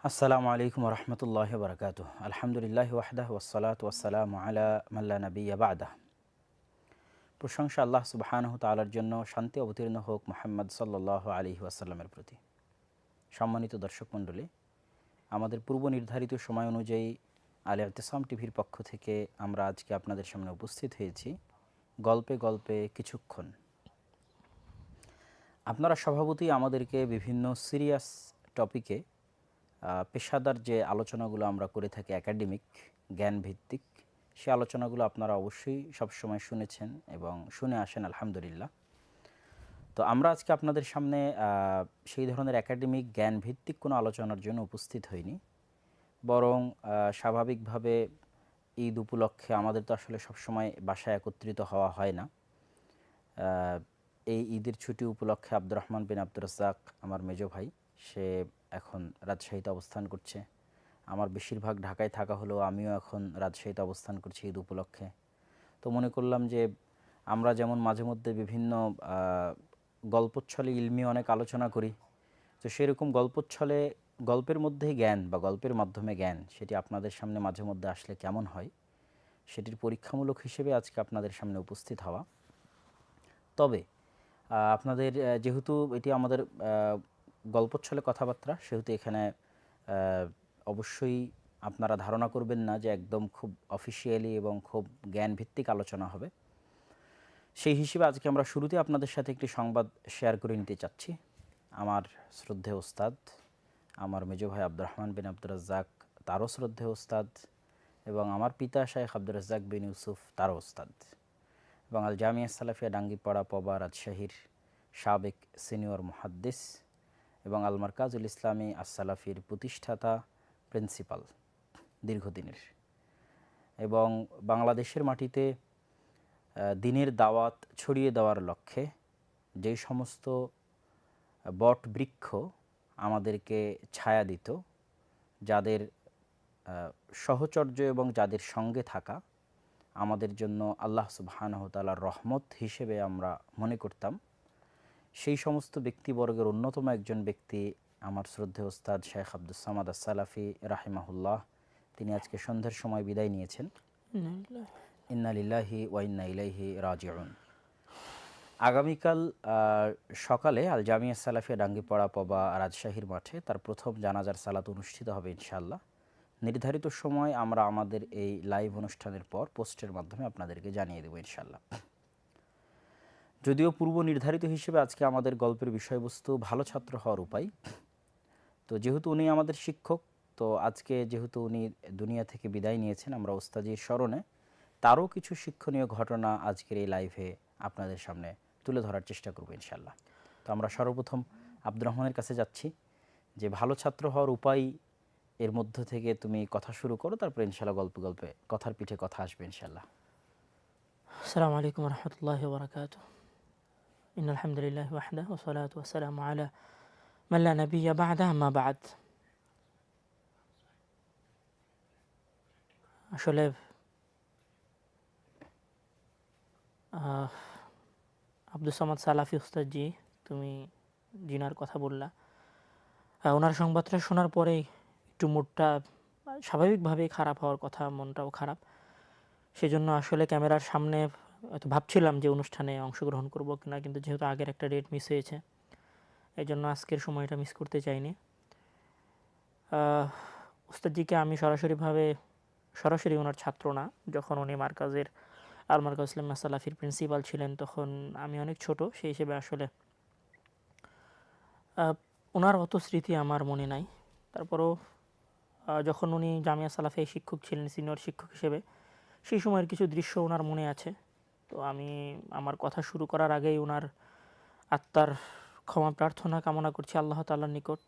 আসসালামু আলাইকুম রহমতুল্লাহ বরকাত। আলহামদুলিল্লাহ ওয়াহদাহ ওয়াসসালাতু ওয়াসসালামু আলা মাল্লা নবিয়্যা বা'দাহ। প্রশংসা আল্লাহ সুবহানাহু তাআলার জন্য, শান্তি অবতীর্ণ হোক মুহাম্মদ সাল্লাল্লাহু আলাইহি ওয়াসাল্লামের প্রতি। সম্মানিত দর্শক মণ্ডলী, আমাদের পূর্ব নির্ধারিত সময় অনুযায়ী আল ইতিসাম টিভির পক্ষ থেকে আমরা আজকে আপনাদের সামনে উপস্থিত হয়েছি গল্পে গল্পে কিছুক্ষণ। আপনারা স্বভাবতই আমাদেরকে বিভিন্ন সিরিয়াস টপিকে পেশাদার যে আলোচনাগুলো আমরা করে থাকি, একাডেমিক জ্ঞানভিত্তিক, সে আলোচনাগুলো আপনারা অবশ্যই সবসময় শুনেছেন এবং শুনে আসেন আলহামদুলিল্লাহ। তো আমরা আজকে আপনাদের সামনে সেই ধরনের একাডেমিক জ্ঞানভিত্তিক কোনো আলোচনার জন্য উপস্থিত হইনি, বরং স্বাভাবিকভাবে ঈদ উপলক্ষে আমাদের তো আসলে সবসময় বাসায় একত্রিত হওয়া হয় না। এই ঈদের ছুটি উপলক্ষে আব্দুর রহমান বিন আব্দুর রাজ্জাক, আমার মেজো ভাই, সে এখন রাজশাহীতে অবস্থান করছে। আমার বেশিরভাগ ঢাকায় থাকা হলেও আমিও এখন রাজশাহীতে অবস্থান করছি ঈদ উপলক্ষে। তো মনে করলাম যে আমরা যেমন মাঝে মধ্যে বিভিন্ন গল্পচ্ছলে ইলমি অনেক আলোচনা করি, তো সেরকম গল্পচ্ছলে গল্পের মধ্যেই জ্ঞান বা গল্পের মাধ্যমে জ্ঞান, সেটি আপনাদের সামনে মাঝে মধ্যে আসলে কেমন হয়, সেটির পরীক্ষামূলক হিসেবে আজকে আপনাদের সামনে উপস্থিত হওয়া। তবে আপনাদের যেহেতু এটি আমাদের গল্পচ্ছলে কথাবার্তা, সেহেতু এখানে অবশ্যই আপনারা ধারণা করবেন না যে একদম খুব অফিসিয়ালি এবং খুব জ্ঞানভিত্তিক আলোচনা হবে। সেই হিসেবে আজকে আমরা শুরুতে আপনাদের সাথে একটি সংবাদ শেয়ার করে নিতে চাচ্ছি। আমার শ্রদ্ধেয় ওস্তাদ, আমার মেজো ভাই আব্দুর রহমান বিন আব্দুর রাজ্জাক, তারও শ্রদ্ধেয় ওস্তাদ, এবং আমার পিতা শাইখ আব্দুর রাজ্জাক বিন ইউসুফ, তারও ওস্তাদ, এবং আল জামিয়া সালাফিয়া ডাঙ্গিপাড়া পবা রাজশাহীর সাবেক সিনিয়র মুহাদ্দিস এবং আল মারকাজুল ইসলামী আসসালাফির প্রতিষ্ঠাতা প্রিন্সিপাল দীর্ঘদিনের, এবং বাংলাদেশের মাটিতে দিনের দাওয়াত ছড়িয়ে দেওয়ার লক্ষ্যে যেই সমস্ত বট বৃক্ষ আমাদেরকে ছায়া দিত, যাদের সহচর্য এবং যাদের সঙ্গে থাকা আমাদের জন্য আল্লাহ সুবহানাহু তাআলার রহমত হিসেবে আমরা মনে করতাম, সেই সমস্ত ব্যক্তিবর্গের অন্যতম একজন ব্যক্তি আমার শ্রদ্ধেয় ওস্তাদ শেখ আব্দুস সামাদ আস-সালাফি রাহিমাহুল্লাহ। তিনি আজকে সন্ধ্যার সময় বিদায় নিয়েছেন। ইন্না লিল্লাহি ওয়া ইন্না ইলাইহি রাজিউন। আগামীকাল সকালে আল জামিয়া সালাফিয়া ডাঙ্গিপাড়া পবা রাজশাহীর মাঠে তার প্রথম জানাজার সালাত অনুষ্ঠিত হবে ইনশাআল্লাহ। নির্ধারিত সময় আমরা আমাদের এই লাইভ অনুষ্ঠানের পর পোস্টের মাধ্যমে আপনাদেরকে জানিয়ে দেব ইনশাআল্লাহ। যদিও পূর্ব নির্ধারিত হিসেবে আজকে আমাদের গল্পের বিষয়বস্তু ভালো ছাত্র হওয়ার উপায়, তো যেহেতু উনি আমাদের শিক্ষক, তো আজকে যেহেতু উনি দুনিয়া থেকে বিদায় নিয়েছেন, আমরা ওস্তাজির স্মরণে তারও কিছু শিক্ষণীয় ঘটনা আজকের এই লাইভে আপনাদের সামনে তুলে ধরার চেষ্টা করব ইনশাআল্লাহ। তো আমরা সর্বপ্রথম আব্দুর রহমানের কাছে যাচ্ছি যে ভালো ছাত্র হওয়ার উপায় এর মধ্য থেকে তুমি কথা শুরু করো, তারপর ইনশাআল্লাহ গল্পে গল্পে কথার পিঠে কথা আসবে ইনশাআল্লাহ। আসসালামু আলাইকুম ওয়া রাহমাতুল্লাহি ওয়া বারাকাতুহু। ইন্নাল হামদুলিল্লাহি ওয়াহদাহু ওয়া সলাতু ওয়া সালামু আলা মান লা নাবিয়্যা বা'দাহু, আম্মা বা'দ। আসলে আব্দুস সামাদ সালাফি উস্তাদ জি, তুমি জিনার কথা বললা, ওনার সংবাদটা শোনার পরেই একটু মুডটা স্বাভাবিকভাবেই খারাপ হওয়ার কথা, মনটাও খারাপ। সেজন্য আসলে ক্যামেরার সামনে হয়তো ভাবছিলাম যে অনুষ্ঠানে অংশগ্রহণ করব কিনা, কিন্তু যেহেতু আগের একটা ডেট মিস হয়েছে, এই জন্য আজকের সময়টা মিস করতে চাইনি। উস্তাদজিকে আমি সরাসরি ওনার ছাত্র না। যখন উনি মার্কাজের আল মারকাজ ইসলামিয়া সালাফির প্রিন্সিপাল ছিলেন, তখন আমি অনেক ছোট, সেই হিসেবে আসলে ওনার অত স্মৃতি আমার মনে নাই। তারপরও যখন উনি জামিয়া সালাফিয়ায় শিক্ষক ছিলেন, সিনিয়র শিক্ষক হিসেবে, সেই সময়ের কিছু দৃশ্য ওনার মনে আছে। তো আমি আমার কথা শুরু করার আগেই ওনার আত্মার ক্ষমা প্রার্থনা কামনা করছি আল্লাহ তাআলার নিকট।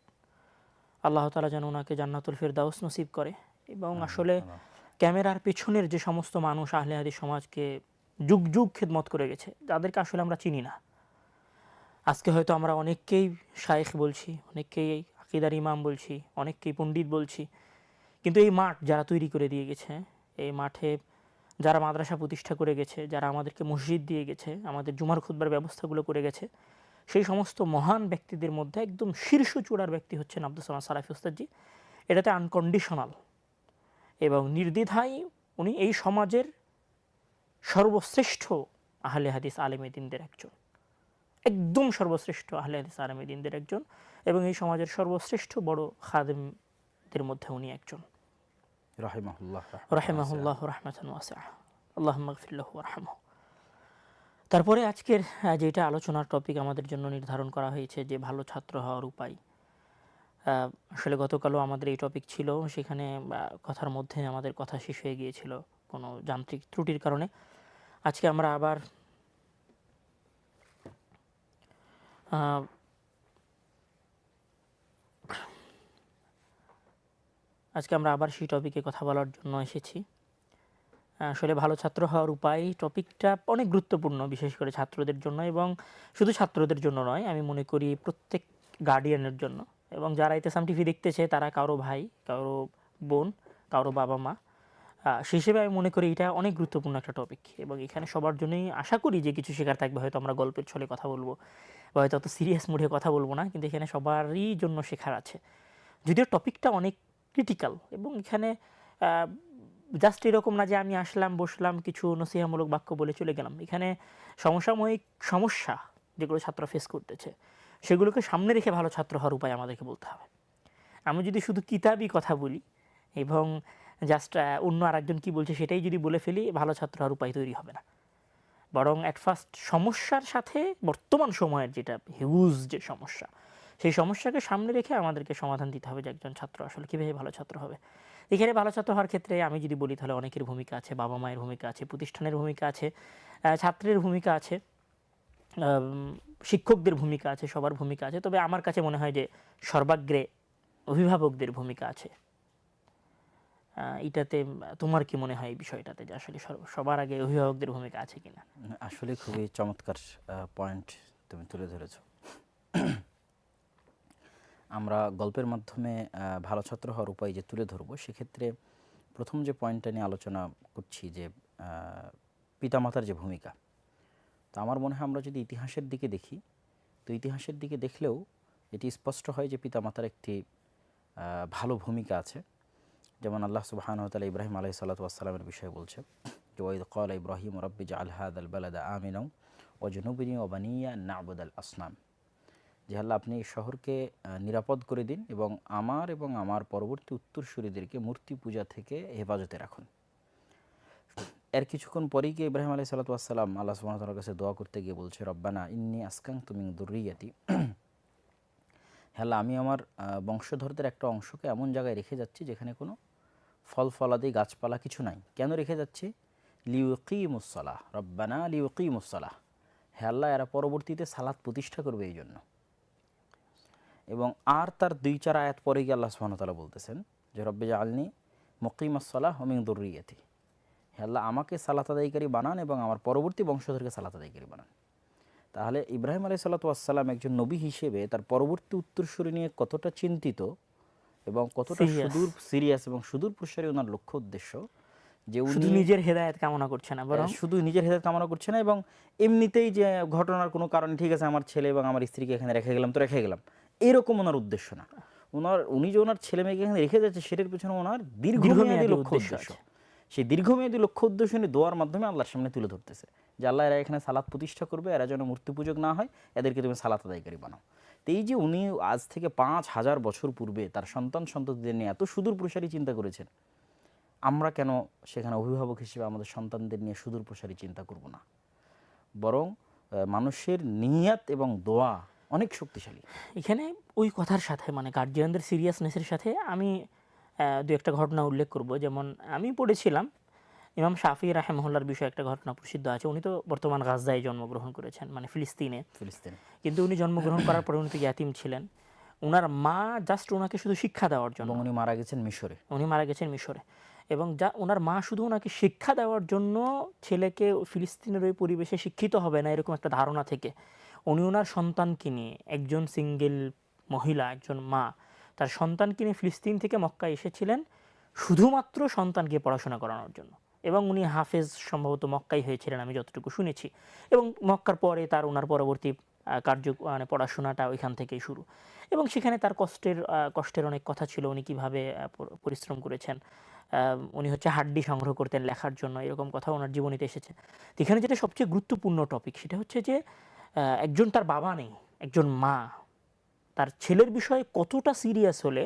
আল্লাহ তাআলা যেন ওনাকে জান্নাতুল ফিরদাউস নসিব করে। এবং আসলে ক্যামেরার পেছনের যে সমস্ত মানুষ আহলে হাদিস সমাজকে যুগ যুগ খেদমত করে গেছে, যাদেরকে আসলে আমরা চিনি না, আজকে হয়তো আমরা অনেককেই শায়েখ বলছি, অনেককেই আকীদার ইমাম বলছি, অনেককেই পণ্ডিত বলছি, কিন্তু এই মাঠ যারা তৈরি করে দিয়ে গেছে, এই মাঠে যারা মাদ্রাসা প্রতিষ্ঠা করে গেছে, যারা আমাদেরকে মসজিদ দিয়ে গেছে, আমাদের জুমার খুতবার ব্যবস্থাগুলো করে গেছে, সেই সমস্ত মহান ব্যক্তিদের মধ্যে একদম শীর্ষ চূড়ার ব্যক্তি হচ্ছেন আব্দুস সামাদ সালাফি উস্তাদজি। এটাতে আনকন্ডিশনাল এবং নির্দ্বিধায় উনি এই সমাজের সর্বশ্রেষ্ঠ আহলে হাদিস আলেমে দিনদের একজন, একদম সর্বশ্রেষ্ঠ আহলে হাদিস আলেমে দিনদের একজন, এবং এই সমাজের সর্বশ্রেষ্ঠ বড় খাদেমদের মধ্যে উনি একজন। রাহিমাহুল্লাহ রাহিমাহুল্লাহ রাহমাতান ওয়াসিআহ, আল্লাহুম্মা গফির লাহু ওয়ারহামহু। তারপরে আজকের যেটা আলোচনার টপিক আমাদের জন্য নির্ধারণ করা হয়েছে যে ভালো ছাত্র হওয়ার উপায়। আসলে গতকালও আমাদের এই টপিক ছিল, সেখানে কথার মধ্যে আমাদের কথা শেষ হয়ে গিয়েছিল কোনো যান্ত্রিক ত্রুটির কারণে। আজকে আমরা আবার সেই টপিকে কথা বলার জন্য এসেছি। আসলে ভালো ছাত্র হওয়ার উপায় টপিকটা অনেক গুরুত্বপূর্ণ, বিশেষ করে ছাত্রদের জন্য, এবং শুধু ছাত্রদের জন্য নয়, আমি মনে করি প্রত্যেক গার্ডিয়ানের জন্য। এবং যারা ইতিসাম টিভি দেখতেছে তারা কারো ভাই, কারো বোন, কারো বাবা মা, সেই হিসেবে আমি মনে করি এটা অনেক গুরুত্বপূর্ণ একটা টপিক। এবং এখানে সবার জন্যই আশা করি যে কিছু শেখার থাকবে। হয়তো আমরা গল্পের ছলে কথা বলবো বা হয়তো অত সিরিয়াস মুডে কথা বলবো না, কিন্তু এখানে সবারই জন্য শেখার আছে। যদিও টপিকটা অনেক ক্রিটিক্যাল, এবং এখানে জাস্ট এরকম না যে আমি আসলাম, বসলাম, কিছু নসিহামূলক বাক্য বলে চলে গেলাম। এখানে সমসাময়িক সমস্যা যেগুলো ছাত্র ফেস করতেছে সেগুলোকে সামনে রেখে ভালো ছাত্র হওয়ার উপায় আমাদেরকে বলতে হবে। আমি যদি শুধু কিতাবি কথা বলি এবং জাস্ট অন্য আরেকজন কী বলছে সেটাই যদি বলে ফেলি, ভালো ছাত্র হওয়ার উপায় তৈরি হবে না। বরং অ্যাট ফার্স্ট সমস্যার সাথে বর্তমান সময়ের যেটা হিউজ যে সমস্যা, সেই সমস্যাকে সামনে রেখে আমাদেরকে সমাধান দিতে হবে যে একজন ছাত্র আসলে কীভাবে ভালো ছাত্র হবে। এখানে ভালো ছাত্র হওয়ার ক্ষেত্রে আমি যদি বলি তাহলে অনেকের ভূমিকা আছে, বাবা মায়ের ভূমিকা আছে, প্রতিষ্ঠানের ভূমিকা আছে, ছাত্রের ভূমিকা আছে, শিক্ষকদের ভূমিকা আছে, সবার ভূমিকা আছে। তবে আমার কাছে মনে হয় যে সর্বাগ্রে অভিভাবকদের ভূমিকা আছে। এটাতে তোমার কি মনে হয় এই বিষয়টাতে, যে আসলে সবার আগে অভিভাবকদের ভূমিকা আছে কিনা? আসলে খুবই চমৎকার পয়েন্ট তুমি তুলে ধরেছো। আমরা গল্পের মাধ্যমে ভালো ছাত্র হওয়ার উপায় যে তুলে ধরবো, সেক্ষেত্রে প্রথম যে পয়েন্টটা নিয়ে আলোচনা করছি যে পিতামাতার যে ভূমিকা। তো আমার মনে হয় আমরা যদি ইতিহাসের দিকে দেখি, তো ইতিহাসের দিকে দেখলেও এটি স্পষ্ট হয় যে পিতামাতার একটি ভালো ভূমিকা আছে। যেমন আল্লাহ সুবহানাহু ওয়া তাআলা ইব্রাহিম আলাইহিস সালাতু ওয়াস সালামের বিষয়ে বলছে যে ওয়াইদ ক্বালা ইব্রাহিম রাব্বি জাআল হাযাল বালাদা আমিনা ওয়াজনুবনি ওয়া বানিয়া আন না'বুদাল আসনাম, যে আল্লাহ আপনি এই শহরকে নিরাপদ করে দিন এবং আমার পরবর্তী উত্তরসূরিদেরকে মূর্তি পূজা থেকে হেফাজতে রাখুন। এর কিছুক্ষণ পরেই গিয়ে ইব্রাহিম আলাইহিস সালাতু ওয়াস সালাম আল্লাহ সুবহানাহু ওয়া তাআলার কাছে দোয়া করতে গিয়ে বলছে রব্বানা ইন্নী আসকানতু মিন যুররিয়াতি, হ্যাঁ আমি আমার বংশধরদের একটা অংশকে এমন জায়গায় রেখে যাচ্ছি যেখানে কোনো ফল ফলাদি গাছপালা কিছু নাই। কেন রেখে যাচ্ছি? লিউকিমুস সালাহ, রব্বানা লিউকিমুস সালাহ, হ্যাঁ আল্লাহ এরা পরবর্তীতে সালাত প্রতিষ্ঠা করবে এই জন্য। এবং আর তার 2-4 আয়াত পরে গিয়ে আল্লাহ সুবহানাহু ওয়া তাআলা বলতেছেন যে রব্বি জাআলনি মুকিমাস সালাহ ওয়া মিন যুররিয়াতি, হে আল্লাহ আমাকে সালাত আদায়কারী বানান এবং আমার পরবর্তী বংশধরকে সালাত আদায়কারী বানান। তাহলে ইব্রাহিম আলাইহিস সালাতু ওয়াস সালাম একজন নবী হিসেবে তার পরবর্তী উত্তরসূরি নিয়ে কতটা চিন্তিত এবং কতটা সুদূর সিরিয়াস এবং সুদূর প্রসারী ওনার লক্ষ্য উদ্দেশ্য, যে উনি নিজের হেদায়েত কামনা করছে না, বরং শুধু নিজের হেদায়েত কামনা করছে না, এবং এমনিতেই যে ঘটনার কোনো কারণে ঠিক আছে আমার ছেলে এবং আমার স্ত্রীকে এখানে রেখে গেলাম তো রেখে গেলাম, এরকম ওনার উদ্দেশ্য না। উনি যে ওনার ছেলে মেয়েকে এখানে রেখে যাচ্ছে সেটার পিছনে ওনার দীর্ঘমেয়াদী লক্ষ্য উদ্দেশ্য। সেই দীর্ঘমেয়াদী লক্ষ্য উদ্দেশ্য নিয়ে দোয়ার মাধ্যমে আল্লাহর সামনে তুলে ধরতেছে যে আল্লাহ এরা এখানে সালাত প্রতিষ্ঠা করবে, এরা যেন মূর্তি পূজক না হয়, এদেরকে তুমি সালাত আদায়কারী বানাও। তো এই যে উনি আজ থেকে 5000 বছর পূর্বে তার সন্ততিদের নিয়ে এত সুদূর প্রসারী চিন্তা করেছেন, আমরা কেন সেখানে অভিভাবক হিসেবে আমাদের সন্তানদের নিয়ে সুদূর প্রসারী চিন্তা করব না? বরং মানুষের নিয়াত এবং দোয়া অনেক শক্তিশালী। এখানে ওই কথার সাথে মানে গার্জিয়ানদের সিরিয়াসনেসের সাথে আমি দু একটা ঘটনা উল্লেখ করব। যেমন আমি পড়েছিলাম ইমাম শাফি রাহিমাহুল্লাহর বিষয়ে একটা ঘটনা প্রসিদ্ধ আছে। উনি তো বর্তমান গাজায় জন্মগ্রহণ করেছেন, মানে ফিলিস্তিনে। কিন্তু উনি জন্মগ্রহণ করার পরে উনি তো ইয়াতিম ছিলেন। ওনার মা জাস্ট ওনাকে শুধু শিক্ষা দেওয়ার জন্য, উনি মারা গেছেন মিশরে, এবং ওনার মা শুধু ওনাকে শিক্ষা দেওয়ার জন্য ছেলেকে ফিলিস্তিনের ওই পরিবেশে শিক্ষিত হবে না এরকম একটা ধারণা থেকে উনি ওনার সন্তানকে নিয়ে, একজন সিঙ্গেল মহিলা, একজন মা তার সন্তানকে নিয়ে ফিলিস্তিন থেকে মক্কায় এসেছিলেন শুধুমাত্র সন্তানকে পড়াশোনা করানোর জন্য। এবং উনি হাফেজ সম্ভবত মক্কাই হয়েছিলেন আমি যতটুকু শুনেছি। এবং মক্কার পরে ওনার পরবর্তী মানে পড়াশোনাটা ওইখান থেকেই শুরু। এবং সেখানে তার কষ্টের অনেক কথা ছিল। উনি কিভাবে পরিশ্রম করেছেন। উনি হচ্ছে হাড্ডি সংগ্রহ করতেন লেখার জন্য, এরকম কথা ওনার জীবনীতে এসেছে। তো এখানে যেটা সবচেয়ে গুরুত্বপূর্ণ টপিক সেটা হচ্ছে যে একজন তার বাবা নেই, একজন মা তার ছেলের বিষয়ে কতটা সিরিয়াস হলে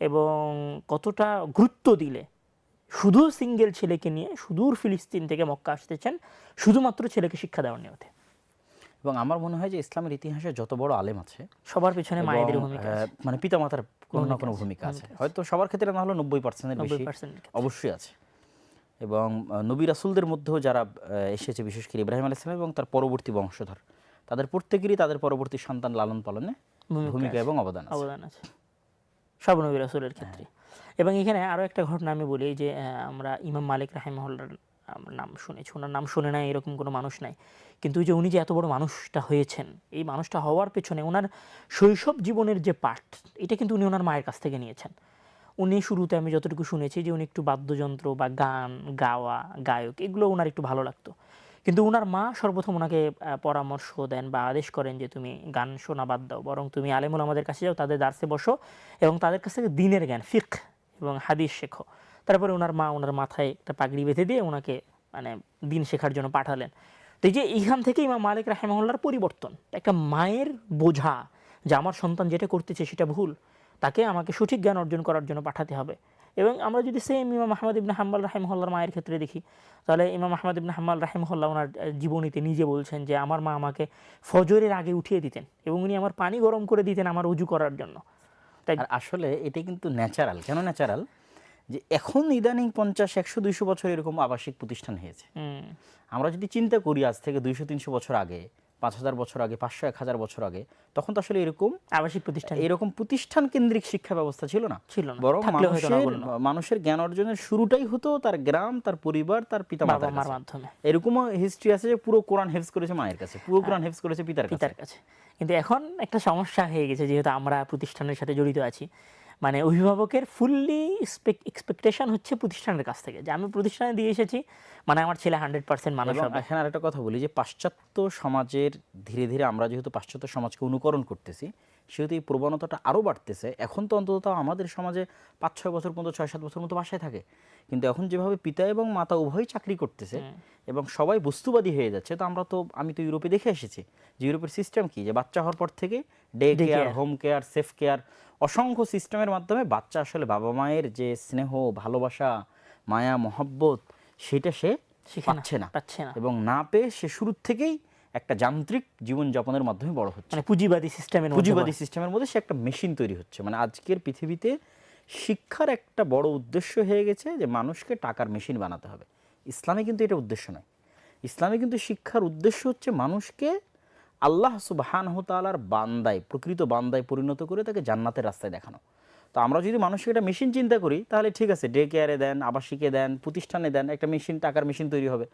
এবং কতটা গুরুত্ব দিলে শুধু সিঙ্গেল ছেলেকে নিয়ে সুদূর ফিলিস্তিন থেকে মক্কা আসতেছেন শুধুমাত্র ছেলেকে শিক্ষা দেওয়ার নিয়তে। এবং আমার মনে হয় যে ইসলামের ইতিহাসে যত বড় আলেম আছে সবার পিছনে এবং মায়েদের ভূমিকা আছে, মানে পিতামাতার কোনো না কোনো ভূমিকা আছে, হয়তো সবার ক্ষেত্রে না হলেও 90%-এর বেশি 90% অবশ্যই আছে। এবং নবী রাসূলদের মধ্যেও যারা এসেছে, বিশেষ করে ইব্রাহিম আলাইহিস সালাম এবং তার পরবর্তী বংশধর, তাদের প্রত্যেকেরই তাদের পরবর্তী সন্তান লালন পালনে ভূমিকা এবং অবদান আছে সব নবী রাসূলের ক্ষেত্রে। এবং এখানে আরও একটা ঘটনা আমি বলি যে আমরা ইমাম মালিক রাহিমাহুল্লাহর নাম শুনেছি, ওনার নাম শুনে নাই এরকম কোনো মানুষ নাই, কিন্তু যে উনি যে এত বড় মানুষটা হয়েছেন, এই মানুষটা হওয়ার পেছনে ওনার শৈশব জীবনের যে পার্ট, এটা কিন্তু উনি ওনার মায়ের কাছ থেকে নিয়েছেন। উনি শুরুতে আমি যতটুকু শুনেছি যে উনি একটু বাদ্যযন্ত্র বা গান গাওয়া, গায়ক, এগুলো ওনার একটু ভালো লাগতো। কিন্তু ওনার মা সর্বপ্রথম ওনাকে পরামর্শ দেন বা আদেশ করেন যে তুমি গান শোনা বাদ দাও, বরং তুমি আলেম ওলামাদের কাছে যাও, তাদের দার্সে বসো এবং তাদের কাছ থেকে দ্বীনের জ্ঞান, ফিকহ এবং হাদিস শেখো। তারপরে ওনার মা ওনার মাথায় একটা পাগড়ি বেঁধে দিয়ে ওনাকে মানে দ্বীন শেখার জন্য পাঠালেন। তো এই যে এইখান থেকে ইমাম মালিক রাহিমাহুল্লাহর পরিবর্তন, একটা মায়ের বোঝা যে আমার সন্তান যেটা করতেছে সেটা ভুল, তাকে আমাকে সঠিক জ্ঞান অর্জন করার জন্য পাঠাতে হবে। এবং আমরা যদি সেম ইমাম আহমদ ইবনে হাম্বল রাহিমাহুল্লাহর মায়ের ক্ষেত্রে দেখি, তাহলে ইমাম আহমদ ইবনে হাম্বল রাহিমাহুল্লাহ ওনার জীবনীতে নিজে বলছেন যে আমার মা আমাকে ফজরের আগে উঠিয়ে দিতেন এবং উনি আমার পানি গরম করে দিতেন আমার উজু করার জন্য। তাই আর আসলে এটা কিন্তু ন্যাচারাল। কেন ন্যাচারাল? যে এখন ইদানিং 50, 100, 200 বছর এরকম আবাসিক প্রতিষ্ঠান হয়েছে। আমরা যদি চিন্তা করি আজ থেকে 200-300 বছর আগে, 5000 বছর আগে, 500-1000 বছর আগে, তখন তো আসলে এরকম আবাসিক প্রতিষ্ঠান এরকম প্রতিষ্ঠান কেন্দ্রিক শিক্ষা ব্যবস্থা ছিল না। বরং মানুষের জ্ঞান অর্জনের শুরুটাই হতো তার গ্রাম, তার পরিবার, তার পিতামাতার মাধ্যমে। এরকমও হিস্ট্রি আছে যে পুরো কোরআন হেফজ করেছে মায়ের কাছে, পুরো কোরআন হেফজ করেছে পিতার কাছে। কিন্তু এখন একটা সমস্যা হয়ে গেছে, যেহেতু আমরা প্রতিষ্ঠানের সাথে জড়িত আছি, মানে অভিভাবকের ফুললি এক্সপেকটেশন হচ্ছে প্রতিষ্ঠানের কাছ থেকে যে আমি প্রতিষ্ঠানে দিয়ে এসেছি মানে আমার ছেলে 100% মানুষ হবে। এখানে আরেকটা কথা বলি যে পাশ্চাত্য সমাজের ধীরে ধীরে আমরা যেহেতু পাশ্চাত্য সমাজকে অনুকরণ করতেছি, সেহেতু এই প্রবণতাটা আরও বাড়তেছে। এখন তো অন্তত আমাদের সমাজে 5-6 বছর পর্যন্ত, 6-7 বছর মতো বাসায় থাকে, কিন্তু এখন যেভাবে পিতা এবং মাতা উভয়ই চাকরি করতেছে এবং সবাই বস্তুবাদী হয়ে যাচ্ছে, তো আমি তো ইউরোপে দেখে এসেছি যে ইউরোপের সিস্টেম কি, যে বাচ্চা হওয়ার পর থেকে day care, home care, safe care, অসংখ্য সিস্টেমের মাধ্যমে বাচ্চা আসলে বাবা মায়ের যে স্নেহ, ভালোবাসা, মায়া, মহব্বত, সেটা সে পাচ্ছে না এবং না পেয়ে সে শুরুর থেকেই একটা যান্ত্রিক জীবনযাপনের মাধ্যমে বড় হচ্ছে, মানে পুঁজিবাদী সিস্টেমের মধ্যে সে একটা মেশিন তৈরি হচ্ছে। মানে আজকের পৃথিবীতে শিক্ষার একটা বড় উদ্দেশ্য হয়ে গেছে যে মানুষকে টাকার মেশিন বানাতে হবে। ইসলামে কিন্তু এটা উদ্দেশ্য নয়। ইসলামে কিন্তু শিক্ষার উদ্দেশ্য হচ্ছে মানুষকে আল্লাহ সুবহানাহু ওয়া তাআলার বান্দায়, প্রকৃত বান্দায় পরিণত করে তাকে জান্নাতের রাস্তায় দেখানো। তো আমরা যদি মানুষকে একটা মেশিন চিন্তা করি, তাহলে ঠিক আছে, ডে কেয়ারে দেন, আবাসিকে দেন, প্রতিষ্ঠানে দেন, একটা মেশিন, টাকার মেশিন তৈরি হবে।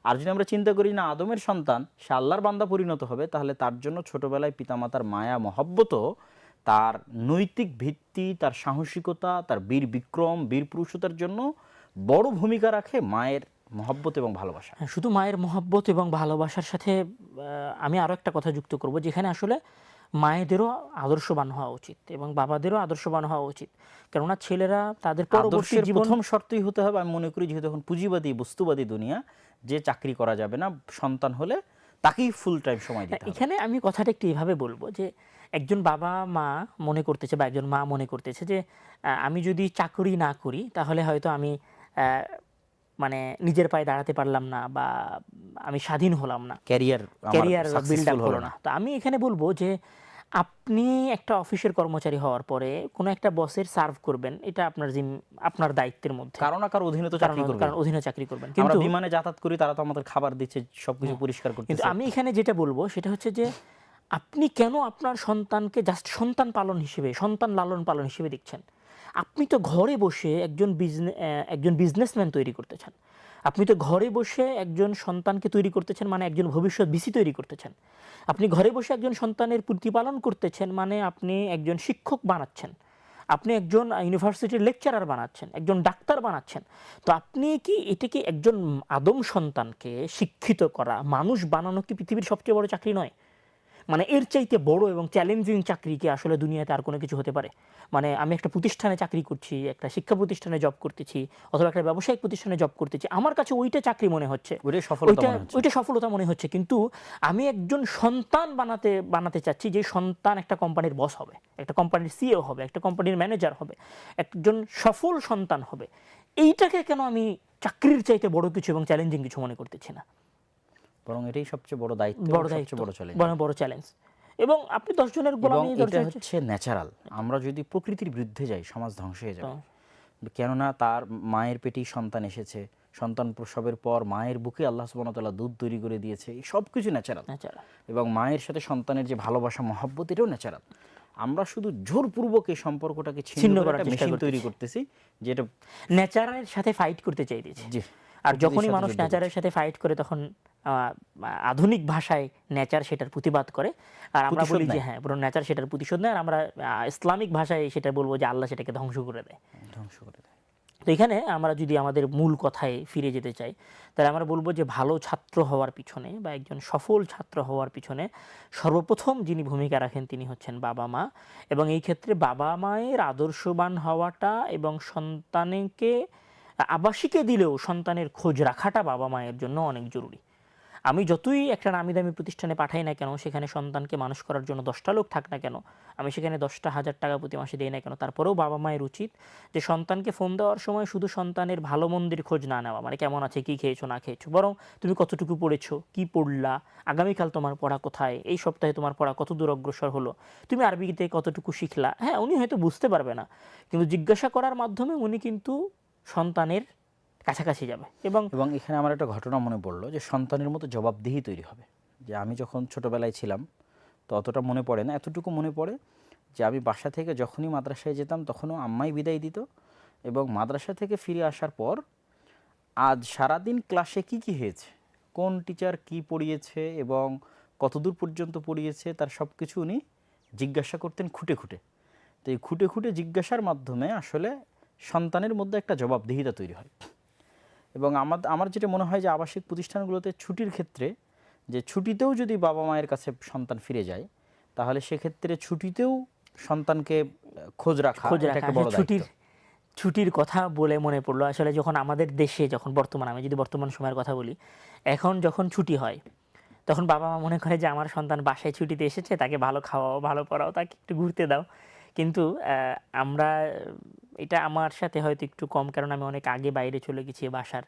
আর যদি আমরা চিন্তা করি না আদমের সন্তান সে আল্লাহর বান্দা পরিণত হবে, তাহলে তার জন্য ছোটবেলায় পিতামাতার মায়া মহব্বতও, তার নৈতিক ভিত্তি, তার সাহসিকতা, তার বীর বিক্রম, বীর পুরুষতার জন্য বড় ভূমিকা রাখে মায়ের মহব্বত এবং ভালোবাসা। শুধু মায়ের মহব্বত এবং ভালোবাসার সাথে আমি আরও একটা কথা যুক্ত করব, যেখানে আসলে মায়েদেরও আদর্শবান হওয়া উচিত এবং বাবাদেরও আদর্শবান হওয়া উচিত। কেননা ছেলেরা তাদের পরবর্তী জীবন, প্রথম শর্তই হতে হবে, আমি মনে করি, যেহেতু এখন পুঁজিবাদী বস্তুবাদী দুনিয়া, যে চাকরি করা যাবে না, সন্তান হলে তাকেই ফুল টাইম সময় দিতে হবে। এখানে আমি কথাটা একটু এভাবে বলবো যে একজন বাবা মা মনে করতেছে বা একজন মা মনে করতেছে যে আমি যদি চাকরি না করি তাহলে হয়তো আমি মানে নিজের পায়ে দাঁড়াতে পারলাম না বা আমি স্বাধীন হলাম না, ক্যারিয়ার বিল্ড আপ হলো না। তো আমি এখানে বলবো যে আপনি একটা অফিসের কর্মচারী হওয়ার পরে কোনো একটা বসের সার্ভ করবেন, এটা আপনার দায়িত্বের মধ্যে, কারণ অধীনে তো চাকরি করবেন, কারণ অধীনে চাকরি করবেন। কিন্তু বিমানে যাতায়াত করি, তারা তো আমাদের খাবার দিচ্ছে, সবকিছু পরিষ্কার করতেছে। কিন্তু আমি এখানে যেটা বলবো সেটা হচ্ছে যে আপনি কেন আপনার সন্তানকে জাস্ট সন্তান লালন পালন হিসেবে দেখছেন? আপনি তো ঘরে বসে একজন বিজনেসম্যান তৈরি করতেছেন, আপনি তো ঘরে বসে একজন সন্তানকে তৈরি করতেছেন, মানে একজন ভবিষ্যৎ ভিসি তৈরি করতেছেন। আপনি ঘরে বসে একজন সন্তানের প্রতিপালন করতেছেন, মানে আপনি একজন শিক্ষক বানাচ্ছেন, আপনি একজন ইউনিভার্সিটির লেকচারার বানাচ্ছেন, একজন ডাক্তার বানাচ্ছেন। তো আপনি কি এটাকে একজন আদম সন্তানকে শিক্ষিত করা, মানুষ বানানো কি পৃথিবীর সবচেয়ে বড় চাকরি নয়? মানে এর চাইতে বড় এবং চ্যালেঞ্জিং চাকরি কি আসলে দুনিয়াতে আর কোনো কিছু হতে পারে? মানে আমি একটা প্রতিষ্ঠানে চাকরি করছি, একটা শিক্ষা প্রতিষ্ঠানে জব করতেছি অথবা একটা ব্যবসায়িক প্রতিষ্ঠানে জব করতেছি, আমার কাছে ওইটা চাকরি মনে হচ্ছে, ওইটাই সফলতা মনে হচ্ছে। ওইটা সফলতা মনে হচ্ছে। কিন্তু আমি একজন সন্তান বানাতে চাচ্ছি, যে সন্তান একটা কোম্পানির বস হবে, একটা কোম্পানির সিইও হবে, একটা কোম্পানির ম্যানেজার হবে, একজন সফল সন্তান হবে। এইটাকে কেন আমি চাকরির চাইতে বড় কিছু এবং চ্যালেঞ্জিং কিছু মনে করতেছি না? বরং এটাই সবচেয়ে বড় দায়িত্ব, বড় সবচেয়ে দায়িত্ব, বড় চ্যালেঞ্জ। বড় চ্যালেঞ্জ। এবং আপনি 10 জনের এবং গোলামি, 10 এটা জনের হচ্ছে ন্যাচারাল। আমরা যদি প্রকৃতির বিরুদ্ধে যাই, সমাজ ধ্বংস হয়ে যাবে। তো- কেননা তার মায়ের পেটেই সন্তান এসেছে, সন্তান প্রসবের পর মায়ের বুকে আল্লাহ সুবহানাহু ওয়া তাআলা দুধ তৈরি করে দিয়েছে, এই সব কিছু ন্যাচারাল। ন্যাচারাল। এবং মায়ের সাথে সন্তানের যে ভালোবাসা মহব্বত, এটাও ন্যাচারাল। আমরা শুধু জোরপূর্বক এই সম্পর্কটাকে ছিন্ন করে করার একটা চেষ্টা মেশিন তৈরি করতেছি। করতেছি, যেটা ন্যাচারের সাথে ফাইট করতে চাইতেছি। জি আর প্রকৃতির যখনই সাথে মানুষ যুদ্ধ ন্যাচারের সাথে ফাইট করে, তখন আধুনিক ভাষায় নেচার সেটার প্রতিবাদ করে। আর আমরা প্রতিশোধ বলি যে নেয়। হ্যাঁ, পুরো নেচার সেটার প্রতিশোধ নেয়। আর আমরা ইসলামিক ভাষায় সেটা বলবো যে আল্লাহ সেটাকে ধ্বংস করে দেয়। ধ্বংস করে দেয়। তো এখানে আমরা যদি আমাদের মূল কথায় ফিরে যেতে চাই, তাহলে আমরা বলবো যে ভালো ছাত্র হওয়ার পিছনে বা একজন সফল ছাত্র হওয়ার পিছনে সর্বপ্রথম যিনি ভূমিকা রাখেন তিনি হচ্ছেন বাবা মা। এবং এই ক্ষেত্রে বাবা মায়ের আদর্শবান হওয়াটা এবং সন্তানকে আবাসিকে দিলেও সন্তানের খোঁজ রাখাটা বাবা মায়ের জন্য অনেক জরুরি। আমি যতই একটা নামি দামি প্রতিষ্ঠানে পাঠাই না কেন, সেখানে সন্তানকে মানুষ করার জন্য 10টা লোক থাক না কেন, আমি সেখানে 10টা হাজার টাকা প্রতি মাসে দিই না কেন, তারপরেও বাবা মায়ের উচিত যে সন্তানকে ফোন দেওয়ার সময় শুধু সন্তানের ভালো মন্দির খোঁজ না নেওয়া, মানে কেমন আছে, কি খেয়েছো না খেয়েছো, বরং তুমি কতটুকু পড়েছো, কি পড়লা, আগামীকাল তোমার পড়া কোথায়, এই সপ্তাহে তোমার পড়া কত দূর অগ্রসর হলো, তুমি আরবিতে কতটুকু শিখলা। হ্যাঁ, উনি হয়তো বুঝতে পারবে না, কিন্তু জিজ্ঞাসা করার মাধ্যমে উনি কিন্তু সন্তানের কাছাকাছি যাবে। এবং এবং এখানে আমার একটা ঘটনা মনে পড়লো, যে সন্তানের মতো জবাবদিহি তৈরি হবে। যে আমি যখন ছোটোবেলায় ছিলাম, তো অতটা মনে পড়ে না, এতটুকু মনে পড়ে যে আমি বাসা থেকে যখনই মাদ্রাসায় যেতাম তখনও আম্মাই বিদায় দিত, এবং মাদ্রাসা থেকে ফিরে আসার পর আজ সারাদিন ক্লাসে কি কি হয়েছে, কোন টিচার কি পড়িয়েছে এবং কতদূর পর্যন্ত পড়িয়েছে, তার সব কিছু উনি জিজ্ঞাসা করতেন খুঁটে খুঁটে। তো এই খুঁটে খুঁটে জিজ্ঞাসার মাধ্যমে আসলে সন্তানের মধ্যে একটা জবাবদিহিতা তৈরি হয়। এবং আমার যেটা মনে হয় যে আবাসিক প্রতিষ্ঠানগুলোতে ছুটির ক্ষেত্রে, যে ছুটিতেও যদি বাবা মায়ের কাছে সন্তান ফিরে যায়, তাহলে সেক্ষেত্রে ছুটিতেও সন্তানকে খোঁজ রাখা এটা একটা বড় দায়িত্ব। ছুটির কথা বলে মনে পড়লো, আসলে যখন আমাদের দেশে, যখন বর্তমান, আমি যদি বর্তমান সময়ের কথা বলি, এখন যখন ছুটি হয় তখন বাবা মা মনে করে যে আমার সন্তান বাসায় ছুটিতে এসেছে, তাকে ভালো খাওয়াও, ভালো পড়াও, তাকে একটু ঘুরতে দাও। কিন্তু আমরা, এটা আমার সাথে হয়তো একটু কম, কারণ আমি অনেক আগে বাইরে চলে গেছি বাসার।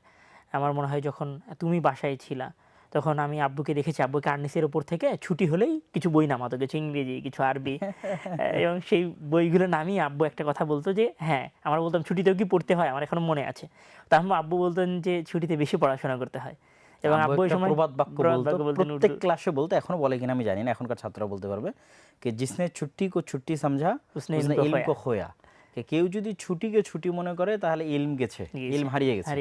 আমার মনে হয় যখন তুমি বাসায় ছিলা, তখন আমি আব্বুকে দেখেছি, আব্বুকে আর্নিসের ওপর থেকে ছুটি হলেই কিছু বই নামাতো, কিছু ইংরেজি, কিছু আরবি। এবং সেই বইগুলো নামিয়ে আব্বু একটা কথা বলতো যে হ্যাঁ, আমরা বলতাম ছুটিতেও কি পড়তে হয়, আমার এখনো মনে আছে। তখন আব্বু বলতেন যে ছুটিতে বেশি পড়াশোনা করতে হয়। এবং আব্বু ওই একটা সময় প্রবাদ বাক্য বলতো, বলতেন প্রত্যেক উর্দু, ক্লাসে বলতো, এখনো বলে কিনা আমি জানি না, এখনকার ছাত্ররা বলতে পারবে, যে জিসনে ছুটি কো ছুটি সমঝা উসনে উসনে ইলম কো ইলম কো খোয়া। কেউ যদি ছুটিকে ছুটি মনে করে তাহলে ইলম গেছে, ইলম হারিয়ে গেছে।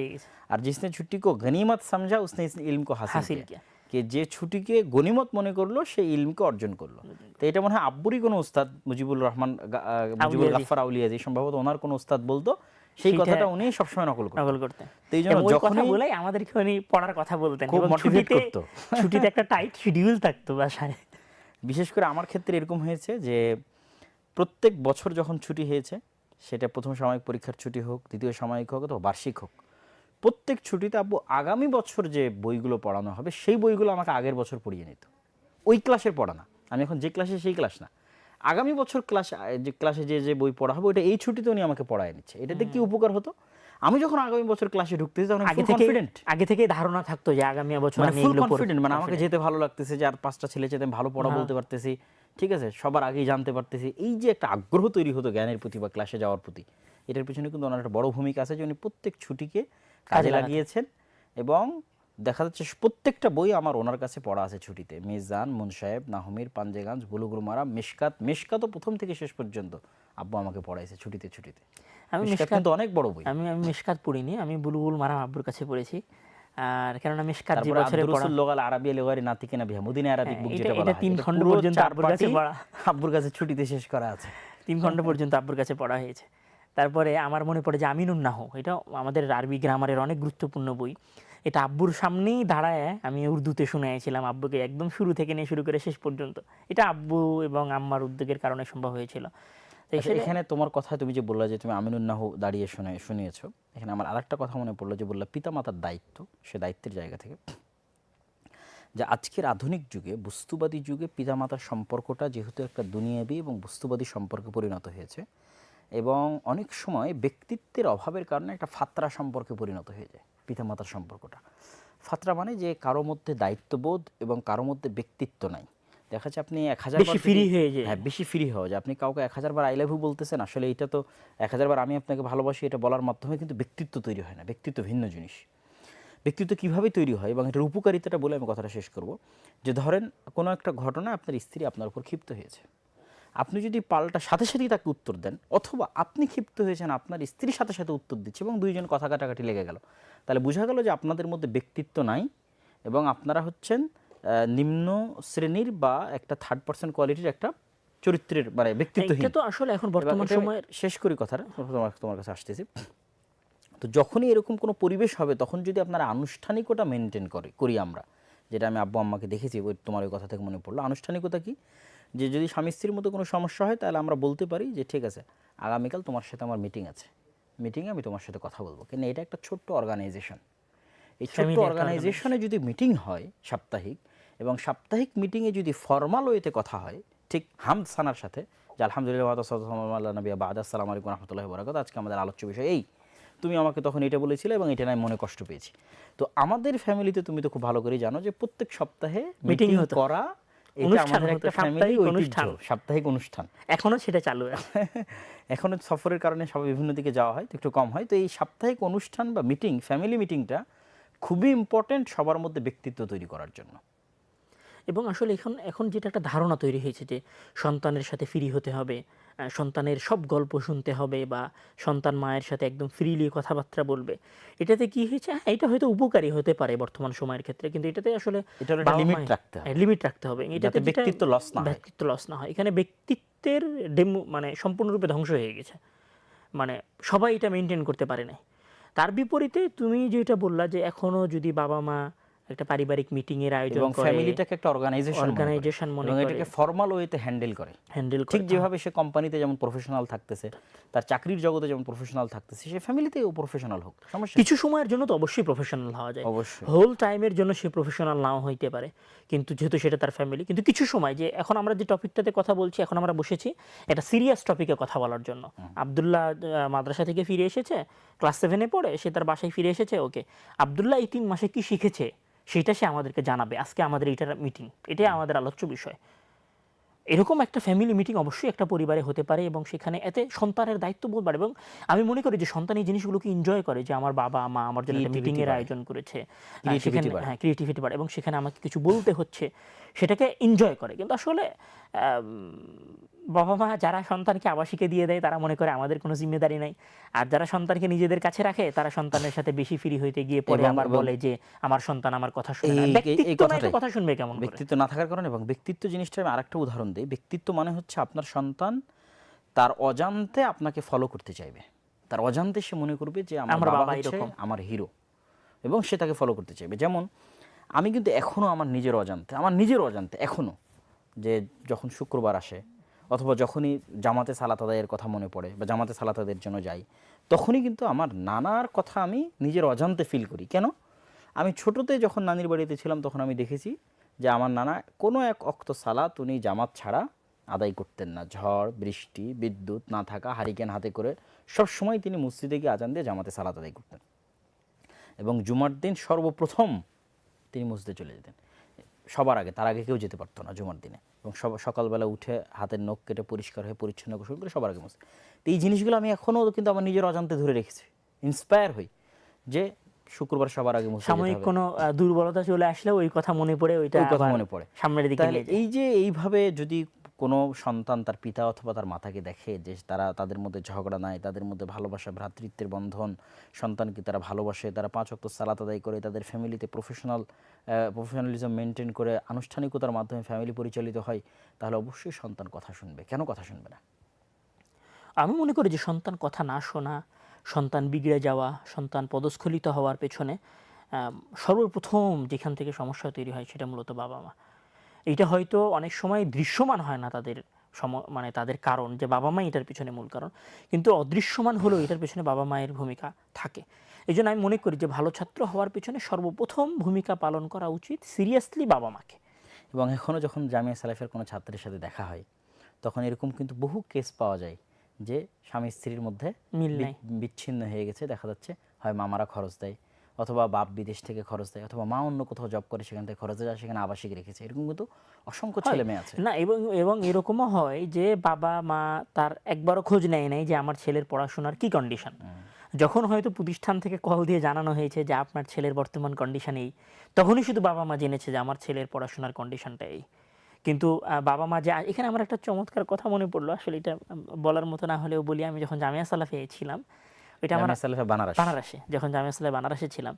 আর জিসনে ছুটি কো গনিমত সমঝা উসনে ইলম কো হাসিল কিয়া। যে ছুটিকে গনিমত মনে করলো সে ইলমকে অর্জন করলো। তো এটা মনে হয় আব্বুরই কোনো উস্তাদ, মুজিবুল গাফফার আউলিয়াজি, সম্ভবত ওনার কোনো উস্তাদ বলতো, সেই কথাটা উনি সবসময় নকল করতেন। তো এই জন্য কথা বলেই আমাদেরকে উনি পড়ার কথা বলতেন, খুব মোটিভেট করতো। ছুটিতে একটা টাইট শিডিউল থাকতো বাসায়। বিশেষ করে আমার ক্ষেত্রে এরকম হয়েছে যে প্রত্যেক বছর যখন ছুটি হয়েছে, সেটা প্রথম সাময়িক পরীক্ষার ছুটি হোক, দ্বিতীয় সাময়িক হোক অথবা বার্ষিক হোক, প্রত্যেক ছুটিতে আব্বু আগামী বছর যে বইগুলো পড়ানো হবে সেই বইগুলো আমাকে আগের বছর পড়িয়ে নিত। ওই ক্লাসের পড়া না, আমি এখন যে ক্লাসে সেই ক্লাস না, আগামী বছর ক্লাসে যে বই পড়া হবে ওটা এই ছুটিতে উনি আমাকে পড়ায় নিচ্ছে। এটাতে কি উপকার হতো, আমি যখন আগামী বছর ক্লাসে ঢুকতেছি তখন আগে থেকে ধারণা থাকতো যে আগামী বছর আমি ফুল কনফিডেন্ট, মানে আমাকে যেতে ভালো লাগতেছে, যে আর 5টা ছেলে যেতে ভালো পড়া বলতে পারতেছি, ঠিক আছে, সবার আগেই জানতে পারতেছি। এই যে একটা আগ্রহ তৈরি হতো জ্ঞানের প্রতি বা ক্লাসে যাওয়ার প্রতি, এটার পিছনে কিন্তু ওনার একটা বড় ভূমিকা আছে, যে উনি প্রত্যেক ছুটিকে কাজে লাগিয়েছেন। এবং দেখা যাচ্ছে প্রত্যেকটা বই আমার ওনার কাছে পড়া আছে ছুটিতে, মিজান, মুনসাহেব, নাহমির, পাঞ্জেগাঞ্জ, বুলুগুল মারাম, মিশকাতও প্রথম থেকে শেষ পর্যন্ত আব্বু আমাকে পড়াইছে ছুটিতে। আমি মিশকাত কিন্তু অনেক বড় বই। আমি মিশকাত পড়িনি, আমি বুলুগুল মারাম আব্বুর কাছে পড়েছি। আর কেননা মিশকাত যে বছরে পড়া, লোগাল আরাবিয়া লিগারি নাতিকিনা বিহা মদিনা আরাবিক বুক যেটা বলা হয়, 3 খণ্ড পর্যন্ত আব্বুর কাছে পড়া, আব্বুর কাছে ছুটিতে শেষ করা আছে। 3 খণ্ড পর্যন্ত আব্বুর কাছে পড়া হয়েছে। তারপরে আমার মনে পড়ে যে আমিনুন নাহু, এটা আমাদের আরবি গ্রামারের অনেক গুরুত্বপূর্ণ বই। এটা আব্বুর সামনেই দাঁড়ায় আমি উর্দুতে শুনিয়েছিলাম আব্বুকে, একদম শুরু থেকে নিয়ে শুরু করে শেষ পর্যন্ত। এটা আব্বু এবং আম্মার উদ্যোগের কারণে সম্ভব হয়েছিল। তো আচ্ছা, এখানে তোমার কথায় তুমি যে বললা যে তুমি আমিনুন নাহু দাঁড়িয়ে শুনিয়েছো, এখানে আমার আরেকটা কথা মনে পড়লো যে বললা পিতামাতার দায়িত্ব, সে দায়িত্বের জায়গা থেকে যে আজকের আধুনিক যুগে, বস্তুবাদী যুগে পিতামাতার সম্পর্কটা যেহেতু একটা দুনিয়াবী এবং বস্তুবাদী সম্পর্কে পরিণত হয়েছে, এবং অনেক সময় ব্যক্তিত্বের অভাবের কারণে একটা ফাতরা সম্পর্কে পরিণত হয়ে যায় পিতামাতার সম্পর্কটা। ফাতরা মানে যে কারো মধ্যে দায়িত্ববোধ এবং কারো মধ্যে ব্যক্তিত্ব নাই। দেখা যাচ্ছে আপনি 1000 বেশি ফ্রি হয়ে যায়। হ্যাঁ, বেশি ফ্রি হওয়া যায়। আপনি কাউকে 1000 বার আই লাভ ইউ বলতেছেন, আসলে এটা তো 1000 বার আমি আপনাকে ভালোবাসি এটা বলার মাধ্যমে কিন্তু ব্যক্তিত্ব তৈরি হয় না। ব্যক্তিত্ব ভিন্ন জিনিস। ব্যক্তিত্ব কীভাবে তৈরি হয় এবং এটার উপকারিতাটা বলে আমি কথাটা শেষ করব। যে ধরেন কোনো একটা ঘটনা, আপনার স্ত্রী আপনার উপর ক্ষিপ্ত হয়েছে, আপনি যদি পাল্টা সাথে সাথেই তাকে উত্তর দেন, অথবা আপনি ক্ষিপ্ত হয়েছেন আপনার স্ত্রীর সাথে সাথে উত্তর দিচ্ছে এবং দুইজন কথা কাটাকাটি লেগে গেল, তাহলে বোঝা গেল যে আপনাদের মধ্যে ব্যক্তিত্ব নাই এবং আপনারা হচ্ছেন নিম্ন শ্রেণীর বা একটা থার্ড পার্সন কোয়ালিটির একটা চরিত্রের, মানে ব্যক্তিত্বহীন। এটা তো আসলে এখন বর্তমান সময়ের শেষ করি কথাটা, তোমার কাছে আসতেছি। তো যখনই এরকম কোনো পরিবেশ হবে, তখন যদি আপনারা আনুষ্ঠানিকতা মেনটেন করি আমরা, যেটা আমি আব্বু আম্মাকে দেখেছি, ওই তোমার ওই কথা থেকে মনে পড়লো। আনুষ্ঠানিকতা কি, যে যদি স্বামী স্ত্রীর মধ্যে কোনো সমস্যা হয়, তাহলে আমরা বলতে পারি যে ঠিক আছে, আগামীকাল তোমার সাথে আমার মিটিং আছে, মিটিংয়ে আমি তোমার সাথে কথা বলবো। কিন্তু এটা একটা ছোট্ট অর্গানাইজেশন, এই ছোট্ট অর্গানাইজেশনে যদি মিটিং হয় সাপ্তাহিক, এবং সাপ্তাহিক মিটিংয়ে যদি ফর্মাল ওয়েতে কথা হয়, ঠিক হামদ সানার সাথে, যে আলহামদুলিল্লাহ নবী বাদ, আসসালামু আলাইকুম রহমতুল্লাহি ওয়া বারাকাতুহু, আজকে আমাদের আলোচ্য বিষয় এই, তুমি আমাকে তখন এটা বলেছিলে এবং এটা আমি মনে কষ্ট পেয়েছি। তো আমাদের ফ্যামিলিতে তুমি তো খুব ভালো করে জানো যে প্রত্যেক সপ্তাহে মিটিং করা, এটা আমাদের একটা ফ্যামিলি অনুষ্ঠান, সাপ্তাহিক অনুষ্ঠান। এখনো সেটা চালু আছে। এখনো সফরের কারণে সবাই বিভিন্ন দিকে যাওয়া হয়, তো একটু কম হয়। তো এই সাপ্তাহিক অনুষ্ঠান বা মিটিং, ফ্যামিলি মিটিংটা খুবই ইম্পর্টেন্ট সবার মধ্যে ব্যক্তিত্ব তৈরি করার জন্য। এবং আসলে এখন যেটা একটা ধারণা তৈরি হয়েছে যে সন্তানের সাথে ফ্রি হতে হবে, সন্তানের সব গল্প শুনতে হবে, বা সন্তান মায়ের সাথে একদম ফ্রিলি কথাবার্তা বলবে। এটাতে কি হয়েছে, এটা হয়তো উপকারী হতে পারে বর্তমান সময়ের ক্ষেত্রে, কিন্তু এটাতে আসলে লিমিট রাখতে হবে। এটাতে ব্যক্তিত্ব লস না হয়। এখানে ব্যক্তিত্বের মানে সম্পূর্ণরূপে ধ্বংস হয়ে গেছে, মানে সবাই এটা মেনটেন করতে পারে না। তার বিপরীতে তুমি যেটা বললা যে এখনো যদি বাবা মা একটা পারিবারিক মিটিং এর আয়োজন করে, এবং ফ্যামিলিটাকে একটা অর্গানাইজেশন মনে করে, এটাকে ফর্মাল ওয়েতে হ্যান্ডেল করে, ঠিক যেভাবে সে কোম্পানিতে যেমন প্রফেশনাল থাকতেছে, তার চাকরির জগতে যেমন প্রফেশনাল থাকতেছে, সে ফ্যামিলিতেও প্রফেশনাল হোক, সমস্যা কিছু সময়ের জন্য তো অবশ্যই প্রফেশনাল হওয়া যায়, অবশ্যই হোল টাইমের জন্য সে প্রফেশনাল নাও হইতে পারে, কিন্তু যেহেতু সেটা তার ফ্যামিলি। কিন্তু কিছু সময়, যে এখন আমরা যে টপিকটাতে কথা বলছি, এখন আমরা বসেছি একটা সিরিয়াস টপিকে কথা বলার জন্য। আব্দুল্লাহ মাদ্রাসা থেকে ফিরে এসেছে, ক্লাস 7-এ পড়ে, সে তার বাসায় ফিরে এসেছে। ওকে, আব্দুল্লাহ এই 3 মাসে কি শিখেছে সেটা সে আমাদেরকে জানাবে। আজকে আমাদের এইটার মিটিং, এটাই আমাদের আলোচ্য বিষয়। এরকম একটা ফ্যামিলি মিটিং অবশ্যই একটা পরিবারে হতে পারে, এবং সেখানে এতে সন্তানের দায়িত্ববোধ বাড়ে। এবং আমি মনে করি যে সন্তান এই জিনিসগুলোকে এনজয় করে, যে আমার বাবা মা আমার জন্য একটা মিটিং এর আয়োজন করেছে, সেখানে ক্রিয়েটিভিটি বাড়ে, এবং সেখানে আমাকে কিছু বলতে হচ্ছে, সেটাকে এনজয় করে। কিন্তু আসলে বাবা মা যারা সন্তানকে আবাসিকে দিয়ে দেয়, তারা মনে করে আমাদের কোনো জিম্মেদারি নাই। আর যারা সন্তানকে নিজেদের কাছে রাখে, তারা সন্তানের সাথে বেশি ফ্রি হইতে গিয়ে পরে আবার বলে যে আমার সন্তান আমার কথা শুনে না। কথা শুনবে কেমন? ব্যক্তিত্ব না থাকার কারণে। এবং ব্যক্তিত্ব জিনিসটা আমি আরেকটা উদাহরণ দিই। ব্যক্তিত্ব মানে হচ্ছে আপনার সন্তান তার অজান্তে আপনাকে ফলো করতে চাইবে, তার অজান্তে সে মনে করবে যে আমার বাবা হচ্ছে আমার হিরো, এবং সে তাকে ফলো করতে চাইবে। যেমন আমি কিন্তু এখনো আমার নিজের অজান্তে এখনো, যে যখন শুক্রবার আসে, অথবা যখনই জামাতে সালাত আদায়ের কথা মনে পড়ে বা জামাতে সালাত আদায়ের জন্য যাই, তখনই কিন্তু আমার নানার কথা আমি নিজের অজান্তে ফিল করি। কেন? আমি ছোটোতে যখন নানির বাড়িতে ছিলাম, তখন আমি দেখেছি যে আমার নানা কোনো এক ওয়াক্ত সালাত উনি জামাত ছাড়া আদায় করতেন না। ঝড় বৃষ্টি বিদ্যুৎ না থাকা, হারিকেন হাতে করে সব সময় তিনি মসজিদে গিয়ে আজান দিয়ে জামাতে সালাত আদায় করতেন, এবং জুমার দিন সর্বপ্রথম তিনি মসজিদে চলে যেতেন সবার আগে। তার আগে কেউ যেতে পারতো না জুমার দিনে। এবং সকালবেলা উঠে হাতের নখ কেটে পরিষ্কার হয়ে পরিচ্ছন্ন গোসল করে সবার আগে মসজিদ। তো এই জিনিসগুলো আমি এখনও কিন্তু আমার নিজের অজান্তে ধরে রেখেছি, ইন্সপায়ার হই যে শুক্রবার সবার আগে মসজিদে সাময়িক কোনো দুর্বলতা চলে আসলে ওই কথা মনে পড়ে, ওইটা মনে পড়ে সামনের দিকে। এই যে এইভাবে যদি কোনো সন্তান তার পিতা অথবা তার মাতাকে দেখে যে তাদের মধ্যে ঝগড়া নাই, তাদের মধ্যে ভালোবাসা, ভ্রাতৃত্বের বন্ধন, সন্তানকে তারা ভালোবাসে, তারা 5 ওয়াক্ত সালাত আদায় করে, তাদের ফ্যামিলিতে প্রফেশনালিজম মেনটেন করে আনুষ্ঠানিকতার মাধ্যমে ফ্যামিলি পরিচালিত হয়, তাহলে অবশ্যই সন্তান কথা শুনবে। কেন কথা শুনবে না? আমি মনে করি যে সন্তান কথা না শোনা, সন্তান বিগড়ে যাওয়া, সন্তান পদস্খলিত হওয়ার পেছনে সর্বপ্রথম যেখান থেকে সমস্যা তৈরি হয় সেটা মূলত বাবা মা। এইটা হয়তো অনেক সময় দৃশ্যমান হয় না তাদের মানে তাদের কারণ যে বাবা মা এটার পিছনে মূল কারণ, কিন্তু অদৃশ্যমান হলেও এটার পিছনে বাবা মায়ের ভূমিকা থাকে। এই জন্য আমি মনে করি যে ভালো ছাত্র হওয়ার পিছনে সর্বপ্রথম ভূমিকা পালন করা উচিত সিরিয়াসলি বাবা মাকে। এবং এখনও যখন জামিয়া সালাফের কোনো ছাত্রের সাথে দেখা হয় তখন এরকম কিন্তু বহু কেস পাওয়া যায় যে স্বামী স্ত্রীর মধ্যে মিল নাই। বিচ্ছিন্ন হয়ে গেছে, দেখা যাচ্ছে হয় মামারা খরচ দেয়, অথবা বাপ বিদেশ থেকে খরচ দেয়, অথবা মা অন্য কোথাও জব করে সেখান থেকে খরচ দেয়, সেখানে আবাসিক রেখেছে। এরকম কিন্তু অসংখ্য হয় ছেলে মেয়ে আছে। না, এবং এবং এরকমও হয় যে বাবা মা তার একবারও খোঁজ নেয় নাই যে আমার ছেলের পড়াশোনার কি কন্ডিশন। যখন হয়তো প্রতিষ্ঠান থেকে কল দিয়ে জানানো হয়েছে যে আপনার ছেলের বর্তমান কন্ডিশন এই, তখনই শুধু বাবা মা জেনেছে যে আমার ছেলের পড়াশোনার কন্ডিশনটা এই। কিন্তু বাবা মা যে এখানে আমার একটা চমৎকার কথা মনে পড়লো, আসলে এটা বলার মতো না হলেও বলি। আমি যখন জামিয়া সালাফে ছিলাম, ওইটা আমার জামিয়া সালাফে বানারস। বানারসে, যখন জামিয়া সালাফে বানারসে ছিলাম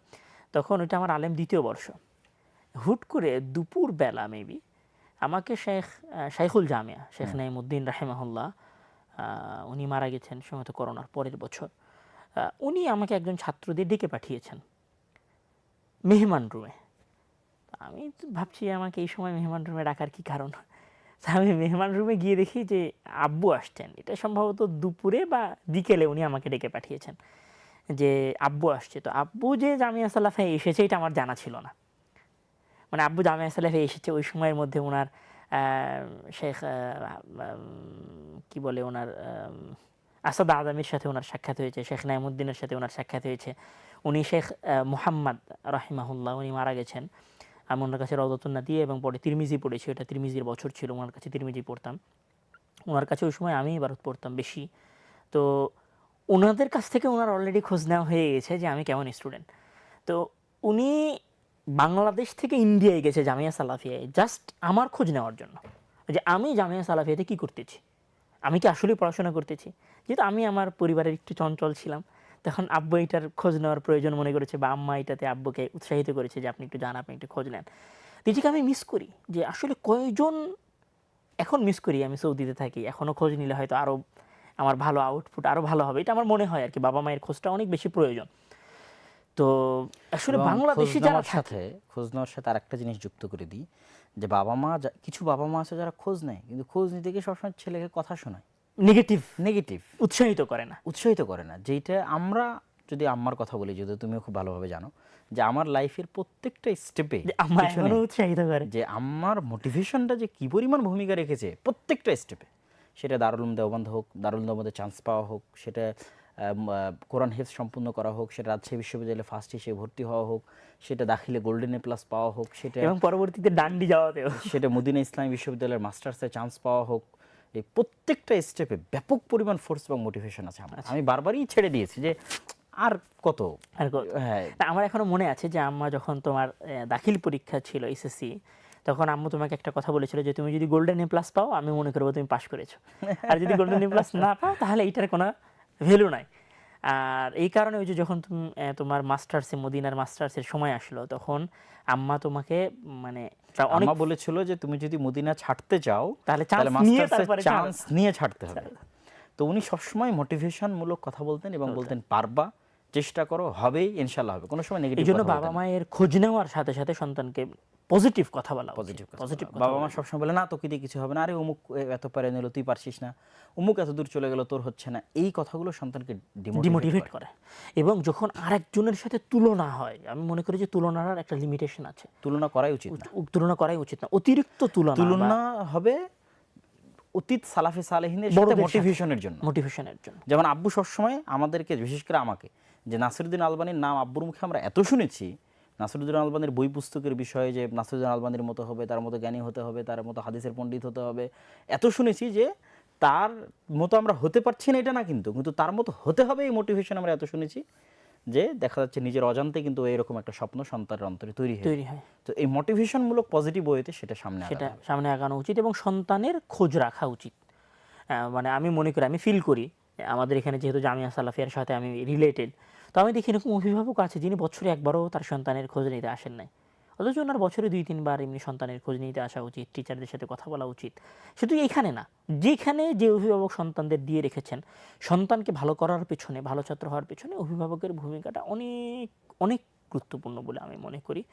তখন ওইটা আমার আলেম 2য় বর্ষ। হুট করে দুপুর বেলা মেবি আমাকে শাইখুল জামিয়া শেখ নাইমুদ্দিন রাহিমাহুল্লাহ, উনি মারা গেছেন সম্ভবত করোনার পরের বছর। উনি আমাকে একজন ছাত্রদের ডেকে পাঠিয়েছেন মেহমান রুমে। আমি তো ভাবছি আমাকে এই সময় মেহমান রুমে ডাকার কি কারণ। আমি মেহমান রুমে গিয়ে দেখি যে আব্বু আসছেন। এটা সম্ভবত দুপুরে বা বিকেলে উনি আমাকে ডেকে পাঠিয়েছেন যে আব্বু আসছে। তো আব্বু যে জামিয়া সালাফে এসেছে এটা আমার জানা ছিল না। মানে আব্বু জামিয়া সালাফে এসেছে ওই সময়ের মধ্যে ওনার শেখ কি বলে ওনার আসাদ আজমির সাথে ওনার সাক্ষাৎ হয়েছে, শেখ নাইমুদ্দিনের সাথে ওনার সাক্ষাৎ হয়েছে। উনি শেখ মুহাম্মদ রাহিমাহুল্লাহ, উনি মারা গেছেন। আমি ওনার কাছে রওদাতুন দিয়ে এবং পরে তিরমিজি পড়েছি, ওটা তিরমিজির বছর ছিল, ওনার কাছে তিরমিজি পড়তাম। ওনার কাছে ওই সময় আমি ইবারত পড়তাম বেশি। তো ওনাদের কাছ থেকে ওনার অলরেডি খোঁজ নেওয়া হয়ে গেছে যে আমি কেমন স্টুডেন্ট। তো উনি বাংলাদেশ থেকে ইন্ডিয়ায় গেছে জামিয়া সালাফিয়ায় জাস্ট আমার খোঁজ নেওয়ার জন্য যে আমি জামিয়া সালাফিয়াতে কী করতেছি, আমি কি আসলেই পড়াশোনা করতেছি। যেহেতু আমি আমার পরিবারের একটু চঞ্চল ছিলাম, তখন আব্বু এটার খোঁজ নেওয়ার প্রয়োজন মনে করেছে বা আম্মা এটাতে আব্বুকে উৎসাহিত করেছে যে আপনি একটু যান, আপনি একটু খোঁজ নেন। নিজেকে আমি মিস করি যে আসলে কয়জন, এখন মিস করি আমি সৌদিতে থাকি, এখনও খোঁজ নিলে হয়তো আরও আমার ভালো আউটপুট আরও ভালো হবে, এটা আমার মনে হয় আর কি। বাবা মায়ের খোঁজটা অনেক বেশি প্রয়োজন। তো আসলে এবং বাংলাদেশে যারা থাকে, খোঁজ নেওয়ার সাথে আরেকটা জিনিস যুক্ত করে দিই যে বাবা মা কিছু বাবা মা আছে যারা খোঁজ নেয় কিন্তু খোঁজ নিতে গিয়ে সবসময় ছেলেকে কথা শোনায়, নেগেটিভ উৎসাহিত করে না। উৎসাহিত করে না। যেটা আমরা যদি আম্মার কথা বলি, যদি তুমিও খুব ভালোভাবে জানো যে আমার লাইফের প্রত্যেকটা স্টেপে আম্মা এখনো উৎসাহিত করে যে আম্মার মোটিভেশনটা যে কী পরিমাণ ভূমিকা রেখেছে প্রত্যেকটা স্টেপে, সেটা দারুল উলুম দেওবন্দ হোক, দারুল উলুম দেওবন্দে চান্স পাওয়া হোক, সেটা কোরআন হেফজ সম্পূর্ণ করা হোক, সেটা রাজশাহী বিশ্ববিদ্যালয়ে ফার্স্ট হিসেবে ভর্তি হওয়া হোক, সেটা দাখিলে গোল্ডেন এ প্লাস পাওয়া হোক, সেটা এবং পরবর্তীতে ডান্ডি যাওয়াতেও, সেটা মদিনা ইসলামী বিশ্ববিদ্যালয়ের মাস্টার্সে চান্স পাওয়া হোক, এই প্রত্যেকটা স্টেপে ব্যাপক পরিমাণ ফোর্স এবং মোটিভেশন আছে আমার। আমি বারবারই ছেড়ে দিয়েছি যে আর কত। হ্যাঁ, আমার এখনো মনে আছে যে আম্মা যখন তোমার দাখিল পরীক্ষা ছিল এসএসসি, তখন আম্মু তোমাকে একটা কথা বলেছিল যে তুমি যদি গোল্ডেন এ প্লাস পাও আমি মনে করবো তুমি পাস করেছো, আর যদি গোল্ডেন এ প্লাস না পাও তাহলে এইটার কোনো ভ্যালু নাই। আর এই কারণে ওই যে যখন তুমি তোমার মাস্টার্সে মদিনার মাস্টার্সের সময় আসলো, তখন আম্মা তোমাকে মানে আম্মা বলেছিল যে তুমি যদি মদিনা ছাড়তে চাও তাহলে চান্স নিয়ে ছাড়তে হবে। তো উনি সবসময় মোটিভেশনমূলক কথা বলতেন এবং বলতেন পারবা, চেষ্টা করো, হবেই, ইনশাল্লাহ হবে। কোনো সময় নেগেটিভ। এই জন্য বাবা মায়ের খোঁজ নেওয়ার সাথে সাথে সন্তানকে পজিটিভ কথা বলা, পজিটিভ। বাবা মা সবসময় বলে না তোকে দিয়ে কিছু হবে না, আরে অমুক এত পারে নিল তুই পারছিস না, অমুক এত দূর চলে গেল তোর হচ্ছে না, এই কথাগুলো সন্তানকে ডিমোটিভেট করে। এবং যখন আরেকজনের সাথে তুলনা হয়, আমি মনে করি যে তুলনার একটা লিমিটেশন আছে, তুলনা করাই উচিত না। তুলনা করাই উচিত না, অতিরিক্ত তুলনা হবে অতীত সালাফে সালেহিনের সাথে মোটিভেশনের জন্য। যেমন আব্বু সবসময় আমাদেরকে, বিশেষ করে আমাকে, যে নাসিরুদ্দিন আলবানীর নাম আব্বুর মুখে আমরা এত শুনেছি, নাসিরুদ্দিন আলবানীর বই পুস্তকের বিষয়ে যে নাসিরুদ্দিন আলবানীর মতো হবে, তার মতো জ্ঞানী হতে হবে, তার মতো হাদিসের পণ্ডিত হতে হবে, এত শুনেছি যে তার মতো আমরা হতে পারছি না এটা না, কিন্তু তার মতো হতে হবে এই মোটিভেশন আমরা এত শুনেছি যে দেখা যাচ্ছে নিজের অজান্তে কিন্তু এরকম একটা স্বপ্ন সন্তানের অন্তরে তৈরি হয়। তো এই মোটিভেশনমূলক পজিটিভ ওয়েতে সেটা সামনে আগানো উচিত এবং সন্তানের খোঁজ রাখা উচিত। মানে আমি মনে করি, আমি ফিল করি আমাদের এখানে যেহেতু জামিয়া সালাফিয়ার সাথে আমি রিলেটেড, তো আমি দেখি এরকম অভিভাবক আছে যিনি বছরে একবারও তার সন্তানের খোঁজ নিতে আসেন নাই, অথচ ওনার বছরে 2-3 বার এমনি সন্তানের খোঁজ নিতে আসা উচিত, টিচারদের সাথে কথা বলা উচিত। শুধু এইখানে না, যেখানে যে অভিভাবক সন্তানদের দিয়ে রেখেছেন, সন্তানকে ভালো করার পেছনে, ভালো ছাত্র হওয়ার পেছনে অভিভাবকের ভূমিকাটা অনেক অনেক গুরুত্বপূর্ণ বলে আমি মনে করি।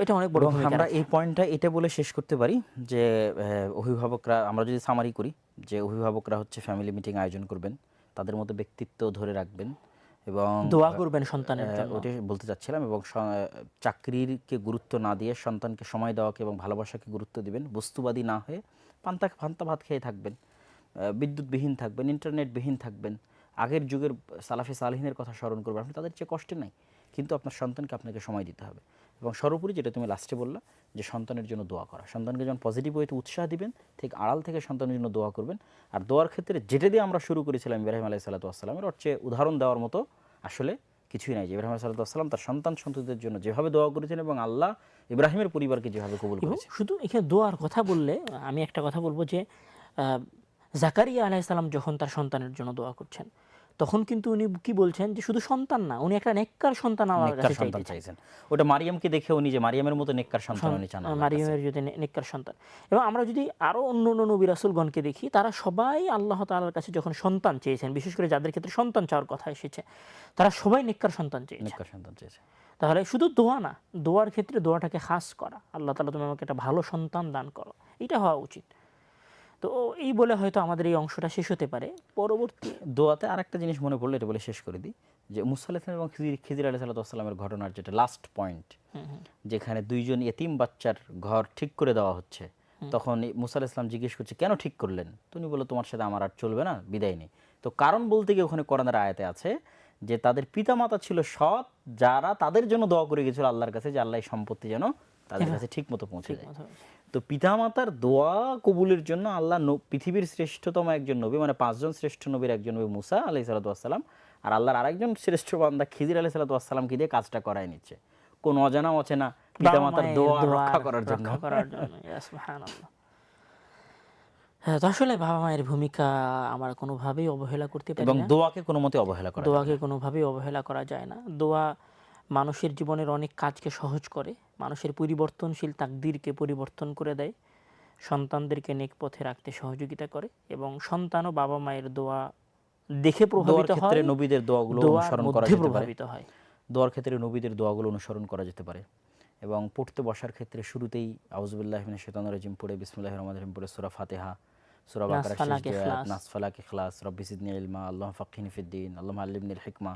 এটা অনেক বড় এবং ভূমিকা আমরা রাখে। এই পয়েন্টটা এটা বলে শেষ করতে পারি যে অভিভাবকরা, আমরা যদি সামারি করি, যে অভিভাবকরা হচ্ছে ফ্যামিলি মিটিং আয়োজন করবেন, তাদের মধ্যে ব্যক্তিত্ব ধরে রাখবেন এবং দোয়া করবেন সন্তানের জন্য। ওটাই বলতে চাচ্ছিলাম, এবং চাকরিরকে গুরুত্ব না দিয়ে সন্তানকে সময় দেওয়াকে এবং ভালোবাসাকে গুরুত্ব দিবেন, বস্তুবাদী না হয়ে পান্তা ভাত খেয়ে থাকবেন, বিদ্যুৎবিহীন থাকবেন, ইন্টারনেটবিহীন থাকবেন, আগের যুগের সালাফে সালেহিনের কথা স্মরণ করবেন। আপনি তাদের চেয়ে কষ্টে নাই, কিন্তু আপনার সন্তানকে আপনাকে সময় দিতে হবে। এবং সর্বোপরি যেটা তুমি লাস্টে বললা, যে সন্তানের জন্য দোয়া করা, সন্তানকে যখন পজিটিভ ওয়েতে উৎসাহ দিবেন, ঠিক আড়াল থেকে সন্তানের জন্য দোয়া করবেন। আর দোয়ার ক্ষেত্রে যেটা দিয়ে আমরা শুরু করেছিলাম ইব্রাহিম আলাইহিস সালাতু ওয়াস সালামের, ওর চেয়ে উদাহরণ দেওয়ার মতো আসলে কিছুই নাই। যে ইব্রাহিম আলাইহিস সালাতু ওয়াস সালাম তার সন্তান সন্ততিদের জন্য যেভাবে দোয়া করেছেন এবং আল্লাহ ইব্রাহিমের পরিবারকে যেভাবে কবুল এবং করেছে। শুধু এখানে দোয়ার কথা বললে আমি একটা কথা বলবো যে জাকারিয়া আলাইহিস সালাম যখন তার সন্তানের জন্য দোয়া করছেন, তখন কিন্তু উনি কি বলছেন যে শুধু সন্তান না, উনি একটা নেককার সন্তান আল্লাহর নেককার কাছে সন্তান চাইতেছেন। চাইছেন। ওটা মারিয়ামকে দেখে উনি যে মারিয়ামের মতো নেককার সন্তান উনি চান আল্লাহর কাছে। মারিয়ামের যদি নেককার সন্তান। এবং আমরা যদি আরো অন্য অন্য নবী রাসূলগণকে দেখি, তারা সবাই আল্লাহ তাআলার কাছে যখন সন্তান চেয়েছেন, বিশেষ করে যাদের ক্ষেত্রে সন্তান চাওয়ার কথা এসেছে, তারা সবাই নেককার সন্তান চেয়েছেন। নেককার সন্তান চেয়েছে। তাহলে শুধু দোয়া না, দোয়ার ক্ষেত্রে দোয়াটাকে খাস করা, আল্লাহ তাআলা তুমি আমাকে একটা ভালো সন্তান দান করো, এটা হওয়া উচিত। তো এই বলে হয়তো আমাদের এই অংশটা শেষ হতে পারে। পরবর্তী দোয়াতে আরেকটা জিনিস মনে পড়লো, এটা বলে শেষ করে দিই, যে মুসা আলাইহিস সালাম এবং খিজির আলাইহিস সালামের ঘটনার যেটা লাস্ট পয়েন্ট, যেখানে দুইজন এতিম বাচ্চার ঘর ঠিক করে দেওয়া হচ্ছে, তখন মুসা আলাইহিস সালাম জিজ্ঞেস করছে কেন ঠিক করলেন? তুমি বলো তোমার সাথে আমার আর চলবে না, বিদায় নেই। তো কারণ বলতে গিয়ে ওখানে কোরআনের আয়াতে আছে যে তাদের পিতামাতা ছিল সৎ, যারা তাদের জন্য দোয়া করে গেছিল আল্লাহর কাছে যে আল্লাহ এই সম্পত্তি যেন তাদের কাছে ঠিক মতো পৌঁছে যায়। তো পিতামাতার দোয়া কবুলের জন্য আল্লাহ পৃথিবীর শ্রেষ্ঠতম একজন নবী, মানে 5 জন শ্রেষ্ঠ নবীর একজন নবী মুসা আলাইহিস সালাতু ওয়াস সালাম, আর আল্লাহর আরেকজন শ্রেষ্ঠ বান্দা খিজির আলাইহিস সালাতু ওয়াস সালামকে দিয়ে কাজটা করায় নিচ্ছে, কোন অজানা অচেনা পিতামাতার দোয়া রক্ষা করার জন্য। ইয়া সুবহানাল্লাহ। হ্যাঁ, তো আসলে বাবা মায়ের ভূমিকা আমরা কোনোভাবেই অবহেলা করতে পারি এবং না। দোয়াকে কোনো মতে অবহেলা করা যাবে দোয়াকে না। কোনোভাবেই অবহেলা করা যায় না। দোয়া মানুষের জীবনের অনেক কাজকে সহজ করে, মানুষের পরিবর্তনশীল তাকদীরকে পরিবর্তন করে দেয়, সন্তানদেরকে নেক পথে রাখতে সহযোগিতা করে এবং সন্তানও বাবা মায়ের দোয়া দেখে দোয়ার প্রভাবিত ক্ষেত্রে হয়, নবীদের দোয়াগুলো দোয়ার অনুসরণ করা মধ্যে যেতে পারে। প্রভাবিত হয়। দোয়ার ক্ষেত্রে নবীদের দোয়াগুলো অনুসরণ করা যেতে পারে। এবং পড়তে বসার ক্ষেত্রে শুরুতেই আউযুবিল্লাহি মিনাশ শাইতানির রাজিম পড়ে বিসমিল্লাহির রহমানির রহিম পড়ে সূরা ফাতিহা, সূরা নাস বাকারার শেষ ফালাক দুই আয়াত, ইখলাস। নাস ফালাক ইখলাস, রব্বি জিদনি ইলমা, আল্লাহুম্মা ফাক্কিহনি ফিদ্দীন, আল্লাহুম্মা আল্লিমনিল হিকমা,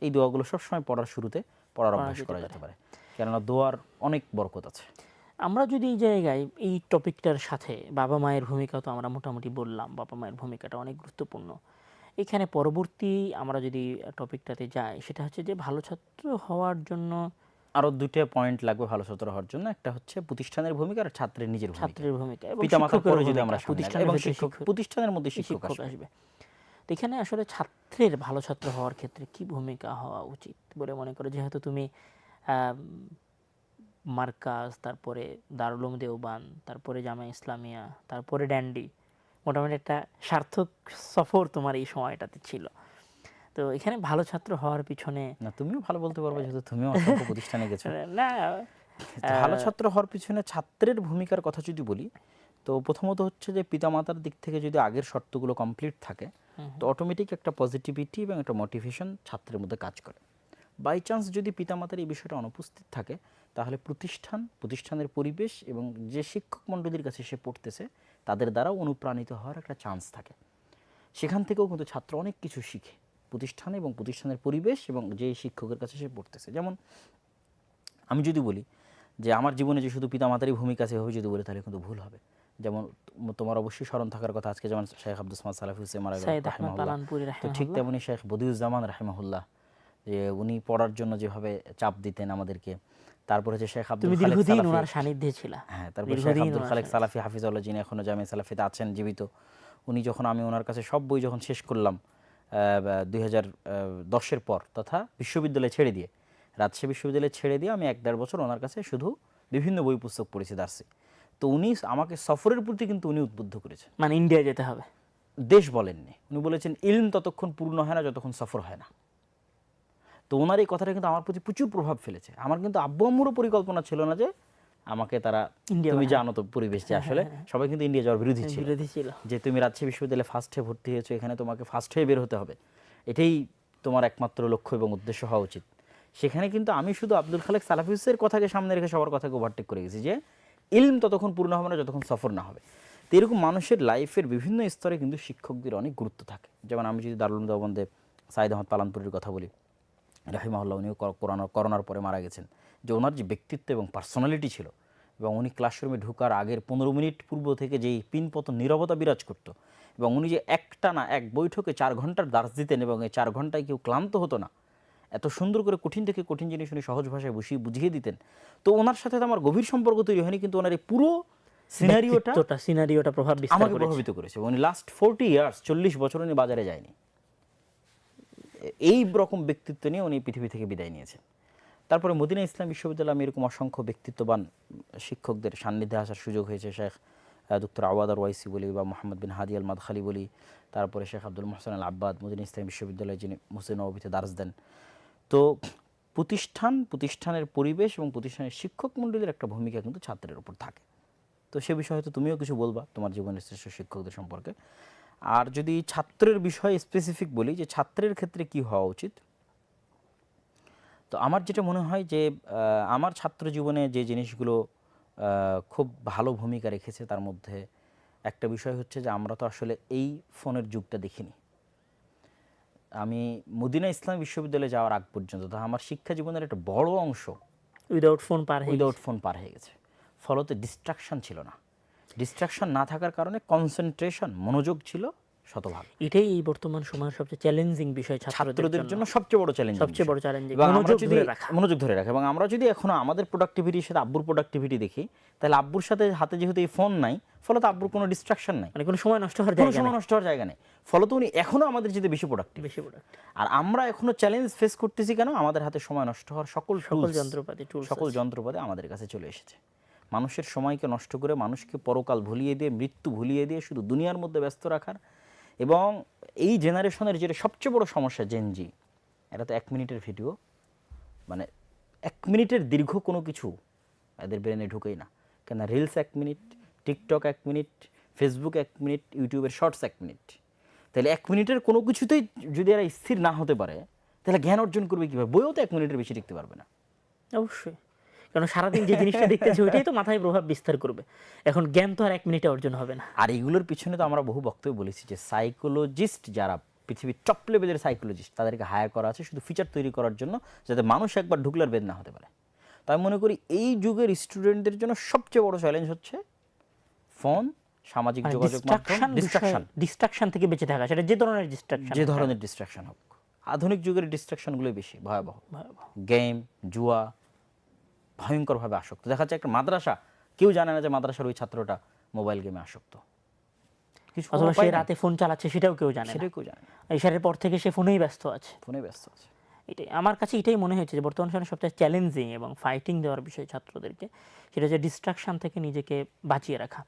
এই দোয়াগুলো সবসময় পড়ার শুরুতে পড়ার অভ্যাস করা যেতে পারে। কেননা দোয়ার অনেক বরকত আছে। আমরা যদি এই জায়গায় এই টপিকটার সাথে বাবা মায়ের ভূমিকা তো আমরা মোটামুটি বললাম, বাবা মায়ের ভূমিকাটা অনেক গুরুত্বপূর্ণ। এখানে পরবর্তী আমরা যদি টপিকটাতে যাই, সেটা হচ্ছে যে ভালো ছাত্র হওয়ার জন্য আরো দুইটা পয়েন্ট লাগবে ভালো ছাত্র হওয়ার জন্য। একটা হচ্ছে প্রতিষ্ঠানের ভূমিকা আর ছাত্রের নিজের ভূমিকা। ছাত্রের ভূমিকা এবং পিতামাতার শিক্ষকের পরে যদি ভূমিকা, আমরা সামনে প্রতিষ্ঠানের এবং ভেতরে প্রতিষ্ঠানের মধ্যে শিক্ষক আসবে। আসবে। তো এখানে আসলে ছাত্রের ভালো ছাত্র হওয়ার ক্ষেত্রে কি ভূমিকা হওয়া উচিত বলে মনে করো? যেহেতু তুমি আহ, মার্কাজ, তারপরে দারুল উলুম দেওবান, তারপরে জামিয়া ইসলামিয়া, তারপরে ড্যান্ডি, মোটামুটি একটা সার্থক সফর তোমার এই সময়টাতে ছিল। তো এখানে ভালো ছাত্র হওয়ার পিছনে না, তুমিও ভালো বলতে পারবে যেহেতু তুমিও অসংখ্য প্রতিষ্ঠানে গেছো। না ভালো ছাত্র হওয়ার পিছনে ছাত্রের ভূমিকার কথা যদি বলি, তো প্রথমত হচ্ছে যে পিতামাতার দিক থেকে যদি আগের শর্তগুলো কমপ্লিট থাকে, তো অটোমেটিক একটা পজিটিভিটি এবং একটা মোটিভেশন ছাত্রের মধ্যে কাজ করে। বাই চান্স যদি পিতামাতার এই বিষয়টা অনুপস্থিত থাকে, তাহলে প্রতিষ্ঠানের পরিবেশ এবং যে শিক্ষক মণ্ডলীর কাছে সে পড়তেছে তাদের দ্বারাও অনুপ্রাণিত হওয়ার একটা চান্স থাকে। সেখান থেকেও কিন্তু ছাত্র অনেক কিছু শিখে, প্রতিষ্ঠানে এবং প্রতিষ্ঠানের পরিবেশ এবং যে শিক্ষকের কাছে সে পড়তেছে। যেমন আমি যদি বলি যে আমার জীবনে যে শুধু পিতামাতারই ভূমিকা আছে এভাবে যদি বলি, তাহলে কিন্তু ভুল হবে। যেমন তোমার অবশ্যই স্মরণ থাকার কথা, আজকে যেমন শেখ আব্দুস সামাদ সালাফি হুসেন মারা গেল সাইয়েদ আহমদ রাহিমাহুল্লাহ, পালানপুরি তো ঠিক রাহিমাহুল্লাহ। তেমনি শেখ বদিউজ্জামান রাহিমাহুল্লাহ, যে উনি পড়ার জন্য যেভাবে চাপ দিতেন আমাদেরকে। তারপর হচ্ছে শেখ আব্দুল তুমি খালেক দীর্ঘদিন সালাফি, ওনার সান্নিধ্যে ছিলা। হ্যাঁ, তারপর শেখ দীর্ঘদিন আব্দুল ওনার খালেক সান্নিধ্যে। সালাফি হাফিজাহুল্লাহ, যিনি এখনো জামিয়া সালাফিতে আছেন জীবিত। উনি যখন আমি ওনার কাছে সব বই যখন শেষ করলাম 2010-এর পর, তথা বিশ্ববিদ্যালয় ছেড়ে দিয়ে, রাজশাহী বিশ্ববিদ্যালয় ছেড়ে দিয়ে আমি 1-1.5 বছর ওনার কাছে শুধু বিভিন্ন বই পুস্তক পড়েছি দার্সে। তো উনি আমাকে সফরের প্রতি কিন্তু উনি উদ্বুদ্ধ করেছেন। মানে ইন্ডিয়া যেতে হবে, দেশ বলেননি, উনি বলেছেন ইলম ততক্ষণ পূর্ণ হয় না যতক্ষণ সফর হয় না। তো ওনার এই কথাটা কিন্তু আমার প্রতি প্রচুর প্রভাব ফেলেছে। আমার কিন্তু আব্বু আম্মুরও পরিকল্পনা ছিল না যে আমাকে তারা, ইন্ডিয়া তুমি জানো তো পরিবেশ যে আসলে সবাই কিন্তু ইন্ডিয়া যাওয়ার বিরোধী ছিল, ছিল। যে তুমি রাজশাহী বিশ্ববিদ্যালয়ে ফার্স্ট হয়ে ভর্তি হয়েছো, এখানে তোমাকে ফার্স্ট হয়ে বের হতে হবে, এটাই তোমার একমাত্র লক্ষ্য এবং উদ্দেশ্য হওয়া উচিত। সেখানে কিন্তু আমি শুধু আব্দুল খালেক সালাফিউসের কথাকে সামনে রেখে সবার কথাকে ওভারটেক করে গেছি যে ইলম ততক্ষণ পূর্ণ হবে না যতক্ষণ সফর না হবে। তো এরকম মানুষের লাইফের বিভিন্ন স্তরে কিন্তু শিক্ষকদের অনেক গুরুত্ব থাকে। যেমন আমি যদি দারুল উলুম দেওবন্দে সাইদ আহমদ পালানপুরের কথা বলি, রাহিমাহুল্লাহ, উনিও করোনার পরে মারা গেছেন, যে ওনার যে ব্যক্তিত্ব এবং পার্সোনালিটি ছিল, এবং উনি ক্লাসরুমে ঢোকার আগের 15 মিনিট পূর্ব থেকে যেই পিনপতন নীরবতা বিরাজ করত, এবং উনি যে একটানা এক বৈঠকে 4 ঘন্টার দার্স দিতেন এবং এই 4 ঘন্টায় কেউ ক্লান্ত হতো না, এত সুন্দর করে কঠিন থেকে কঠিন জিনিস উনি সহজ ভাষায় বুঝিয়ে দিতেন। তো ওনার সাথে তো আমার গভীর সম্পর্ক তৈরি হয়নি, কিন্তু ওনার এই পুরো সিনারিওটা প্রভাব বিস্তার আমাকে করেছে। প্রভাবিত করেছে। উনি লাস্ট 40 ইয়ার্স, 40 বছর উনি বাজারে যায়নি, এই রকম ব্যক্তিত্ব নিয়ে উনি পৃথিবী থেকে বিদায় নিয়েছেন। তারপরে মদিনা ইসলাম বিশ্ববিদ্যালয়ে আমি এরকম অসংখ্য ব্যক্তিত্ববান শিক্ষকদের সান্নিধ্যে আসার সুযোগ হয়েছে। শেখ ডক্টর আওয়াদ আর ওয়াইসি বলি, বা মোহাম্মদ বিন হাদি আল মাদখালি বলি, তারপরে শেখ আব্দুল মোহসেন আল আব্বাদ মদিনা ইসলাম বিশ্ববিদ্যালয়ে যিনি মসজিদ নববীতে দার্স দেন। তো প্রতিষ্ঠানের পরিবেশ এবং প্রতিষ্ঠানের শিক্ষক মণ্ডলীর একটা ভূমিকা কিন্তু ছাত্রের উপর থাকে। তো সে বিষয়ে হয়তো তুমিও কিছু বলবা তোমার জীবনের শ্রেষ্ঠ শিক্ষকদের সম্পর্কে। আর যদি ছাত্রের বিষয়ে স্পেসিফিক বলি যে ছাত্রের ক্ষেত্রে কি হওয়া উচিত, তো আমার যেটা মনে হয় যে আমার ছাত্র জীবনে যে জিনিসগুলো খুব ভালো ভূমিকা রেখেছে তার মধ্যে একটা বিষয় হচ্ছে যে আমরা তো আসলে এই ফোনের যুগটা দেখিনি। আমি মদিনা ইসলাম বিশ্ববিদ্যালয়ে যাওয়ার আগ পর্যন্ত তো আমার শিক্ষা জীবনের একটা বড় অংশ উইদাউট ফোন পার হয়ে গেছে। ফলত ডিস্ট্রাকশন ছিল না। ডিস্ট্রাকশন না থাকার কারণে কনসেন্ট্রেশন, মনোযোগ ছিল শতভাগ। এটাই এই বর্তমান সময়ের সবচেয়ে চ্যালেঞ্জিং বিষয় ছাত্রদের জন্য, সবচেয়ে বড় চ্যালেঞ্জ, মনোযোগ ধরে রাখা। এবং আমরা যদি এখনো আমাদের প্রোডাক্টিভিটির সাথে আব্বুর প্রোডাক্টিভিটি দেখি, তাহলে আব্বুর সাথে হাতে যেহেতু এই ফোন নাই, ফলত আব্বুর কোনো ডিস্ট্রাকশন নাই, মানে কোনো সময় নষ্ট হওয়ার জায়গা নেই। ফলত উনি এখনো আমাদের যেতে বেশি প্রোডাক্টিভ। আর আমরা এখনো চ্যালেঞ্জ ফেস করতেছি কেন? আমাদের হাতে সময় নষ্ট হওয়ার সকল যন্ত্রপাতি আমাদের কাছে চলে এসেছে। মানুষের সময়কে নষ্ট করে, মানুষকে পরকাল ভুলিয়ে দিয়ে, মৃত্যু ভুলিয়ে দিয়ে শুধু দুনিয়ার মধ্যে ব্যস্ত রাখার। এবং এই জেনারেশনের যেটা সবচেয়ে বড় সমস্যা, জেনজি, এটা তো 1 মিনিটের ভিডিও, মানে 1 মিনিটের দীর্ঘ কোনো কিছু এদের ব্রেনে ঢুকেই না। কেন? Reels 1 minute, TikTok 1 minute, Facebook 1 minute, ইউটিউবের শর্টস 1 মিনিট। তাহলে 1 মিনিটের কোনো কিছুতেই যদি এরা স্থির না হতে পারে, তাহলে জ্ঞান অর্জন করবে কীভাবে? বইও তো 1 মিনিটের বেশি লিখতে পারবে না। অবশ্যই, কারণ সারাদিন যে জিনিসটা দেখতেছি ওইটাই তো মাথায় প্রভাব বিস্তার করবে। এখন জ্ঞান তো আর 1 মিনিটে অর্জন হবে না। আর এগুলোর পিছনে তো আমরা বহু বক্তব্য বলেছি যে সাইকোলজিস্ট, যারা পৃথিবীর টপ লেভেলের সাইকোলজিস্ট, তাদেরকে হায়ার করা আছে শুধু ফিচার তৈরি করার জন্য, যাতে মানুষ একবার ঢুকলে আর বের না হতে পারে। তাই মনে করি এই যুগের স্টুডেন্টদের জন্য সবচেয়ে বড় চ্যালেঞ্জ হচ্ছে ফোন, সামাজিক যোগাযোগ মাধ্যম, ডিস্ট্রাকশন থেকে বেঁচে থাকা, সেটা যে ধরনের ডিস্ট্রাকশন হোক। আধুনিক যুগের ডিস্ট্রাকশনগুলো বেশি ভয়াবহ। গেম, জুয়া, ভয়ঙ্করভাবে আসক্ত। দেখা যাচ্ছে একটা মাদ্রাসা, কেউ জানে না যে মাদ্রাসার ওই ছাত্রটা মোবাইল গেমে আসক্ত। অথবা সে রাতে ফোন চালাচ্ছে সেটাও কেউ জানে না। ইশারের পর থেকে সে ফোনেই ব্যস্ত আছে। এটাই আমার কাছে এটাই মনে হয়েছে যে বর্তমান সময়ে সবচেয়ে চ্যালেঞ্জিং এবং ফাইটিং দেওয়ার বিষয় ছাত্রদেরকে, সেটা হচ্ছে ডিস্ট্রাকশন থেকে নিজেকে বাঁচিয়ে রাখা।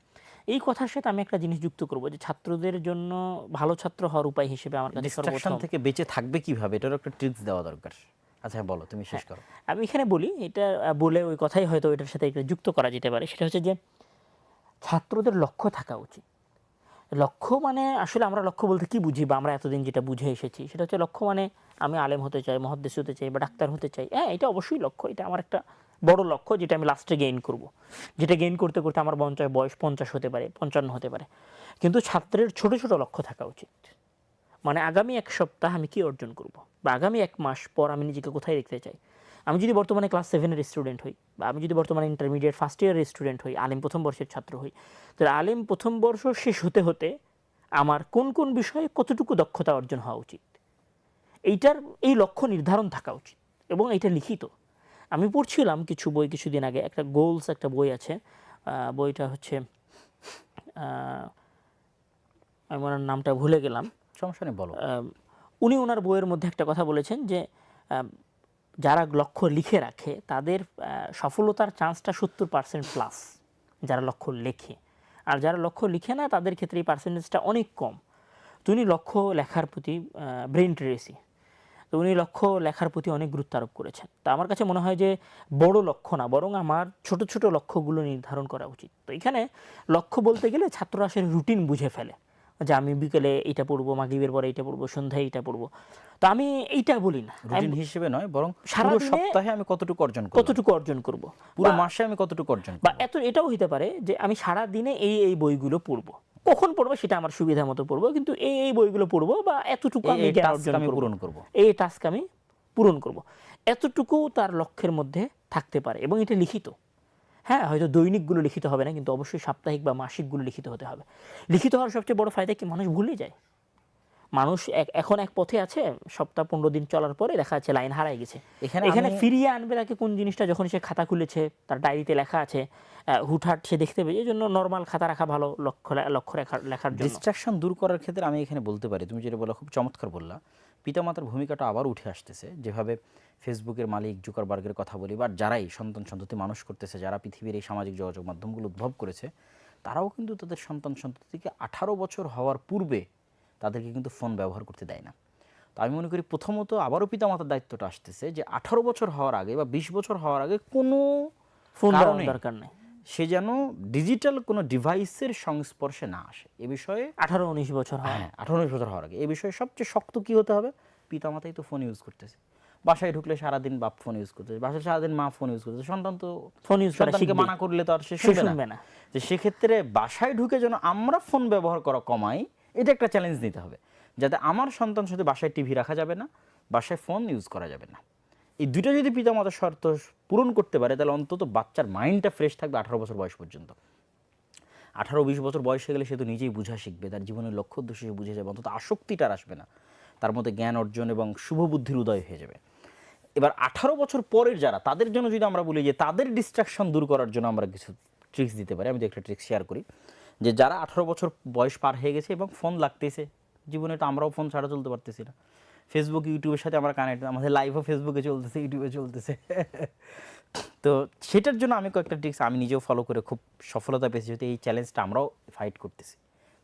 এই কথার সাথে আমি একটা জিনিস যুক্ত করব যে ছাত্রদের জন্য ভালো ছাত্র হওয়ার উপায় হিসেবে আমার কাছে ডিস্ট্রাকশন থেকে বেঁচে থাকবে কিভাবে, এটার একটা ট্রিক্স দেওয়া দরকার। আচ্ছা বলো, তুমি শেষ করো। আমি এখানে বলি, এটা বলে ওই কথাই হয়তো এটার সাথে একটা যুক্ত করা যেতে পারে। সেটা হচ্ছে যে ছাত্রদের লক্ষ্য থাকা উচিত। লক্ষ্য মানে আসলে আমরা লক্ষ্য বলতে কি বুঝি, বা আমরা এতদিন যেটা বুঝে এসেছি সেটা হচ্ছে লক্ষ্য মানে আমি আলেম হতে চাই, মুহাদ্দিস হতে চাই, বা ডাক্তার হতে চাই। হ্যাঁ, এটা অবশ্যই লক্ষ্য, এটা আমার একটা বড় লক্ষ্য, যেটা আমি লাস্টে গেইন করব, যেটা গেইন করতে করতে আমার বয়স 50 হতে পারে, 55 হতে পারে। কিন্তু ছাত্রের ছোট ছোট লক্ষ্য থাকা উচিত। মানে আগামী 1 সপ্তাহ আমি কি অর্জন করব, বা আগামী 1 মাস পর আমি নিজেকে কোথায় দেখতে চাই। আমি যদি বর্তমানে ক্লাস 7-এর স্টুডেন্ট হই, বা আমি যদি বর্তমানে ইন্টারমিডিয়েট ফার্স্ট ইয়ারের স্টুডেন্ট হই, আলিম প্রথম বর্ষের ছাত্র হই, তাহলে আলিম প্রথম বর্ষ শেষ হতে হতে আমার কোন কোন বিষয়ে কতটুকু দক্ষতা অর্জন হওয়া উচিত, এই লক্ষ্য নির্ধারণ থাকা উচিত, এবং এটা লিখিত। আমি পড়ছিলাম কিছু বই কিছুদিন আগে, একটা গোলস একটা বই আছে, বইটা হচ্ছে আমি ওনার নামটা ভুলে গেলাম, সমস্যা নেই, বলো। উনি ওনার বইয়ের মধ্যে একটা কথা বলেছেন যে যারা লক্ষ্য লিখে রাখে তাদের সফলতার চান্সটা 70% প্লাস, যারা লক্ষ্য লেখে। আর যারা লক্ষ্য লিখে না তাদের ক্ষেত্রে এই পার্সেন্টেজটা অনেক কম। তো উনি লক্ষ্য লেখার প্রতি ব্রেন ট্রেসি, তো উনি লক্ষ্য লেখার প্রতি অনেক গুরুত্ব আরোপ করেছেন। তা আমার কাছে মনে হয় যে বড় লক্ষ্য না, বরং আমার ছোট ছোট লক্ষ্যগুলো নির্ধারণ করা উচিত। তো এখানে লক্ষ্য বলতে গেলে ছাত্ররা আসলে রুটিন বুঝে ফেলে, যে আমি বিকেলে এইটা পড়বো, মাগরিবের পরে এইটা পড়বো, সন্ধ্যায় এইটা পড়বো। তো আমি এইটা বলি না, রুটিন হিসেবে নয়, বরং পুরো সারাদিনে সপ্তাহে আমি কতটুকু অর্জন করলাম, কতটুকু অর্জন করব, পুরো মাসে আমি কতটুকু অর্জন বা করব। এটাও হইতে পারে যে আমি সারা দিনে এই বইগুলো পড়বো। কখন পড়বো সেটা আমার সুবিধা মতো পড়বো, কিন্তু এই বইগুলো পড়বো বা এতটুকু আমি জ্ঞান টাস্ক অর্জন আমি করব, পূরণ করব। এই টাস্ক আমি পূরণ করব। এতটুকু তার লক্ষ্যের মধ্যে থাকতে পারে, এবং এটা লিখিত। হ্যাঁ, হয়তো দৈনিকগুলো লিখিত হবে না, কিন্তু অবশ্যই সাপ্তাহিক বা মাসিকগুলো লিখিত হতে হবে। লিখিত হওয়ার সবচেয়ে বড় ফায়দা কি, মানুষ ভুলে যায়। মানুষ এখন এক পথে আছে, সপ্তাহ 15 দিন চলার পরে দেখা যাচ্ছে লাইন হারায় গেছে। এখানে ফিরিয়ে আনবে তাকে কোন জিনিসটা, যখন সে খাতা খুলেছে, তার ডায়েরিতে লেখা আছে, হুটহাট সে দেখতে পেয়ে, এই জন্য নর্মাল খাতা রাখা ভালো, লক্ষ্য লেখার জন্য। ডিস্ট্রাকশন দূর করার ক্ষেত্রে আমি এখানে বলতে পারি, তুমি যেটা বলা খুব চমৎকার বললা, পিতামাতার ভূমিকাটা আবার উঠে আসতেছে। যেভাবে ফেসবুকের মালিক জুকারবার্গের কথা বলি, বা যারাই সন্ততি মানুষ করতেছে, যারা পৃথিবীর এই সামাজিক যোগাযোগ মাধ্যমগুলো উদ্ভব করেছে, তারাও কিন্তু তাদের সন্ততিকে 18 বছর হওয়ার পূর্বে তাদেরকে কিন্তু ফোন ব্যবহার করতে দেয় না। তো আমি মনে করি প্রথমত আবারও পিতামাতার দায়িত্বটা আসতেছে যে 18 বছর হওয়ার আগে বা 20 বছর হওয়ার আগে কোনো ফোন দেওয়ার কারণে দরকার নেই, সে যেন ডিজিটাল কোনো ডিভাইসের সংস্পর্শে না আসে। এ বিষয়ে 18-19 বছর হয়। হ্যাঁ, 18-19 বছর হওয়ার আগে। এই বিষয়ে সবচেয়ে শক্ত কী হতে হবে, পিতামাতাই তো ফোন ইউজ করতেছে। বাসায় ঢুকলে সারাদিন বাপ ফোন ইউজ করতেছে, বাসায় সারাদিন মা ফোন ইউজ করতেছে, সন্তান তো ফোন ইউজ করা সন্তানকে শিখবে, মানা করলে তো আর সে সে শুনবে শুনবে না। না। যে সেক্ষেত্রে বাসায় ঢুকে যেন আমরা ফোন ব্যবহার করা কমাই, এটা একটা চ্যালেঞ্জ নিতে হবে, যাতে আমার সন্তান সাথে বাসায় টিভি রাখা যাবে না, বাসায় ফোন ইউজ করা যাবে না। এই দুটো যদি পিতামাতার শর্ত পূরণ করতে পারে, তাহলে অন্তত বাচ্চার মাইন্ডটা ফ্রেশ থাকবে 18 বছর বয়স পর্যন্ত। 18-20 বছর বয়স হয়ে গেলে সে তো নিজেই বুঝা শিখবে, তার জীবনের লক্ষ্য উদ্দেশ্য সে বুঝে যাবে, অন্তত আসক্তিটা আর আসবে না, তার মধ্যে জ্ঞান অর্জন এবং শুভ বুদ্ধির উদয় হয়ে যাবে। এবার 18 বছর পরের যারা, তাদের জন্য যদি আমরা বলি যে তাদের ডিস্ট্রাকশন দূর করার জন্য আমরা কিছু ট্রিক্স দিতে পারি, আমি তো একটা ট্রিক্স শেয়ার করি, যে যারা 18 বছর বয়স পার হয়ে গেছে এবং ফোন লাগতেছে জীবনে, তো আমরাও ফোন ছাড়া চলতে পারতেছি না, ফেসবুক ইউটিউবের সাথে আমরা কানেক্ট, আমাদের লাইভও ফেসবুকে চলতেছে, ইউটিউবে চলতেছে। তো সেটার জন্য আমি কয়েকটা ট্রিক্স আমি নিজেও ফলো করে খুব সফলতা পেয়েছি, যেহেতু এই চ্যালেঞ্জটা আমরাও ফাইট করতেছি।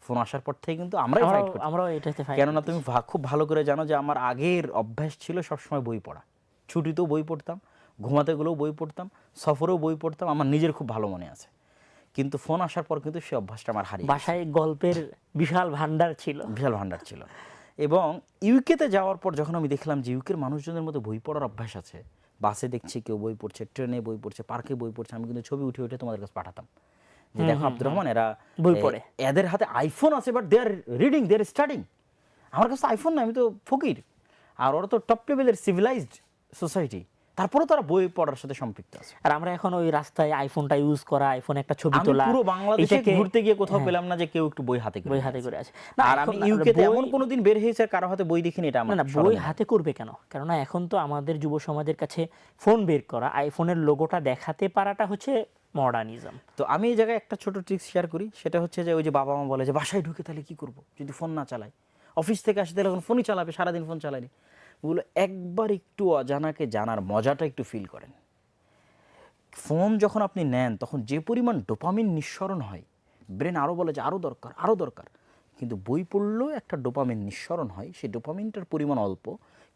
ফোন আসার পর থেকে কিন্তু আমরাই ফাইট করছি, আমরাও এটাতে ফাইট কেননা করতেছি। তুমি খুব ভালো করে জানো যে আমার আগের অভ্যাস ছিল সবসময় বই পড়া। ছুটিতেও বই পড়তাম, ঘুমাতে গেলেও বই পড়তাম, সফরেও বই পড়তাম, আমার নিজের খুব ভালো মনে আছে। কিন্তু ফোন আসার পর কিন্তু সেই অভ্যাসটা আমার হারিয়ে গেছে। বাসায় গল্পের বিশাল ভান্ডার ছিল, বিশাল ভান্ডার ছিল। এবং ইউকেতে যাওয়ার পর যখন আমি দেখলাম যে ইউকের মানুষজনের মধ্যে বই পড়ার অভ্যাস আছে, বাসে দেখছি কেউ বই পড়ছে, ট্রেনে বই পড়ছে, পার্কে বই পড়ছে, আমি কিন্তু ছবি উঠে উঠে তোমাদের কাছে পাঠাতাম যে দেখো আব্দুর রহমান, এরা বই পড়ে। এদের হাতে আইফোন আছে, but they are reading, they are studying. আমার কাছে আইফোন না, আমি তো ফকির, আর ওরা তো টপ লেভেলের সিভিলাইজড সোসাইটি, তারপরেও তারা বই পড়ার সাথে সম্পৃক্ত আছে। আর আমরা এখন ওই রাস্তায় আইফোনটা ইউজ করা, আইফোন একটা ছবি আমি তোলা, পুরো বাংলাদেশে এটাকে ঘুরতে গিয়ে কোথাও পেলাম না যে কেউ একটু বই হাতে করে বই নিয়ে হাতে আছে। করে আছে। আর আমি ইউকেতে এমন কোনোদিন বের হয়েছে আর কারো হাতে বই দেখিনি, এটা আমার না বই হাতে করবে কেন? কেননা এখন তো আমাদের যুব সমাজের কাছে ফোন বের করা, আইফোনের লোগোটা দেখাতে পারাটা হচ্ছে মডার্নিজম। তো আমি এই জায়গায় একটা ছোট ট্রিক্স শেয়ার করি, সেটা হচ্ছে যে ওই যে বাবা মা বলে যে বাসায় ঢুকে তাহলে কি করব যদি ফোন না চালাই, অফিস থেকে আসে তাহলে এখন ফোনই চালাবে, সারাদিন ফোন চালায়নি। ওগুলো একবার একটু অজানাকে জানার মজাটা একটু ফিল করেন। ফোন যখন আপনি নেন তখন যে পরিমাণ ডোপামিন নিঃসরণ হয়, ব্রেন আরও বলে যে আরও দরকার আরও দরকার, কিন্তু বই পড়লেও একটা ডোপামিন নিঃসরণ হয়, সেই ডোপামিনটার পরিমাণ অল্প,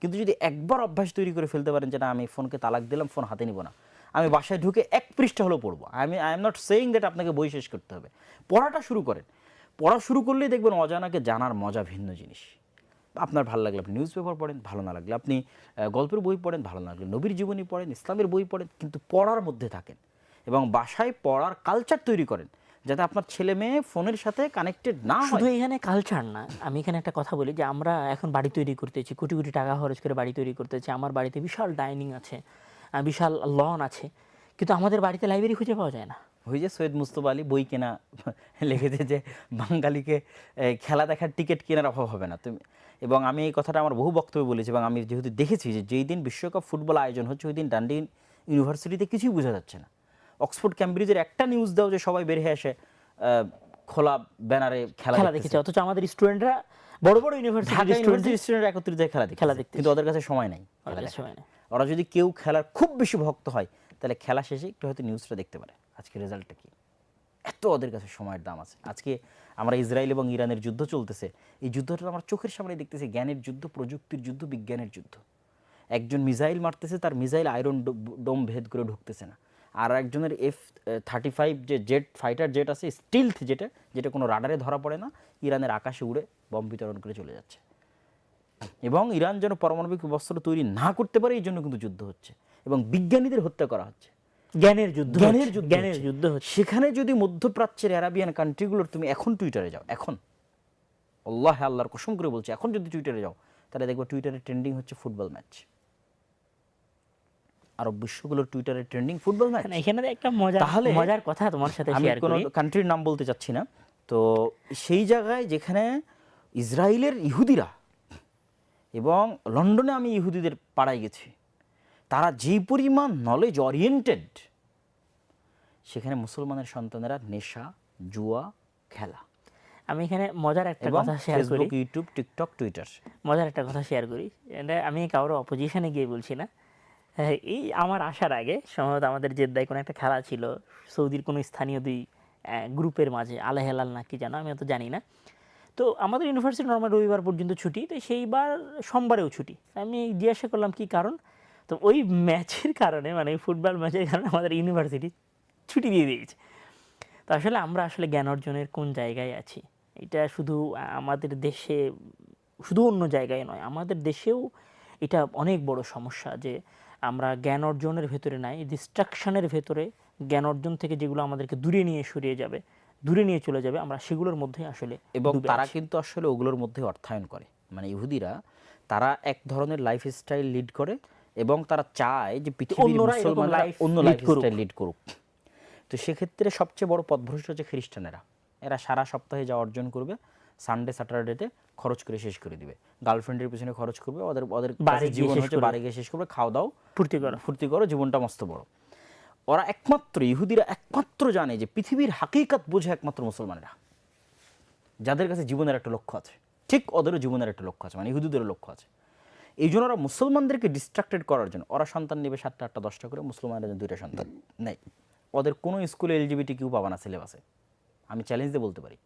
কিন্তু যদি একবার অভ্যাস তৈরি করে ফেলতে পারেন যে না আমি ফোনকে তালাক দিলাম, ফোন হাতে নিব না, আমি বাসায় ঢুকে 1 পৃষ্ঠা হলেও পড়বো, I am not saying that আপনাকে বই শেষ করতে হবে, পড়াটা শুরু করেন। পড়া শুরু করলেই দেখবেন অজানাকে জানার মজা ভিন্ন জিনিস। আপনার ভালো লাগলে আপনি নিউজ পেপার পড়েন, ভালো না লাগলে আপনি গল্পের বই পড়েন, ভালো না লাগলে নবীর জীবনী পড়েন, ইসলামের বই পড়েন, কিন্তু পড়ার মধ্যে থাকেন এবং বাসায় পড়ার কালচার তৈরি করেন, যাতে আপনার ছেলে মেয়ে ফোনের সাথে কানেক্টেড না হয়। শুধু এখানে কালচার না, আমি এখানে একটা কথা বলি যে আমরা এখন বাড়ি তৈরি করতেছি, কোটি কোটি টাকা খরচ করে বাড়ি তৈরি করতেছি, আমার বাড়িতে বিশাল ডাইনিং আছে, বিশাল লন আছে, কিন্তু আমাদের বাড়িতে লাইব্রেরি খুঁজে পাওয়া যায় না। ওই যে সৈয়দ মুস্তফা আলী বই কেনা লিখেছে যে বাঙালিকে খেলা দেখার টিকিট কেনার অভাব হবে না। তুমি এবং আমি এই কথাটা আমার বহু বক্তব্যে বলেছি, এবং আমি যেহেতু দেখেছি যে যেই দিন বিশ্বকাপ ফুটবল আয়োজন হচ্ছে ওই দিন ডান্ডি ইউনিভার্সিটিতে কিছুই বোঝা যাচ্ছে না। অক্সফোর্ড ক্যামব্রিজের একটা নিউজ দাও যে সবাই বের হয়ে আসে খোলা ব্যানারে খেলা দেখেছে, অথচ আমাদের স্টুডেন্টরা বড় বড় ইউনিভার্সিটির স্টুডেন্টরা একত্রিত হয়ে খেলা দেখতে, কিন্তু ওদের কাছে সময় নাই। ওরা যদি কেউ খেলার খুব বেশি ভক্ত হয় তাহলে খেলা শেষে একটু হয়তো নিউজটা দেখতে পারে আজকে রেজাল্টটা কি। এত ওদের কাছে সময়ের দাম আছে। আজকে আমরা ইসরায়েল এবং ইরানের যুদ্ধ চলতেছে, এই যুদ্ধটা আমরা চোখের সামনে দেখতেছি, জ্ঞানের যুদ্ধ, প্রযুক্তির যুদ্ধ, বিজ্ঞানের যুদ্ধ। একজন মিসাইল মারতেছে, তার মিসাইল আয়রন ডোম ভেদ করে ঢুকতেছে না। আর একজনের F-35 যে জেট ফাইটার জেট আছে, স্টিলথ যেটা, যেটা কোনো রাডারে ধরা পড়ে না, ইরানের আকাশে উড়ে বম বিতরণ করে চলে যাচ্ছে। এবং ইরান যেন পারমাণবিক অস্ত্র তৈরি না করতে পারে এই জন্য কিন্তু যুদ্ধ হচ্ছে, এবং বিজ্ঞানীদের হত্যা করা হচ্ছে, জ্ঞানের যুদ্ধ, জ্ঞানের যুদ্ধ হচ্ছে। সেখানে যদি মধ্যপ্রাচ্যের আরাবিয়ান কান্ট্রিগুলোর তুমি এখন টুইটারে যাও, এখন আল্লাহর কসম করে বলছি, এখন যদি টুইটারে যাও তাহলে দেখবো টুইটারে ট্রেন্ডিং হচ্ছে ফুটবল ম্যাচ। আরব বিশ্বগুলোর টুইটারে ট্রেন্ডিং ফুটবল ম্যাচ। এখানে একটা মজার কথা তোমার সাথে শেয়ার করি। আমি কোনো কান্ট্রির নাম বলতে চাচ্ছি না। তো সেই জায়গায় যেখানে ইসরায়েলের ইহুদিরা, এবং লন্ডনে আমি ইহুদিদের পাড়ায় গেছি, তারা যে পরিমাণ নলেজ ওরিয়েন্টেড, সেখানে মুসলমানের সন্তানেরা নেশা, জুয়া, খেলা। আমি এখানে মজার একটা কথা শেয়ার করি, ফেসবুক, ইউটিউব, টিকটক, টুইটার, মজার একটা কথা শেয়ার করি। এটা আমি কারোর অপোজিশনে গিয়ে বলছি না। এই আমার আসার আগে সম্ভবত আমাদের জেদ্দায় কোনো একটা খেলা ছিল, সৌদির কোনো স্থানীয় দুই গ্রুপের মাঝে, আল হেলাল না কি জানো, আমি অত জানি না। তো আমাদের ইউনিভার্সিটি নর্মাল রবিবার পর্যন্ত ছুটি, তো সেইবার সোমবারেও ছুটি। আমি জিজ্ঞাসা করলাম কি কারণ, তো ওই ম্যাচের কারণে, মানে ফুটবল ম্যাচের কারণে আমাদের ইউনিভার্সিটি ছুটি দিয়ে দিয়েছে। তো আসলে আমরা আসলে জ্ঞান অর্জনের কোন জায়গায় আছি, এটা শুধু আমাদের দেশে, শুধু অন্য জায়গায় নয়, আমাদের দেশেও এটা অনেক বড় সমস্যা যে আমরা জ্ঞান অর্জনের ভেতরে নাই, ডিস্ট্রাকশনের ভেতরে, জ্ঞান অর্জন থেকে যেগুলো আমাদেরকে দূরে নিয়ে সরিয়ে যাবে, দূরে নিয়ে চলে যাবে, আমরা সেগুলোর মধ্যেই আসলে, এবং তারা কিন্তু আসলে ওগুলোর মধ্যে অর্থায়ন করে। মানে ইহুদিরা, তারা এক ধরনের লাইফস্টাইল লিড করে, এবং তারা চায় যে পৃথিবীর মুসলমানরা অন্য লাইফস্টাইল লিড করুক। তো সেক্ষেত্রে সবচেয়ে বড় পথভ্রষ্ট হচ্ছে খ্রিস্টানেরা। এরা সারা সপ্তাহে যা অর্জন করবে সানডে স্যাটারডেতে খরচ করে শেষ করে দিবে, গার্লফ্রেন্ডের পিছনে খরচ করবে, ওদের জীবন হচ্ছে বাড়ি গিয়ে শেষ করবে, খাওয়া দাও, ফুর্তি করো, জীবনটা মস্ত বড়। ওরা একমাত্র, ইহুদিরা একমাত্র জানে যে পৃথিবীর হাকিকাত বোঝে একমাত্র মুসলমানেরা, যাদের কাছে জীবনের একটা লক্ষ্য আছে। ঠিক ওদেরও জীবনের একটা লক্ষ্য আছে, মানে ইহুদিদেরও লক্ষ্য আছে। এই জন্য ওরা মুসলমানদেরকে ডিস্ট্রাক্টেড করার জন্য ওরা সন্তান নেবে 7টা 8টা 10টা করে, মুসলমানরা 2টা সন্তান নেই। ওদের কোনো স্কুলে এলজিবিটি কিউ পাবা না সিলেবাসে, আমি চ্যালেঞ্জ দিয়ে বলতে পারি।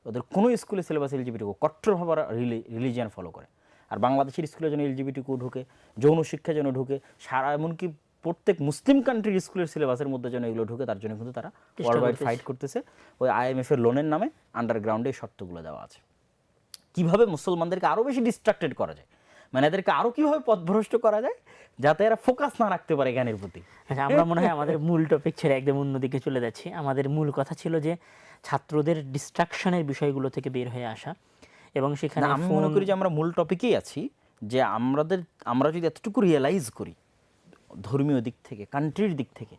ওদের কোনো স্কুলে সিলেবাসে এলজিবিটি কিউ, কট্টরভাবে ওরা রিলিজিয়ান ফলো করে। আর বাংলাদেশের স্কুলে যেন এলজিবিটি কিউ ঢুকে, যৌন শিক্ষা যেন ঢুকে, সারা এমনকি প্রত্যেক মুসলিম কান্ট্রির স্কুলের সিলেবাসের মধ্যে যেন এগুলো ঢুকে, তার জন্য কিন্তু তারা ওয়ার্ল্ড ওয়াইড ফাইট করতেছে। ওই IMF এর লোনের নামে আন্ডারগ্রাউন্ডে এই শর্তগুলো দেওয়া আছে। কিভাবে মুসলমানদেরকে আরও বেশি ডিস্ট্রাক্টেড করা যায়, মানে এদেরকে আরও কীভাবে পথভ্রষ্ট করা যায় যাতে এরা ফোকাস না রাখতে পারে জ্ঞানের প্রতি। আচ্ছা, আমরা মনে হয় আমাদের মূল টপিক ছেড়ে একদম অন্যদিকে চলে যাচ্ছি। আমাদের মূল কথা ছিল যে ছাত্রদের ডিস্ট্রাকশনের বিষয়গুলো থেকে বের হয়ে আসা, এবং সেখানে আমি মনে করি যে আমরা মূল টপিকেই আছি, যে আমরা যদি এতটুকু রিয়েলাইজ করি ধর্মীয় দিক থেকে, কান্ট্রির দিক থেকে,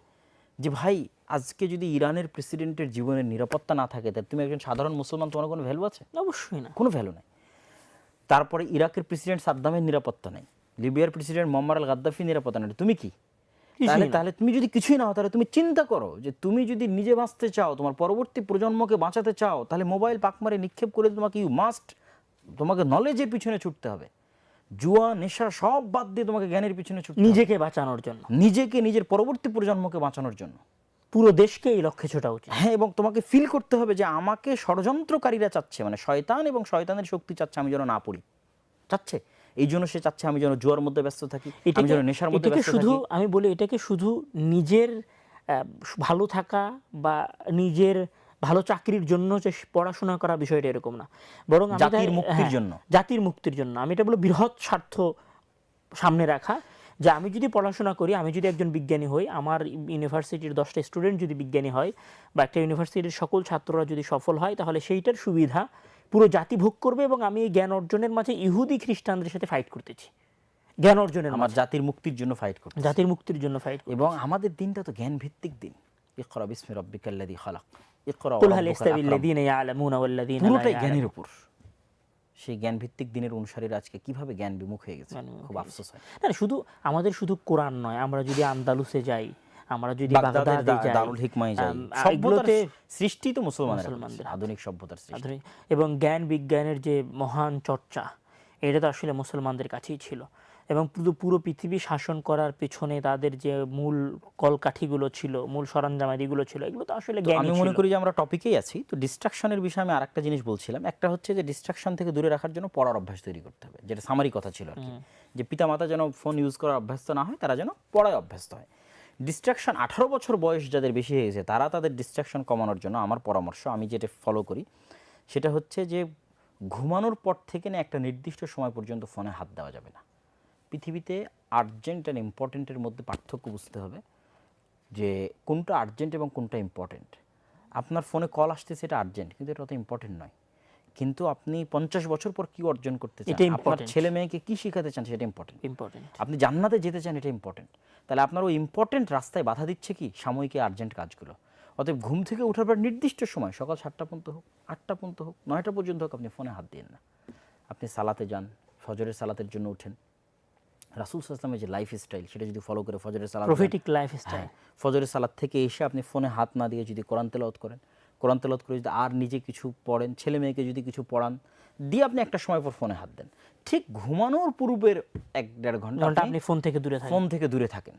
যে ভাই আজকে যদি ইরানের প্রেসিডেন্টের জীবনের নিরাপত্তা না থাকে, তাহলে তুমি একজন সাধারণ মুসলমান, তোমার কোনো ভ্যালু আছে? অবশ্যই না, কোনো ভ্যালু নাই। তারপরে ইরাকের প্রেসিডেন্ট সাদ্দামের নিরাপত্তা নেই, লিবিয়ার প্রেসিডেন্ট মোয়াম্মার আল গাদ্দাফির নিরাপত্তা নেই, তুমি কি? তাহলে তুমি যদি কিছুই না হও, তাহলে তুমি চিন্তা করো যে তুমি যদি নিজে বাঁচতে চাও, তোমার পরবর্তী প্রজন্মকে বাঁচাতে চাও, তাহলে মোবাইল পাকমারে নিক্ষেপ করে তোমাকে তোমাকে নলেজের পিছনে ছুটতে হবে। জুয়া, নেশা সব বাদ দিয়ে তোমাকে জ্ঞানের পিছনে ছুটতে হবে, নিজেকে বাঁচানোর জন্য, নিজের পরবর্তী প্রজন্মকে বাঁচানোর জন্য, পুরো দেশকে এই লক্ষ্যে ছোটা উচিত। হ্যাঁ, এবং তোমাকে ফিল করতে হবে যে আমাকে ষড়যন্ত্রকারীরা চাচ্ছে, মানে শয়তান এবং শয়তানের শক্তি চাচ্ছে আমি যেন না পড়ি, চাচ্ছে এই জন্য সে চাচ্ছে আমি যেন জুয়ার মধ্যে ব্যস্ত থাকি, আমি যেন নেশার মধ্যে ব্যস্ত থাকি। আমি বলি এটাকে শুধু নিজের ভালো থাকা বা নিজের ভালো চাকরির জন্য যে পড়াশোনা করা বিষয়টা এরকম না, বরং জাতির মুক্তির জন্য, জাতির মুক্তির জন্য। আমি এটা বলি বৃহৎ স্বার্থ সামনে রাখা, যে আমি যদি পড়াশোনা করি, আমি যদি একজন বিজ্ঞানী হই, আমার ইউনিভার্সিটির 10টা স্টুডেন্ট যদি বিজ্ঞানী হয়, বা একটা ইউনিভার্সিটির সকল ছাত্ররা যদি সফল হয়, তাহলে সেইটার সুবিধা পুরো জাতি ভোগ করবে, এবং আমি এই জ্ঞান অর্জনের মাঝে ইহুদি খ্রিস্টানদের সাথে ফাইট করতেছি, জ্ঞান অর্জনের, আমার জাতির মুক্তির জন্য ফাইট করতে, জাতির মুক্তির জন্য ফাইট। এবং আমাদের দিনটা তো জ্ঞান ভিত্তিক দিন। ইকরা বিসমি রাব্বিকাল্লাযী খালাক, ইকরা কুল হাল ইস্তাবিল্লাযীনা ইয়ালামুনা ওয়াল্লাযীনা লা পুরোটাই জ্ঞানের উপর। সেই জ্ঞান ভিত্তিক দিনের অনুসারীরা আজকে কিভাবে জ্ঞান বিমুখ হয়ে গেছে, খুব আফসোস হয়। না, শুধু আমাদের শুধু কোরআন নয়, আমরা যদি আন্দালুসে যাই, আমরা যদি বাগদাদে যাই, দারুল হিকমায় যাই, সভ্যতার সৃষ্টি তো মুসলমানদের, আধুনিক সভ্যতার সৃষ্টি। এবং জ্ঞান বিজ্ঞানের যে মহান চর্চা, এটা তো আসলে মুসলমানদের কাছেই ছিল, এবং পুরো পৃথিবী শাসন করার পেছনে তাদের যে মূল কলকাঠিগুলো ছিল, মূল সরঞ্জামাদিগুলো ছিল, এগুলো তো আসলে জ্ঞানই ছিল। আমি মনে করি যে আমরা টপিকেই আছি, তো ডিস্ট্রাকশনের বিষয়ে আমি আরেকটা জিনিস বলছিলাম। একটা হচ্ছে যে ডিস্ট্রাকশন থেকে দূরে রাখার জন্য পড়ার অভ্যাস তৈরি করতে হবে, যেটা সামারি কথা ছিল আর কি, যে পিতামাতা যেন ফোন ইউজ করার অভ্যস্ত না হয়, তারা যেন পড়ায় অভ্যস্ত হয়। ডিস্ট্রাকশন 18 বছর বয়স যাদের বেশি হয়ে গেছে তারা তাদের ডিস্ট্রাকশন কমানোর জন্য আমার পরামর্শ, আমি যেটা ফলো করি সেটা হচ্ছে যে ঘুমানোর পর থেকে না একটা নির্দিষ্ট সময় পর্যন্ত ফোনে হাত দেওয়া যাবে না। পৃথিবীতে আর্জেন্ট অ্যান্ড ইম্পর্টেন্টের মধ্যে পার্থক্য বুঝতে হবে যে কোনটা আর্জেন্ট এবং কোনটা ইম্পর্টেন্ট। আপনার ফোনে কল আসতেছে, এটা আর্জেন্ট কিন্তু এটা অত ইম্পর্টেন্ট নয়। কিন্তু আপনি 50 বছর পর কি অর্জন করতে চান, এটা আপনার important। ছেলে মেয়েকে কি শেখাতে চান সেটা ইম্পর্টেন্ট। ইম্পর্টেন্ট। আপনি জান্নাতে যেতে চান এটা ইম্পর্টেন্ট। তাহলে আপনার ওই ইম্পর্টেন্ট রাস্তায় বাধা দিচ্ছে কি সাময়িক আর্জেন্ট কাজগুলো। অতএব ঘুম থেকে ওঠার পর নির্দিষ্ট সময়, সকাল 7টা পর্যন্ত হোক, 8টা পর্যন্ত হোক, 9টা পর্যন্ত হোক, আপনি ফোনে হাত দিন না। আপনি সালাতে যান, ফজরের সালাতের জন্য উঠেন। রাসূল সাল্লাল্লাহু আলাইহি ওয়াসাল্লামের যে লাইফ স্টাইল সেটা যদি ফলো করে ফজরের সালাত, প্রফেটিক লাইফস্টাইল, ফজরের সালাত থেকে এসে আপনি ফোনে হাত না দিয়ে যদি কোরআন তেলাওয়াত করেন, কোরআন তেলাওয়াত করে যদি আর নিজে কিছু পড়েন, ছেলে মেয়েকে যদি কিছু পড়ান, দিয়ে আপনি একটা সময় পর ফোনে হাত দেন, ঠিক ঘুমানোর পূর্বের 1-1.5 ঘন্টা আপনি ফোন থেকে দূরে থাকেন। ফোন থেকে দূরে থাকেন।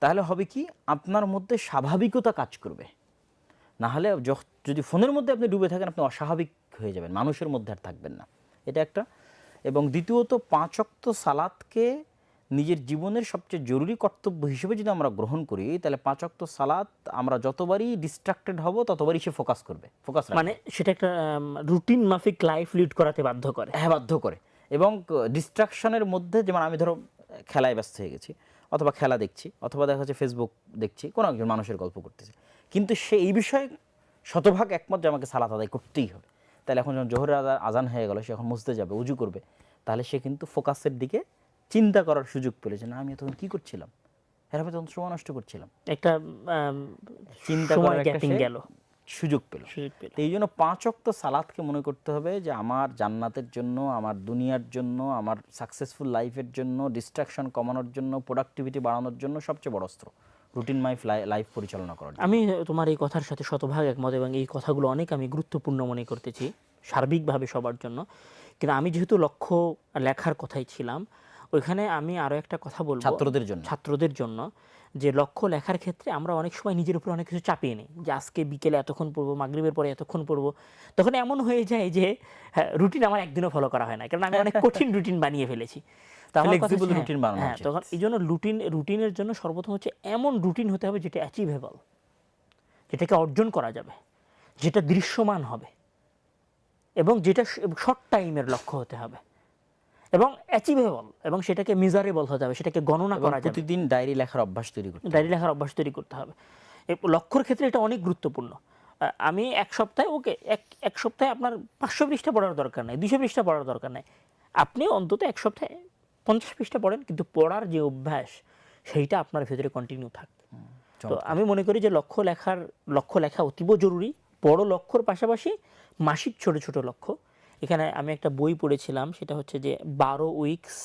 তাহলে হবে কি আপনার মধ্যে স্বাভাবিকতা কাজ করবে। না হলে যদি ফোনের মধ্যে আপনি ডুবে থাকেন আপনি অস্বাভাবিক হয়ে যাবেন, মানুষের মধ্যে আর থাকবেন না। এটা একটা। এবং দ্বিতীয়ত 5 ওয়াক্ত সালাতকে নিজের জীবনের সবচেয়ে জরুরি কর্তব্য হিসেবে যদি আমরা গ্রহণ করি তাহলে 5 ওয়াক্ত সালাত আমরা যতবারই ডিস্ট্রাক্টেড হব ততবারই সে ফোকাস করবে, ফোকাস মানে সেটা একটা রুটিন মাফিক লাইফ লিড করাতে বাধ্য করে। হ্যাঁ, বাধ্য করে। এবং ডিস্ট্রাকশনের মধ্যে যেমন আমি ধরো খেলায় ব্যস্ত হয়ে গেছি, অথবা খেলা দেখছি, অথবা দেখা যাচ্ছে ফেসবুক দেখছি, কোনো একজন মানুষের গল্প করতেছে, কিন্তু সে এই বিষয়ে শতভাগ একমত যে আমাকে সালাত আদায় করতেই হবে। তাহলে এখন যখন জোহরের আজান হয়ে গেল, সে এখন মুছতে যাবে, উজু করবে, তাহলে সে কিন্তু ফোকাসের দিকে চিন্তা করার সুযোগ পেলে যে না আমি তখন কী করছিলাম, এর আমি তখন সময় নষ্ট করছিলাম, একটা চিন্তা সময় করার একটা গ্যাপিং সে গেল, সুযোগ পেল। সুযোগ পেল। তো এই জন্য 5 ওয়াক্ত সালাতকে মনে করতে হবে যে আমার জান্নাতের জন্য, আমার দুনিয়ার জন্য, আমার সাকসেসফুল লাইফের জন্য, ডিস্ট্রাকশন কমানোর জন্য, প্রোডাক্টিভিটি বাড়ানোর জন্য সবচেয়ে বড় অস্ত্র রুটিন লাইফ পরিচালনা করার জন্য। আমি তোমার এই কথার সাথে শতভাগ একমত এবং এই কথাগুলো অনেক আমি গুরুত্বপূর্ণ মনে করতেছি সার্বিকভাবে সবার জন্য। কিন্তু আমি যেহেতু লক্ষ্য লেখার কথাই ছিলাম, ওইখানে আমি আরও একটা কথা বলবো ছাত্রদের জন্য যে লক্ষ্য লেখার ক্ষেত্রে আমরা অনেক সময় নিজের উপর অনেক কিছু চাপিয়ে নিই যে আজকে বিকেলে এতক্ষণ পড়বো, মাগরিবের পরে এতক্ষণ পড়বো। তখন এমন হয়ে যায় যে রুটিন আমার একদিনও ফলো করা হয় না, কারণ আমি অনেক কঠিন রুটিন বানিয়ে ফেলেছি। ফ্লেক্সিবল রুটিন বানানো উচিত। তখন এই জন্য রুটিনের জন্য সর্বপ্রথম হচ্ছে এমন রুটিন হতে হবে যেটা অ্যাচিভেবল, যেটাকে অর্জন করা যাবে, যেটা দৃশ্যমান হবে এবং যেটা শর্ট টাইমের লক্ষ্য হতে হবে এবং অ্যাচিভেবল, এবং সেটাকে মেজারেবল হতে হবে, সেটাকে গণনা করা যাবে। প্রতিদিন ডায়েরি লেখার অভ্যাস তৈরি করতে হবে। এই লক্ষ্যর ক্ষেত্রে এটা অনেক গুরুত্বপূর্ণ। আমি এক সপ্তাহে এক সপ্তাহে আপনার 500 পৃষ্ঠা পড়ার দরকার নাই, 200 পৃষ্ঠা পড়ার দরকার নাই, আপনি অন্তত এক সপ্তাহে 50 পৃষ্ঠা পড়েন, কিন্তু পড়ার যে অভ্যাস সেইটা আপনার ভেতরে কন্টিনিউ থাকবে। তো আমি মনে করি যে লক্ষ্য লেখা অতীব জরুরি। বড় লক্ষ্যর পাশাপাশি মাসিক ছোট ছোট লক্ষ্য। এখানে আমি একটা বই পড়েছিলাম, সেটা হচ্ছে যে 12 উইকস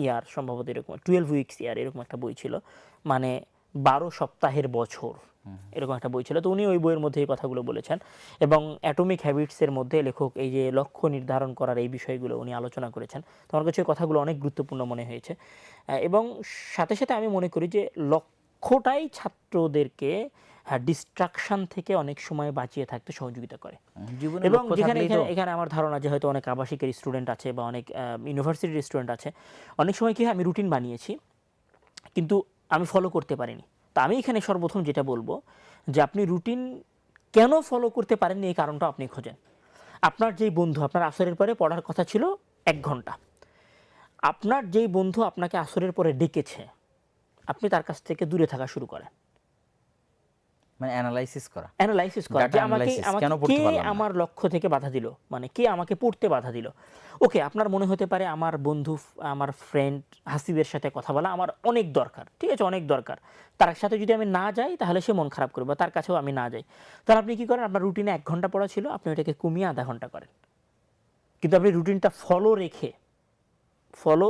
ইয়ার, সম্ভবত এরকম 12 উইকস ইয়ার এরকম একটা বই ছিল, মানে 12 সপ্তাহের বছর এরকম একটা বই ছিল। তো উনি ওই বইয়ের মধ্যে এই কথাগুলো বলেছেন এবং অ্যাটমিক হ্যাবিটসের মধ্যে লেখক এই যে লক্ষ্য নির্ধারণ করার এই বিষয়গুলো উনি আলোচনা করেছেন। তো আমার কাছে এই কথাগুলো অনেক গুরুত্বপূর্ণ মনে হয়েছে এবং সাথে সাথে আমি মনে করি যে লক্ষ্যটাই ছাত্রদেরকে ডিস্ট্রাকশন থেকে অনেক সময় বাঁচিয়ে থাকতে সহযোগিতা করে। এবং এখানে আমার ধারণা যে হয়তো অনেক আবাসিকের স্টুডেন্ট আছে বা অনেক ইউনিভার্সিটির স্টুডেন্ট আছে, অনেক সময় কি হয় আমি রুটিন বানিয়েছি কিন্তু আমি ফলো করতে পারিনি। তা আমি এখানে সর্বপ্রথম যেটা বলবো যে আপনি রুটিন কেন ফলো করতে পারেননি এই কারণটা আপনি খোঁজেন। আপনার যেই বন্ধু আপনার আসরের পরে পড়ার কথা ছিল 1 ঘন্টা, আপনার যেই বন্ধু আপনাকে আসরের পরে ডেকেছে আপনি তার কাছ থেকে দূরে থাকা শুরু করেন, মানে অ্যানালাইসিস করা যে কে আমার লক্ষ্য থেকে বাধা দিল, মানে কে আমাকে পড়তে বাধা দিল। ওকে, আপনার মনে হতে পারে আমার বন্ধু, আমার ফ্রেন্ড হাসিবের সাথে কথা বলা আমার অনেক দরকার, ঠিক আছে, অনেক দরকার, তার সাথে যদি আমি না যাই তাহলে সে মন খারাপ করবে, তার কাছেও আমি না যাই। তাহলে আপনি কি করেন, আপনার রুটিনে 1 ঘন্টা পড়া ছিল, আপনি ওইটাকে কমিয়ে আধা ঘন্টা করেন, কিন্তু আপনি রুটিনটা ফলো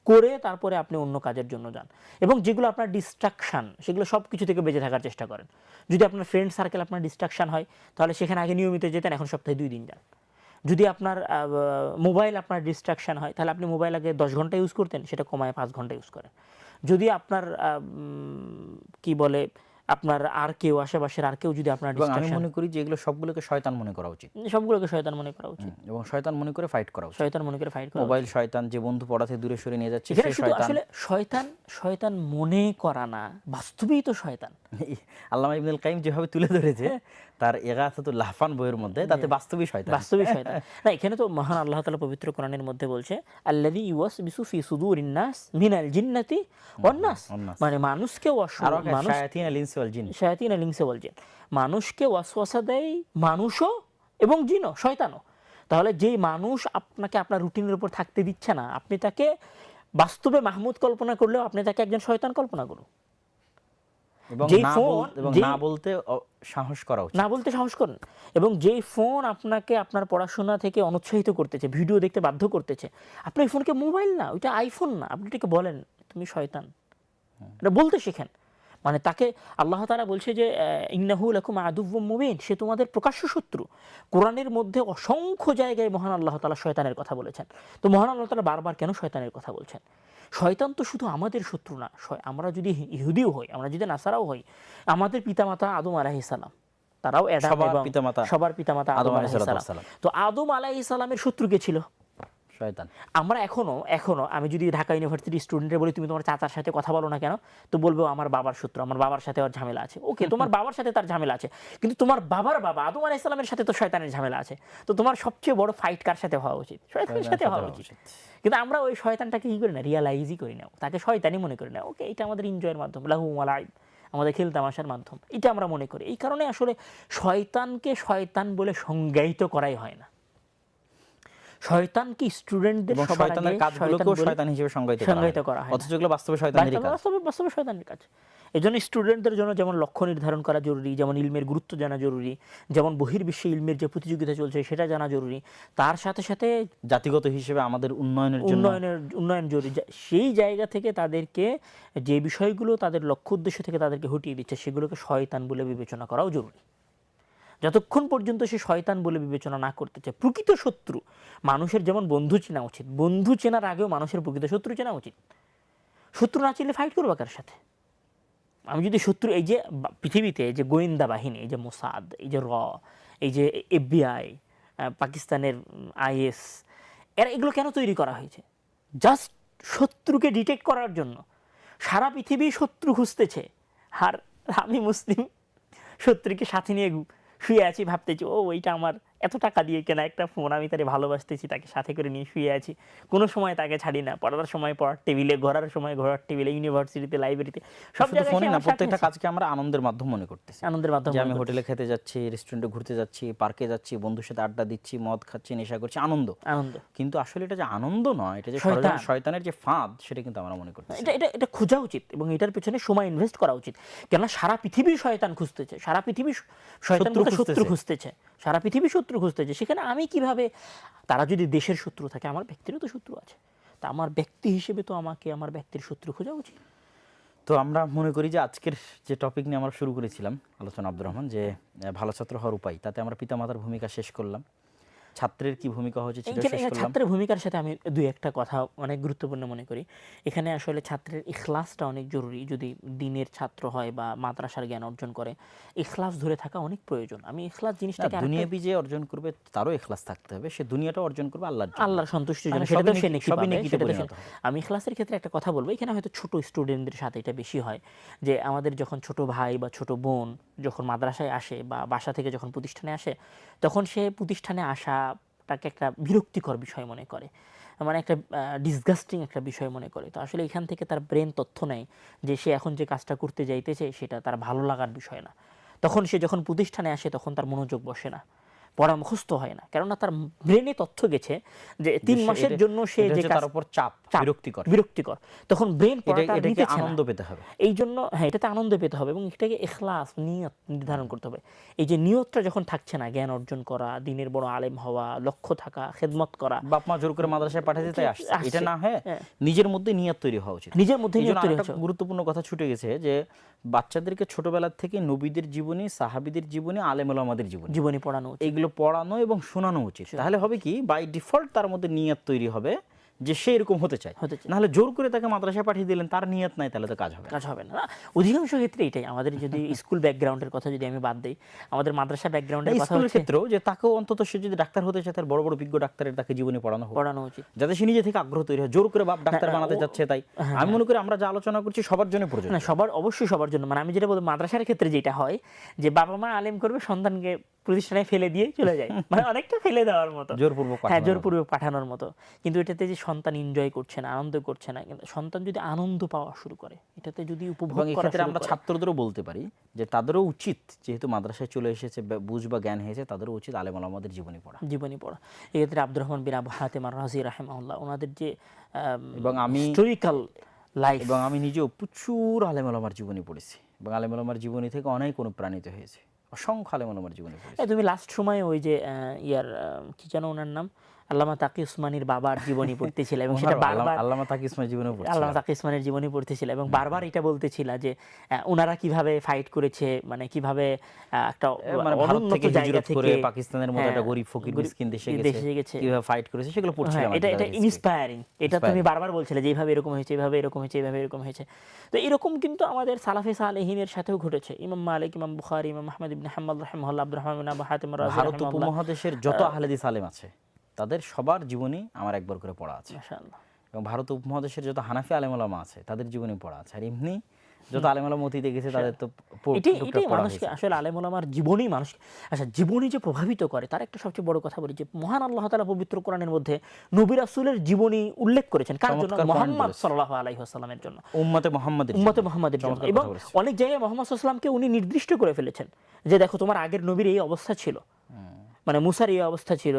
করে তারপরে আপনি অন্য কাজের জন্য যান। এবং যেগুলো আপনার ডিস্ট্রাকশান সেগুলো সব কিছু থেকে বেঁচে থাকার চেষ্টা করেন। যদি আপনার ফ্রেন্ড সার্কেল আপনার ডিস্ট্রাকশান হয় তাহলে সেখানে আগে নিয়মিত যেতেন, এখন সপ্তাহে 2 দিন যান। যদি আপনার মোবাইল আপনার ডিস্ট্রাকশান হয় তাহলে আপনি মোবাইল আগে 10 ঘন্টা ইউজ করতেন, সেটা কমায় 5 ঘন্টা ইউজ করেন। যদি আপনার আপনার আর কেউ আশেপাশের আর কেউ যদি আপনার এবং আমি ডিস্ট্রাকশন, মনে করি যে এগুলো সবগুলোকে শয়তান মনে করা উচিত, সবগুলোকে শয়তান মনে করা উচিত, এবং শয়তান মনে করে ফাইট করা উচিত। শয়তান মনে করে ফাইট করা মোবাইল শয়তান, যে বন্ধু পড়াতে দূরে সরে নিয়ে যাচ্ছে এখানে সে শুধু শয়তান। আসলে শয়তান শয়তান মনে করা না, বাস্তবেই তো শয়তান। আল্লামা ইবনুল কাইয়িম যেভাবে তুলে ধরেছে তার ইগাসাতুল লাহফান বইয়ের মধ্যে, তাতে বাস্তবিক শয়তান। বাস্তবিক শয়তান না, এখানে তো মহান আল্লাহ তাআলা পবিত্র কোরআনের মধ্যে বলছে আল্লাযী ইউওয়াসবিসু ফি সুদুরিন নাস মিনাল জিন্নাতি ওয়ান নাস, মানে মানুষকে আরো মানুষ শায়াতিন আল ইনসি ওয়াল জিন, শায়াতিন আল ইনসি ওয়াল জিন, মানুষকে ওয়াসওয়াসা দেয় মানুষও এবং জিনও, শয়তানও। তাহলে যেই মানুষ আপনাকে আপনার রুটিনের উপর থাকতে দিচ্ছে না, আপনি তাকে বাস্তবে মাহমুদ কল্পনা করলেও আপনি তাকে একজন শয়তান কল্পনা করুন। এবং যেই না ফোন এবং না বলতে সাহস করা উচিত। না বলতে সাহস করেন, এবং যেই ফোন আপনাকে আপনার পড়াশোনা থেকে অনুৎসাহিত করতেছে, ভিডিও দেখতে বাধ্য করতেছে, আপনি ওই ফোনকে মোবাইল না, ওইটা আইফোন না, আপনি এটাকে বলেন তুমি শয়তান, এটা বলতে শেখেন। মানে তাকে আল্লাহ তাআলা বলছে যে ইন্নাহু লাকুম আদুউম মুবিন, সে তোমাদের প্রকাশ্য শত্রু। কোরআনের মধ্যে অসংখ্য জায়গায় মহান আল্লাহ তাআলা শয়তানের কথা বলেছেন। তো মহান আল্লাহ তাআলা বারবার কেন শয়তানের কথা বলছেন? শয়তান তো শুধু আমাদের শত্রু না, আমরা যদি ইহুদিও হই, আমরা যদি নাসারাও হই, আমাদের পিতামাতা আদম আলাইহিস সালাম, তারাও সবার পিতামাতা আদম আলাইহিস সালাম। তো আদম আলাইহিস সালামের শত্রু কে ছিল? শয়তান। আমরা এখনো আমি যদি ঢাকা ইউনিভার্সিটির স্টুডেন্টদের বলি তুমি তোমার চাচার সাথে কথা বলো না কেন, তো বলবো আমার বাবার শত্রু, আমার বাবার সাথে ওর ঝামেলা আছে। ওকে, তোমার বাবার সাথে তার ঝামেলা আছে, কিন্তু তোমার বাবার বাবা আদম আলাইহিস সালামের সাথে তো শয়তানের ঝামেলা আছে। তো তোমার সবচেয়ে বড় ফাইট কার সাথে হওয়া উচিত? শয়তানের সাথে হওয়া উচিত। কিন্তু আমরা ওই শয়তানটাকে কি করি না, রিয়ালাইজই করি না, তাকে শয়তানই মনে করি না। ওকে, এটা আমাদের এনজয়ের মাধ্যম, লাহু ওয়া লাইব, আমাদের খেল তামাশার মাধ্যম, এটা আমরা মনে করি। এই কারণে আসলে শয়তানকে শয়তান বলে সংজ্ঞায়িত করাই হয় না। শয়তানকে স্টুডেন্টদের সবার আগে কাজগুলোকেও শয়তান হিসেবে সংজ্ঞায়িত করা হয়, অথচ এগুলো বাস্তবে শয়তানেরই কাজ। বাস্তবে শয়তানের কাজ। এজন্য স্টুডেন্টদের জন্য যেমন লক্ষ্য নির্ধারণ করা জরুরি, যেমন ইলমের গুরুত্ব জানা জরুরি, যেমন বহির্বিশ্বে ইলমের যে প্রতিযোগিতা চলছে সেটা জানা জরুরি, তার সাথে সাথে জাতিগত হিসেবে আমাদের উন্নয়ন জরুরি। সেই জায়গা থেকে তাদেরকে যে বিষয়গুলো তাদের লক্ষ্য উদ্দেশ্য থেকে তাদেরকে হটিয়ে দিচ্ছে সেগুলোকে শয়তান বলে বিবেচনা করাও জরুরি। যতক্ষণ পর্যন্ত সে শয়তান বলে বিবেচনা না করতেছে, প্রকৃত শত্রু মানুষের যেমন বন্ধু চেনা উচিত, বন্ধু চেনার আগেও মানুষের প্রকৃত শত্রু চেনা উচিত। শত্রু না চিনলে ফাইট করবো কার সাথে? আমি যদি শত্রু, এই যে পৃথিবীতে যে গোয়েন্দা বাহিনী, এই যে মোসাদ, এই যে এই যে FBI, পাকিস্তানের IS, এগুলো কেন তৈরি করা হয়েছে? জাস্ট শত্রুকে ডিটেক্ট করার জন্য। সারা পৃথিবী শত্রু খুঁজতেছে, আর আমি মুসলিম শত্রুকে সাথে নিয়ে শুয়ে আছি, ভাবতেছি ও এইটা আমার এত টাকা দিয়ে কেনা একটা ফোন, আমি তারে ভালোবাসতেছি, তাকে সাথে করে নিয়ে শুয়ে আছি, কোনো সময় তাকে ছাড়ি না, পড়ার সময় পড়ার টেবিলে, ঘোরার সময় ঘোরার টেবিলে, ইউনিভার্সিটিতে, লাইব্রেরিতে, সব জায়গায় প্রত্যেকটা কাজকে আমরা আনন্দের মাধ্যম মনে করতেছি। আনন্দের মাধ্যম, আমি হোটেলে খেতে যাচ্ছি, রেস্টুরেন্টে ঘুরতে যাচ্ছি, পার্কে যাচ্ছি, বন্ধুর সাথে আড্ডা দিচ্ছি, মদ খাচ্ছি, নেশা করছি, আনন্দ। কিন্তু আসলে এটা যে আনন্দ নয়, এটা যে শয়তানের যে ফাঁদ, সেটা কিন্তু আমরা মনে করতেছি। এটা খোঁজা উচিত এবং এটার পেছনে সময় ইনভেস্ট করা উচিত। কেননা সারা পৃথিবী শয়তান খুঁজতেছে, সারা পৃথিবী শত্রু খুঁজতেছে, সারা পৃথিবী শত্রু খুঁজতেছে। সেখানে আমি কিভাবে, তারা যদি দেশের শত্রু থাকে, আমার ব্যক্তিরও তো শত্রু আছে, তা আমার ব্যক্তি হিসেবে তো আমাকে আমার ব্যক্তির শত্রু খোঁজা উচিত। তো আমরা মনে করি যে আজকের যে টপিক নিয়ে আমরা শুরু করেছিলাম আলোচনা, আব্দুর রহমান, যে ভালো ছাত্র হওয়ার উপায়, তাতে আমরা পিতামাতার ভূমিকা শেষ করলাম, ছাত্রের কি ভূমিকা হওয়া উচিত সেটা শেষ করলাম। ছাত্রের ভূমিকার সাথে আমি দুই একটা কথা অনেক গুরুত্বপূর্ণ মনে করি। এখানে আসলে ছাত্রের ইখলাসটা অনেক জরুরি। যদি দিনের ছাত্র হয় বা মাদ্রাসার জ্ঞান অর্জন করে, ইখলাস ধরে থাকা অনেক প্রয়োজন। আমি ইখলাস জিনিসটাকে, দুনিয়াবি যে অর্জন করবে তারও ইখলাস থাকতে হবে, সে দুনিয়াটা অর্জন করবে আল্লাহর সন্তুষ্টির জন্য, সেটা তো সে নেকি পাবে। আমি ইখলাসের ক্ষেত্রে একটা কথা বলবো, এখানে হয়তো ছোট স্টুডেন্টদের সাথে এটা বেশি হয়, যে আমাদের যখন ছোট ভাই বা ছোট বোন যখন মাদ্রাসায় আসে বা বাসা থেকে যখন প্রতিষ্ঠানে আসে, তখন সে প্রতিষ্ঠানে আসাটাকে একটা বিরক্তিকর বিষয় মনে করে, মানে একটা ডিসগাস্টিং একটা বিষয় মনে করে। তো আসলে এখান থেকে তার ব্রেন তথ্য নেয় যে সে এখন যে কাজটা করতে যাইতেছে সেটা তার ভালো লাগার বিষয় না। তখন সে যখন প্রতিষ্ঠানে আসে তখন তার মনোযোগ বসে না, পড়া মুখস্থ হয় না, কেননা তার ব্রেনে তথ্য গেছে যে 3 মাসের জন্য সে যে তার উপর চাপ, বিরক্তিকর, তখন ব্রেন পড়াটা নিতে চায় না। আনন্দ পেতে হবে, এই জন্য এটাতে আনন্দ পেতে হবে এবং এটাকে ইখলাস, নিয়ত নির্ধারণ করতে হবে। এই যে নিয়তটা যখন থাকছে না, জ্ঞান অর্জন করা, দিনের বড় আলেম হওয়া, লক্ষ্য থাকা, খেদমত করা, বাপ মা জোর করে মাদ্রাসায় পাঠাতে তাই আসছে, এটা না হয় নিজের মধ্যে নিয়ত তৈরি হওয়া উচিত। নিজের মধ্যে নিয়ত তৈরি হওয়া। গুরুত্বপূর্ণ কথা ছুটে গেছে যে বাচ্চাদেরকে ছোটবেলা থেকে নবীদের জীবনী, সাহাবীদের জীবনী, আলেম ওলামাদের জীবনী পড়ানো উচিত, এগুলো পড়ানো এবং শোনানো উচিত। তাহলে হবে কি, বাই ডিফল্ট তার মধ্যে নিয়ত তৈরি হবে যে সে এরকম হতে চায়, নাহলে জোর করে তাকে মাদ্রাসায় পাঠিয়ে দিলেন, তার নিয়ত নাই, তাহলে তো কাজ হবে না। অধিকাংশ ক্ষেত্রে এটাই আমাদের, যদি স্কুল ব্যাকগ্রাউন্ডের কথা যদি আমি বাদ দিই, আমাদের মাদ্রাসা ব্যাকগ্রাউন্ডের কথা স্কুলের হচ্ছে ক্ষেত্রেও যে তাকেও অন্তত সে যদি ডাক্তার হতে চায়, তার বড় বড় বিজ্ঞ ডাক্তারের তাকে জীবনে পড়ানো উচিত, যাতে সে নিজে থেকে আগ্রহ তৈরি হয়। জোর করে বাপ ডাক্তার বানাতে যাচ্ছে তাই আমি মনে করি আমরা যা আলোচনা করছি সবার জন্য প্রয়োজন। না, অবশ্যই সবার জন্য। মানে আমি যেটা বলবো, মাদ্রাসার ক্ষেত্রে যেটা হয় যে বাবা মা আলেম করবে, সন্তানকে প্রতিষ্ঠানে ফেলে দিয়ে চলে যায়, মানে অনেকটা ফেলে দেওয়ার মতো, জোরপূর্বক পাঠানোর মতো। কিন্তু এটাতে যে সন্তান এনজয় করছে না, আনন্দ করছে না, কিন্তু সন্তান যদি আনন্দ পাওয়া শুরু করে, এটাতে যদি উপভোগ করা শুরু করে, আমরা ছাত্রদেরও বলতে পারি যে তাদেরও উচিত, যেহেতু মাদ্রাসায় চলে এসেছে, বুঝ বা জ্ঞান হয়েছে, তাদেরও উচিত আলেম ওলামাদের জীবনী পড়া। এক্ষেত্রে আব্দুর রহমান বিন আবু হাতেম আর রাজি রাহিমাহুল্লাহ, ওনাদের যে এবং আমি হিস্টোরিক্যাল লাইফ, এবং আমি নিজেও প্রচুর আলেম ওলামার জীবনী পড়েছি এবং আলেম ওলামার জীবনী থেকে অনেক অনুপ্রাণিত হয়েছে, অসংখ্য আলেম ওলামার জীবনী পড়েছি। তুমি লাস্ট সময়ে ওই যে কি যেন ওনার নাম, আল্লামা তাকি উসমানীর বাবার জীবনী পড়তেছিল এবং সেটা বারবার আল্লামা তাকি উসমানীর জীবনী পড়তেছিল, আল্লামা তাকি উসমানীর জীবনী পড়তেছিল এবং বারবার এটা বলতেছিল যে ওনারা কিভাবে ফাইট করেছে, মানে কিভাবে একটা ভারত থেকে হিজরত করে পাকিস্তানের মতো একটা গরিব ফকির মিসকিন দেশে গেছে, কিভাবে ফাইট করেছে সেগুলো পড়ছিলাম। এটা ইন্সপায়ারিং। এটা তুমি বারবার বলছিলে যে এইভাবে এরকম হয়েছে, এইভাবে এরকম হয়েছে, এইভাবে এরকম হয়েছে। তো এরকম কিন্তু আমাদের সালাফে সালেহিনের সাথেও ঘটেছে। ইমাম মালিক, ইমাম বুখারী, ইমাম আহমদ ইবনে হাম্বল রাহিমাহুল্লাহ, আব্দুর রহমান বিন আবু হাতিম আর রাজি ভারত উপমহাদেশের যত আহলে হাদিস আলেম আছে তাদের সবার জীবনী আমার একবার করে পড়া আছে, মাশাআল্লাহ। এবং ভারত উপমহাদেশের যত হানাফি আলেম ওলামা আছে তাদের জীবনী পড়া আছে। আর এমনি যত আলেম ওলামা অতীতে গেছে তাদের তো এটাই মানুষকে আসলে আলেম ওলামার জীবনী মানুষকে, আচ্ছা, জীবনী যে প্রভাবিত করে তার একটা সবচেয়ে বড় কথা বলি যে মহান আল্লাহ তাআলা পবিত্র কোরআনের মধ্যে নবী রাসূলের জীবনী উল্লেখ করেছেন কার জন্য? মুহাম্মদ সাল্লাল্লাহু আলাইহি ওয়াসাল্লামের জন্য, উম্মতে মুহাম্মাদের জন্য। এবং অনেক জায়গায় মুহাম্মদ সাল্লাল্লাহু আলাইহি ওয়াসাল্লামকে উনি নির্দিষ্ট করে ফেলেছেন যে দেখো তোমার আগের নবীর এই অবস্থা ছিল, মানে মুসার এই অবস্থা ছিল,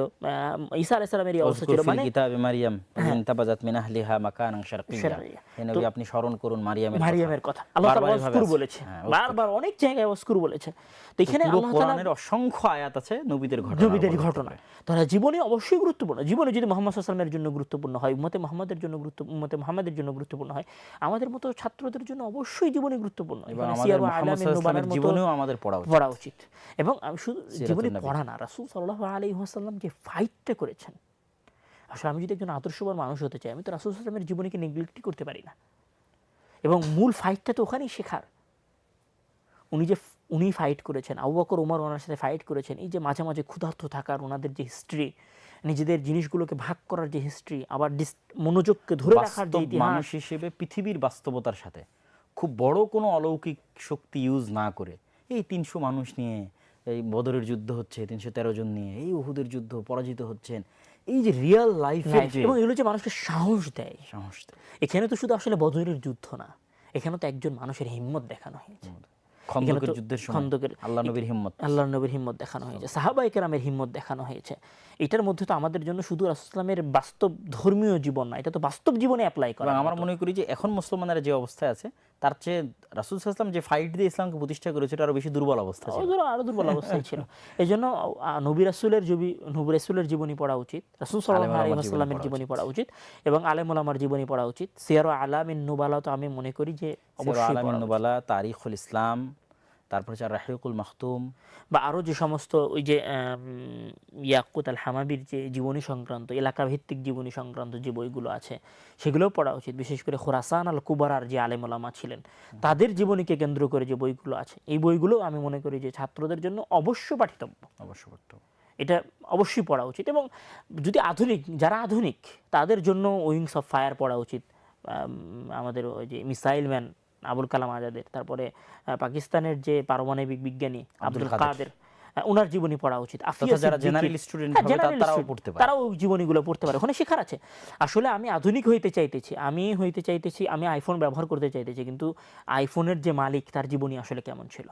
ঈসা আলাইহিস সালামের এই অবস্থা ছিল, মানে কিতাবে মারইয়াম ইনতাবাজাত মিন আহলিহা মাকানান শারকিয়্যা, এই নবী আপনি স্মরণ করুন মারইয়ামের কথা। আল্লাহ তাআলা ওয়াজকুর বলেছে, বারবার অনেক জায়গায় ওয়াজকুর বলেছে। তো এখানে আল্লাহ তাআলা কোরআনের অসংখ্য আয়াত আছে নবীদের ঘটনা। তাহলে জীবনী অবশ্যই গুরুত্বপূর্ণ। জীবনী যদি মুহাম্মদ সাল্লাল্লাহু আলাইহি ওয়াসাল্লামের জন্য গুরুত্বপূর্ণ হয়, উম্মতে মুহাম্মাদের জন্য গুরুত্বপূর্ণ হয়, আমাদের মতো ছাত্রদের জন্য অবশ্যই জীবনী গুরুত্বপূর্ণ। এবং আমাদের মুহাম্মদ সাল্লাল্লাহু আলাইহি ওয়াসাল্লামের জীবনীও আমাদের পড়া উচিত। এবং আমি শুধু জীবনী পড়া না, রাসূল সাল্লাল্লাহু আলাইহি ওয়াসাল্লাম যে ফাইটটা করেছেন, আসলে আমি যদি একজন আদর্শবান মানুষ হতে চাই, আমি তো রাসূল সাল্লাল্লাহু আলাইহি ওয়াসাল্লামের জীবনীকে নেগলেক্ট করতে পারি না। এবং মূল ফাইটটা তো ওখানেই শেখার। উনি ফাইট করেছেন, আবু বকর ওমর ওনার সাথে ফাইট করেছেন। এই যে মাঝে মাঝে ক্ষুধার্ত থাকার ওনাদের যে হিস্ট্রি, নিজেদের জিনিসগুলোকে ভাগ করার যে হিস্ট্রি, আবার মনোযোগকে ধরে রাখার যে ইতিহাস, মানুষ হিসেবে পৃথিবীর বাস্তবতার সাথে খুব বড় কোনো অলৌকিক শক্তি ইউজ না করে এই 300 মানুষ নিয়ে এই বদরের যুদ্ধ হচ্ছে, 313 জন নিয়ে এই উহুদের যুদ্ধ পরাজিত হচ্ছেন, এই যে রিয়েল লাইফের যে, এবং এগুলো যে মানুষকে সাহস দেয়। এখানে তো শুধু আসলে বদরের যুদ্ধ না, এখানে তো একজন মানুষের হিম্মত দেখানো হয়েছে। খন্দকের যুদ্ধের সময় আল্লাহর নবীর হিম্মত দেখানো হয়েছে, সাহাবায়ে কেরামের হিম্মত দেখানো হয়েছে। এটার মধ্যে তো আমাদের জন্য শুধু রাসূল সাল্লাল্লাহু আলাইহি ওয়াসাল্লামের বাস্তব ধর্মীয় জীবন না, এটা তো বাস্তব জীবনে অ্যাপ্লাই করা। আমরা মনে করি যে এখন মুসলমানরা যে অবস্থায় আছে তার চেয়ে রাসূল সাল্লাল্লাহু আলাইহি ওয়াসাল্লাম যে ফাইট দিয়ে ইসলামকে প্রতিষ্ঠা করেছে আরো বেশি দুর্বল অবস্থা ছিল, আরো দুর্বল অবস্থায় ছিল। এজন্য নবী রাসূলের জীবনী পড়া উচিত, রাসূল সাল্লাল্লাহু আলাইহি ওয়াসাল্লামের জীবনী পড়া উচিত, এবং আলেম ওলামার জীবনী পড়া উচিত। সিয়ার আলামিন নুবালা তো আমি মনে করি যে অবশ্যই আলামিন নুবালা, তারিখুল ইসলাম, তারপর হচ্ছে রাহিকুল মাখতুম, বা আরও যে সমস্ত ওই যে ইয়াকুত আল হামাবির যে জীবনী সংক্রান্ত, এলাকা ভিত্তিক জীবনী সংক্রান্ত যে বইগুলো আছে সেগুলোও পড়া উচিত। বিশেষ করে খুরাসান আল কুবারার যে আলেম ওলামা ছিলেন তাদের জীবনীকে কেন্দ্র করে যে বইগুলো আছে, এই বইগুলো আমি মনে করি যে ছাত্রদের জন্য অবশ্য পাঠিতব্য, এটা অবশ্যই পড়া উচিত। এবং যদি যারা আধুনিক তাদের জন্য উইংস অফ ফায়ার পড়া উচিত, আমাদের ওই যে মিসাইল ম্যান আবুল কালাম আজাদের, তারপরে পাকিস্তানের যে পারমাণবিক বিজ্ঞানী আব্দুল কাদের, ওনার জীবনী পড়া উচিত। যারা জেনারেল স্টুডেন্ট হবে তারাও জীবনীগুলো পড়তে পারে, ওখানে শেখার আছে। আসলে আমি আধুনিক হইতে চাইতেছি, আমি আইফোন ব্যবহার করতে চাইতেছি, কিন্তু আইফোনের যে মালিক তার জীবনী আসলে কেমন ছিল।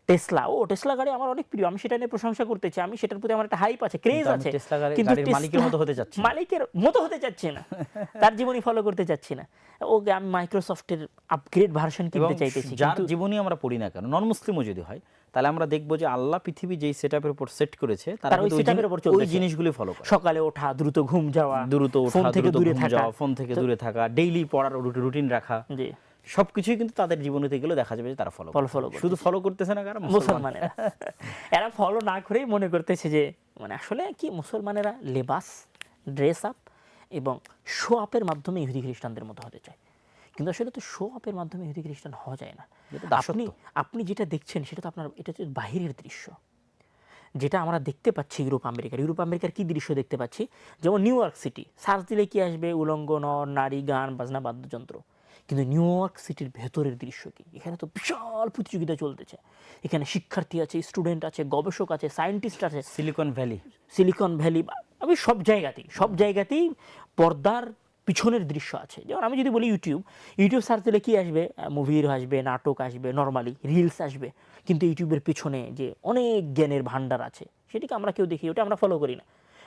টেসলা গাড়ি আমার অনেক প্রিয়, আমি সেটা নিয়ে প্রশংসা করতে চাই, আমি সেটার প্রতি আমার একটা হাইপ আছে, ক্রেজ আছে, কিন্তু মালিকের মতো হতে চাচ্ছি না, তার জীবনী ফলো করতে চাচ্ছি না। ওকে আমি মাইক্রোসফটের আপগ্রেড ভার্সন কিনতে চাইতেছি। যার জীবনী আমরা পড়ি না কেন, নন মুসলিমও যদি হয়, তাহলে আমরা দেখবো যে আল্লাহ পৃথিবী যেই সেটআপের উপর সেট করেছে তারা ওই জিনিসগুলো ফলো করে। সকালে ওঠা, দ্রুত ঘুম যাওয়া, ফোন থেকে দূরে থাকা, ডেইলি পড়ার রুটিন রাখা, সবকিছুই কিন্তু তাদের জীবনীতে গেলে দেখা যাবে যে তারা ফলো শুধু ফলো করতেছে না কারা মুসলমানেরা। এরা ফলো না করেই মনে করতেছে যে মানে আসলে কি মুসলমানেরা লেবাস, ড্রেস আপ, এবং শো আপের মাধ্যমে ইহুদি খ্রিস্টানদের মতো হতে চায়। কিন্তু আসলে তো শো আপের মাধ্যমে ইহুদি খ্রিস্টান হওয়া যায় না। আপনি আপনি যেটা দেখছেন সেটা তো আপনার, এটা হচ্ছে বাহিরের দৃশ্য। যেটা আমরা দেখতে পাচ্ছি ইউরোপ আমেরিকার কি দৃশ্য দেখতে পাচ্ছি, যেমন নিউ ইয়র্ক সিটি সার্চ দিলে কি আসবে, উলঙ্গ নর নারী, গান বাজনা, বাদ্যযন্ত্র। কিন্তু নিউ ইয়র্ক সিটির ভেতরের দৃশ্য কি? এখানে তো বিশাল প্রতিযোগিতা চলতেছে। এখানে শিক্ষার্থী আছে, স্টুডেন্ট আছে, গবেষক আছে, সায়েন্টিস্ট আছে। সিলিকন ভ্যালি আমি সব জায়গাতেই পর্দার পিছনের দৃশ্য আছে। যেমন আমি যদি বলি ইউটিউব সার্চ দিলে কি আসবে, মুভির আসবে, নাটক আসবে, নর্মালি রিলস আসবে। কিন্তু ইউটিউবের পেছনে যে অনেক জ্ঞানের ভান্ডার আছে সেটিকে আমরা কেউ দেখি, ওটা আমরা ফলো করি না।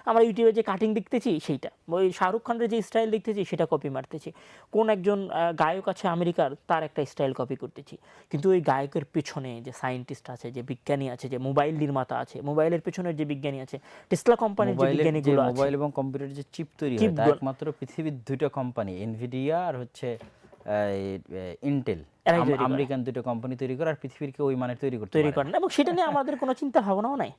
আমরা ইউটিউবে যে কাটিং দেখতেছি সেইটা, ওই শাহরুখ খানের যে স্টাইল দেখতেছি সেটা কপি মারতেছি। কোন একজন গায়ক আছে আমেরিকার, তার একটা স্টাইল কপি করতেছি। কিন্তু ওই গায়কের পেছনে যে সায়েন্টিস্ট আছে, যে বিজ্ঞানী আছে, যে মোবাইল নির্মাতা আছে, মোবাইলের পেছনের যে বিজ্ঞানী আছে, টেসলা কোম্পানির যে বিজ্ঞানীগুলো আছে, মোবাইল এবং কম্পিউটার যে চিপ তৈরি হয়, তার একমাত্র পৃথিবীর দুটো কোম্পানি, এনভিডিয়া আর হচ্ছে ইন্টেল, আমেরিকান দুটো কোম্পানি তৈরি করে, আর পৃথিবীর কেউ ওই মানের তৈরি করে না। এবং সেটা নিয়ে আমাদের কোনো চিন্তা ভাবনাও নাই।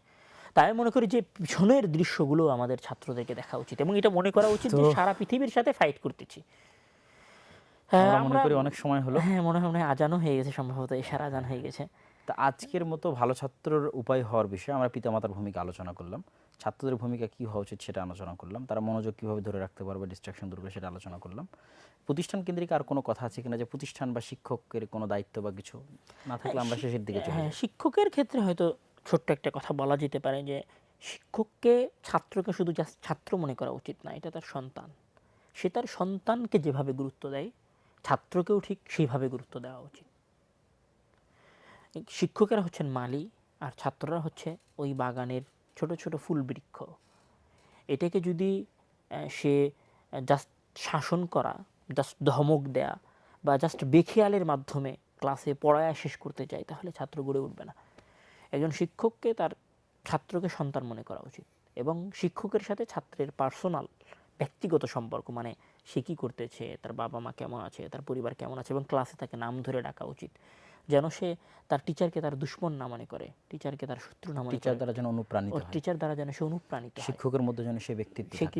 তাই মনে করি যে পিছনের দৃশ্যগুলো আমাদের ছাত্রদেরকে দেখা উচিত, এবং এটা মনে করা উচিত যে সারা পৃথিবীর সাথে ফাইট করতেছি। মনে করি অনেক সময় হলো, হ্যাঁ মনে হয় আজানও হয়ে গেছে, সম্ভবত এশারা আজান হয়ে গেছে। তা আজকের মতো ভালো ছাত্রর উপায় হওয়ার বিষয়ে আমরা পিতামাতার ভূমিকা আলোচনা করলাম, ছাত্রদের ভূমিকা কী হওয়া উচিত সেটা আলোচনা করলাম, তারা মনোযোগ কীভাবে ধরে রাখতে পারবে, ডিস্ট্রাকশন দূর করে সেটা আলোচনা করলাম। প্রতিষ্ঠান কেন্দ্রিক আর কোনো কথা আছে কিনা, যে প্রতিষ্ঠান বা শিক্ষকের কোনো দায়িত্ব বা কিছু না থাকলে আমরা শেষের দিকে চলে যাই। শিক্ষকের ক্ষেত্রে হয়তো ছোট্ট একটা কথা বলা যেতে পারে যে শিক্ষককে ছাত্রকে শুধু জাস্ট ছাত্র মনে করা উচিত না, এটা তার সন্তান। সে তার সন্তানকে যেভাবে গুরুত্ব দেয়, ছাত্রকেও ঠিক সেইভাবে গুরুত্ব দেওয়া উচিত। শিক্ষকেরা হচ্ছেন মালি, আর ছাত্ররা হচ্ছে ওই বাগানের ছোট ছোট ফুল বৃক্ষ। এটাকে যদি সে জাস্ট শাসন করা, জাস্ট ধমক দেয়া বা জাস্ট বেখেয়ালের মাধ্যমে ক্লাসে পড়ায়া শেষ করতে চায়, তাহলে ছাত্র গড়ে উঠবে না। একজন শিক্ষককে তার ছাত্রকে সন্তান মনে করা উচিত, এবং শিক্ষকের সাথে ছাত্রের পার্সোনাল ব্যক্তিগত সম্পর্ক, মানে সে কী করতেছে, তার বাবা মা কেমন আছে, তার পরিবার কেমন আছে, এবং ক্লাসে তাকে নাম ধরে ডাকা উচিত, যেন সে তার টিচারকে তার দুশ্মন না মনে করে, টিচারকে তার শত্রু না মনে করে, টিচার দ্বারা যেন অনুপ্রাণিত হয়, টিচার দ্বারা যেন সে অনুপ্রাণিত হয়, শিক্ষকের মধ্যে যেন সে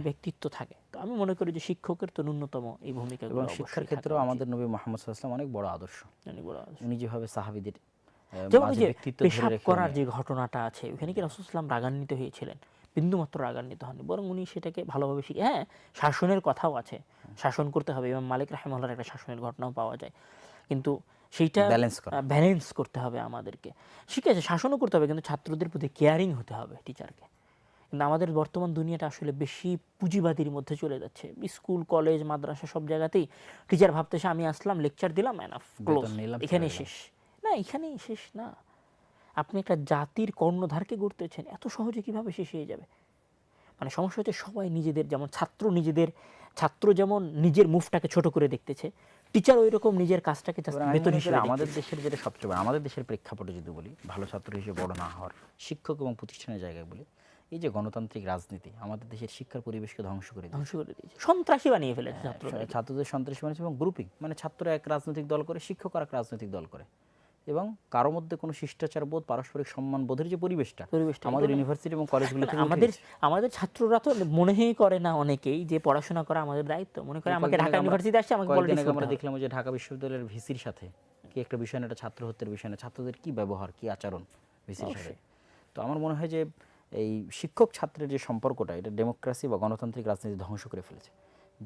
ব্যক্তিত্ব থাকে। তো আমি মনে করি যে শিক্ষকের তো ন্যূনতম এই ভূমিকা, এবং শিক্ষার ক্ষেত্রেও আমাদের নবী মুহাম্মদ সাল্লাল্লাহু আলাইহি ওয়াসাল্লাম অনেক বড় আদর্শ। উনি যেভাবে সাহাবীদের যেমন যে পেশাব করার যে ঘটনাটা আছে, ওখানে কি রাসূল সাল্লাল্লাহু আলাইহি ওয়াসাল্লাম রাগান্বিত হয়েছিলেন? বিন্দুমাত্র রাগান্বিত হননি, বরং উনি সেটাকে ভালোভাবে শিখে, হ্যাঁ শাসনের কথাও আছে, শাসন করতে হবে। ইমাম মালিক রাহিমাহুল্লাহর একটা শাসনের ঘটনাও পাওয়া যায়, কিন্তু সেইটা ব্যালেন্স করতে হবে আমাদেরকে। ঠিক আছে, শাসনও করতে হবে, কিন্তু ছাত্রদের প্রতি কেয়ারিং হতে হবে টিচারকে। কিন্তু আমাদের বর্তমান দুনিয়াটা আসলে বেশি পুঁজিবাদীর মধ্যে চলে যাচ্ছে। স্কুল, কলেজ, মাদ্রাসা সব জায়গাতেই টিচার ভাবতেছে আমি আসলাম, লেকচার দিলাম, এনাফ, ক্লোজ, এখানেই শেষ। না, এখানেই শেষ না। আপনি একটা জাতির কর্ণধারকে গড়তেছেন, এত সহজে কিভাবে শেষ হয়ে যাবে? মানে সমস্যা হচ্ছে সবাই নিজেদের, যেমন ছাত্র যেমন নিজের মুভটাকে ছোট করে দেখতেছে, টিচার ওই রকম নিজের কাজটাকে বেতন হিসেবে। আমাদের দেশের যেটা সবচেয়ে বড়, আমাদের দেশের প্রেক্ষাপটে যদি বলি, ভালো ছাত্র হিসেবে বড় না হওয়ার, শিক্ষক এবং প্রতিষ্ঠানের জায়গায় বলি, এই যে গণতান্ত্রিক রাজনীতি আমাদের দেশের শিক্ষার পরিবেশকে ধ্বংস করে দিয়েছে, সন্ত্রাসী বানিয়ে ফেলেছে ছাত্রদের সন্ত্রাসী বানিয়েছে, এবং গ্রুপিং, মানে ছাত্ররা এক রাজনৈতিক দল করে, শিক্ষক আর এক রাজনৈতিক দল করে, এবং কারোর মধ্যে কোনো শিষ্টাচার বোধ, পারস্পরিক সম্মান বোধের যে পরিবেশটা আমাদের ইউনিভার্সিটি এবং কলেজগুলোতে, আমাদের ছাত্ররা তো মনেই করে না অনেকেই যে পড়াশোনা করা আমাদের দায়িত্ব, মনে করে আমাকে ঢাকা ইউনিভার্সিটি আসছে, আমাকে পলিটিক্স। আমরা দেখলাম যে ঢাকা বিশ্ববিদ্যালয়ের ভিসির সাথে কি একটা বিষয় না, একটা ছাত্র হত্যার বিষয় না, ছাত্রদের কি ব্যবহার, কি আচরণ ভিসির সাথে। তো আমার মনে হয় যে এই শিক্ষক ছাত্রের যে সম্পর্কটা, এটা ডেমোক্রেসি বা গণতান্ত্রিক রাজনীতি ধ্বংস করে ফেলেছে,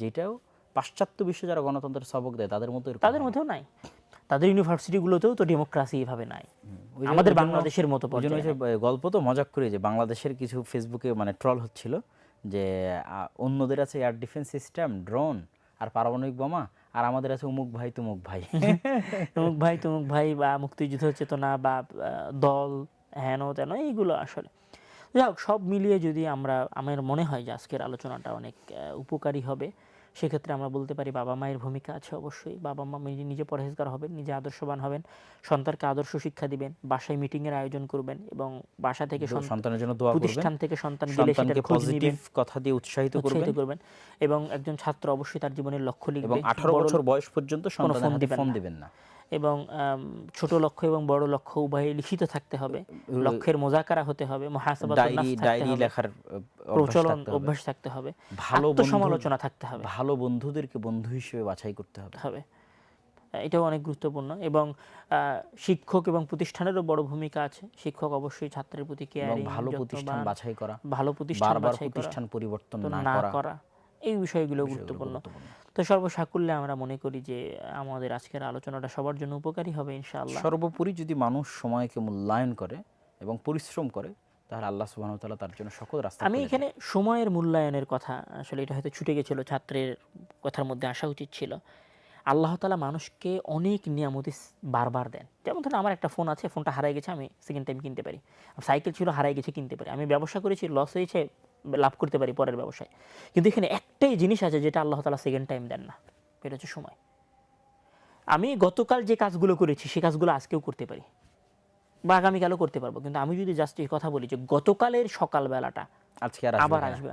যেটাও পাশ্চাত্য বিশ্বে যারা গণতন্ত্রের সবক দেয় তাদের মধ্যেও নাই। তাদের ইউনিভার্সিটিগুলোতেও তো ডেমোক্রেসি এভাবে নাই, আমাদের বাংলাদেশের মতো। গল্প তো মজাক করে যে বাংলাদেশের কিছু ফেসবুকে মানে ট্রল হচ্ছিল যে অন্যদের আছে এয়ার ডিফেন্স সিস্টেম, ড্রোন আর পারমাণবিক বোমা, আর আমাদের আছে উমুক ভাই তুমুক ভাই তুমুক ভাই বা মুক্তিযুদ্ধ চেতনা বা দল হেন তেন, এইগুলো আসলে যাই হোক সব মিলিয়ে যদি আমার মনে হয় যে আজকের আলোচনাটা অনেক উপকারী হবে। সেক্ষেত্রে আমরা বলতে পারি বাবা মায়ের ভূমিকা আছে অবশ্যই। বাবা মা নিজে পরহেজগার হবেন, নিজে আদর্শবান হবেন, সন্তানকে আদর্শ শিক্ষা দিবেন, বাসায় মিটিংয়ের আয়োজন করবেন, এবং বাসা থেকে সন্তানের জন্য দোয়া করবেন, প্রতিষ্ঠান থেকে সন্তান গেলে সেটার খোঁজ নিবেন, কথা দিয়ে উৎসাহিত করবেন, এবং একজন ছাত্র অবশ্যই তার জীবনের লক্ষ্য লিখবে, এবং 18 বছর বয়স পর্যন্ত সন্তানের হাতে ফোন দিবেন না। এবং ছোট লক্ষ্য এবং বড় লক্ষ্য উভয়ই লিখিত থাকতে হবে, লক্ষ্যের মোজাকারা হতে হবে, মুহাসাবাতুন নাফস থাকতে ডায়েরি হবে, লেখার প্রচলন অভ্যাস থাকতে হবে, আত্মসমালোচনা থাকতে হবে, ভালো বন্ধুদেরকে বন্ধু হিসেবে বাছাই করতে হবে। এটাও অনেক গুরুত্বপূর্ণ। এবং শিক্ষক এবং প্রতিষ্ঠানেরও বড় ভূমিকা আছে। শিক্ষক অবশ্যই ছাত্রের প্রতি কেয়ারিং, ভালো প্রতিষ্ঠান বাছাই করা, ভালো প্রতিষ্ঠান বারবার বাছাই করা, প্রতিষ্ঠান পরিবর্তন না করা, এই বিষয়গুলো গুরুত্বপূর্ণ। তো সর্বসাকুল্যে আমরা মনে করি যে আমাদের আজকের আলোচনাটা সবার জন্য উপকারী হবে ইনশাআল্লাহ। সর্বোপরি যদি মানুষ সময়কে মূল্যায়ন করে এবং পরিশ্রম করে, তাহলে আল্লাহ সুবহানাহু ওয়া তাআলা তার জন্য সকল রাস্তা আমি এখানে সময়ের মূল্যায়নের কথা, আসলে এটা হয়তো ছুটে গেছিল, ছাত্রের কথার মধ্যে আসা উচিত ছিল। আল্লাহ তাআলা মানুষকে অনেক নিয়ামতি বারবার দেন। যেমন ধরুন আমার একটা ফোন আছে, ফোনটা হারাই গেছে, আমি সেকেন্ড টাইম কিনতে পারি। সাইকেল ছিল, হারাই গেছে, কিনতে পারি। আমি ব্যবসা করেছি, লস হয়েছে, লাভ করতে পারি পরের ব্যবসায়। কিন্তু এখানে একটাই জিনিস আছে যেটা আল্লাহ তাআলা সেকেন্ড টাইম দেন না, এটা হচ্ছে সময়। আমি গতকাল যে কাজগুলো করেছি সেই কাজগুলো আজকেও করতে পারি বা আগামীকালও করতে পারবো, কিন্তু আমি যদি জাস্ট এই কথা বলি যে গতকালের সকালবেলাটা আজকে আর আবার আসবে,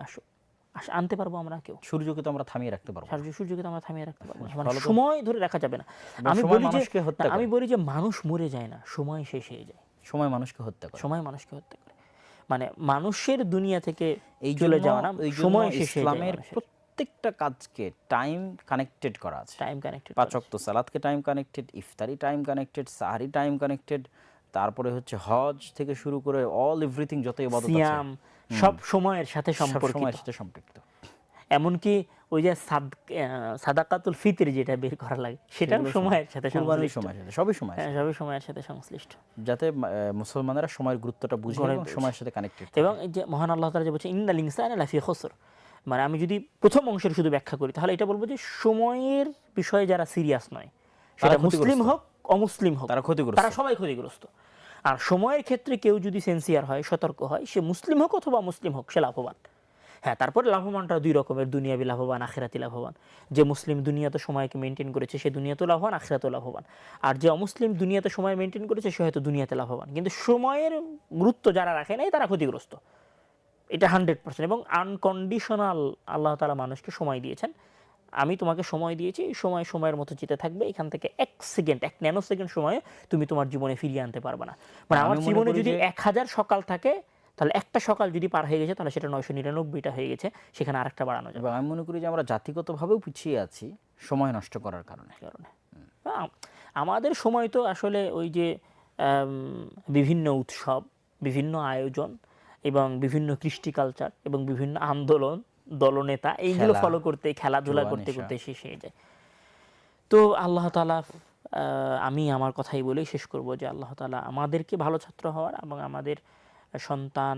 আনতে পারবো আমরা কেউ? সূর্যকে তো আমরা থামিয়ে রাখতে পারবো, সূর্যকে তো আমরা থামিয়ে রাখতে পারবো না, মানে সময় ধরে রাখা যাবে না। আমি বলি যে মানুষ মরে যায় না, সময় শেষ হয়ে যায়। সময় মানুষকে হত্যা করে, সময় মানুষকে হত্যা করে, মানে মানুষের দুনিয়া থেকে চলে যাওয়া না, সময় শেষ হয়ে যায়। ইসলামের প্রত্যেকটা কাজকে টাইম কানেক্টেড করা আছে। টাইম কানেক্টেড, 5 ওয়াক্ত সালাতকে টাইম কানেক্টেড, ইফতারি time connected, sehri time connected, তারপরে হচ্ছে হজ থেকে শুরু করে অল এভরিথিং যত ইবাদত আছে, সিয়াম, সব সময়ের সাথে সম্পর্কিত। এমনকি ওই যে সাদাকাতুল ফিতর যেটা বের করা লাগে, সেটাও সময়ের সাথে সংশ্লিষ্ট, সবই সময়ের সাথে সংশ্লিষ্ট, যাতে মুসলমানেরা সময়ের গুরুত্বটা বুঝে এবং সময়ের সাথে কানেক্টেড। এবং এই যে মহান আল্লাহ তাআলা যে বলছে ইন্নাল ইনসানা লাফি খুসর, মানে আমি যদি প্রথম অংশের শুধু ব্যাখ্যা করি তাহলে এটা বলবো যে সময়ের বিষয়ে যারা সিরিয়াস নয়, সেটা মুসলিম হোক অমুসলিম হোক, তারা সবাই ক্ষতিগ্রস্ত। আর সময়ের ক্ষেত্রে কেউ যদি সেন্সিয়ার হয়, সতর্ক হয়, সে মুসলিম হোক অথবা মুসলিম হোক, সে লাভবান। হ্যাঁ, তারপরে লাভবানটা দুই রকমের, দুনিয়াবি লাভবান, আখিরাতি লাভবান। যে মুসলিম দুনিয়াতে সময়কে মেনটেন করেছে সে দুনিয়াতেও লাভবান, আখিরাতেও লাভবান। আর যে অমুসলিম দুনিয়াতে সময় মেনটেন করেছে সে হয়তো দুনিয়াতে লাভবান, কিন্তু সময়ের গুরুত্ব যারা রাখে নাই তারা ক্ষতিগ্রস্ত, এটা 100%। এবং আনকন্ডিশনাল আল্লাহ তাআলা মানুষকে সময় দিয়েছেন। আমি তোমাকে সময় দিয়েছি, এই সময়ের মতো যেতে থাকবে, এখান থেকে 1 সেকেন্ড, 1 ন্যানো সেকেন্ড সময়ে তুমি তোমার জীবনে ফিরিয়ে আনতে পারবে না। মানে আমার জীবনে যদি 1000 সকাল থাকে, তাহলে একটা সকাল যদি পার হয়ে গেছে তাহলে সেটা 999টা হয়ে গেছে, সেখানে আরেকটা বাড়ানো যাবে। এবং আমি মনে করি যে আমরা জাতিগতভাবেও পিছিয়ে আছি সময় নষ্ট করার কারণে। আমাদের সময় তো আসলে ওই যে বিভিন্ন উৎসব, বিভিন্ন আয়োজন এবং বিভিন্ন কৃষ্টি কালচার এবং বিভিন্ন আন্দোলন, দলনেতা, এইগুলো ফলো করতে, খেলাধুলা করতে করতে শেষ হয়ে যায়। তো আল্লাহ তাআলা, আমি আমার কথাই বলেই শেষ করব যে আল্লাহ তাআলা আমাদেরকে ভালো ছাত্র হওয়ার এবং আমাদের সন্তান,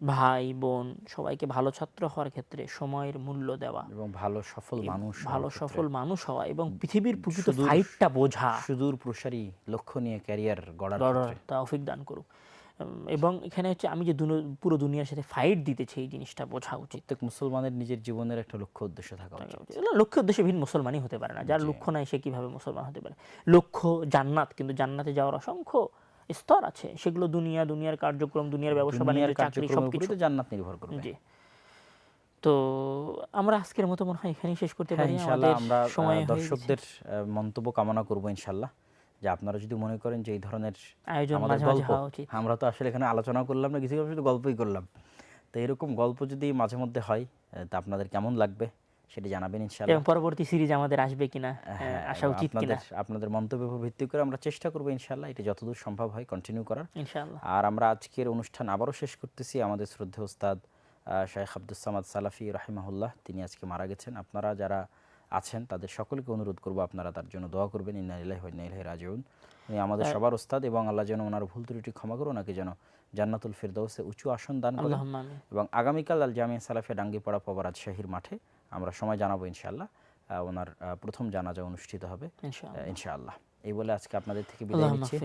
ভাই বোন সবাইকে ভালো ছাত্র হওয়ার ক্ষেত্রে সময়ের মূল্য দেওয়া এবং ভালো সফল মানুষ হওয়া এবং পৃথিবীর প্রকৃত ফাইটটা বোঝা, সুদূর প্রসারী লক্ষ্য নিয়ে ক্যারিয়ার গড়ার তৌফিক দান করুক। এবং এখানে হচ্ছে আমি যে পুরো দুনিয়ার সাথে ফাইট দিতেছি, এই জিনিসটা বোঝা উচিত। প্রত্যেক মুসলমানের নিজের জীবনের একটা লক্ষ্য উদ্দেশ্য থাকা উচিত। লক্ষ্য উদ্দেশ্যহীন মুসলমানই হতে পারে না। যার লক্ষ্য নাই সে কিভাবে মুসলমান হতে পারে? লক্ষ্য জান্নাত, কিন্তু জান্নাতে যাওয়ার অসংখ্য স্তর আছে, সেগুলো দুনিয়ার কার্যক্রম, দুনিয়ার ব্যবসা বাণিজ্য, চাকরি, সবকিছু জান্নাত নির্ভর করবে। জি। তো আমরা আজকের মতো মনে হয় এখানেই শেষ করতে পারি। ইনশাআল্লাহ আমরা দর্শকদের মন্তব্য কামনা করব ইনশাআল্লাহ, যে আপনারা যদি মনে করেন যে এই ধরনের আয়োজন মাঝে মাঝে হওয়া উচিত। আমরা তো আসলে এখানে আলোচনা করলাম না, কিছু শুধু গল্পই করলাম, তো এরকম গল্প যদি মাঝে মধ্যে হয় তা আপনাদের কেমন লাগবে সেটা জানাবেন ইনশাআল্লাহ। এবং পরবর্তী সিরিজ আমাদের আসবে কিনা, আসা উচিত কিনা, আপনাদের মন্তব্যের উপর ভিত্তি করে আমরা চেষ্টা করব ইনশাআল্লাহ এটা যতদূর সম্ভব হয় কন্টিনিউ করার ইনশাআল্লাহ। আর আমরা আজকের অনুষ্ঠান আবারও শেষ করতেছি। আমাদের শ্রদ্ধেয় উস্তাদ শাইখ আব্দুস সামাদ সালাফি রাহিমাহুল্লাহ, তিনি আজকে মারা গেছেন। আপনারা যারা আছেন তাদের সকলকে অনুরোধ করব আপনারা তার জন্য দোয়া করবেন। ইন্না লিল্লাহি ওয়া ইন্না ইলাইহি রাজিউন। উনি আমাদের সবার উস্তাদ এবং আল্লাহ যেন ওনার ভুল ত্রুটি ক্ষমা করে ওনাকে যেন জান্নাতুল ফিরদাউসে উঁচু আসন দান করেন। এবং আগামীকাল আল জামিয়া সালাফিয়া ডাঙ্গিপাড়া পবা রাজশাহীর মাঠে আমরা সময় জানাবো ইনশাআল্লাহ, ওনার প্রথম জানাজা অনুষ্ঠিত হবে ইনশাআল্লাহ। এই বলে আজকে আপনাদের থেকে বিদায় নিচ্ছি।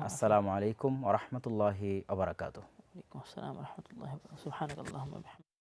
আসসালামু আলাইকুম ওয়া রাহমাতুল্লাহি ওয়া বারাকাতুহু। ওয়ালাইকুম আসসালাম ওয়া রাহমাতুল্লাহি ওয়া বারাকাতুহু। সুবহানাকাল্লাহুম্মা ওয়া বিহামদিকা।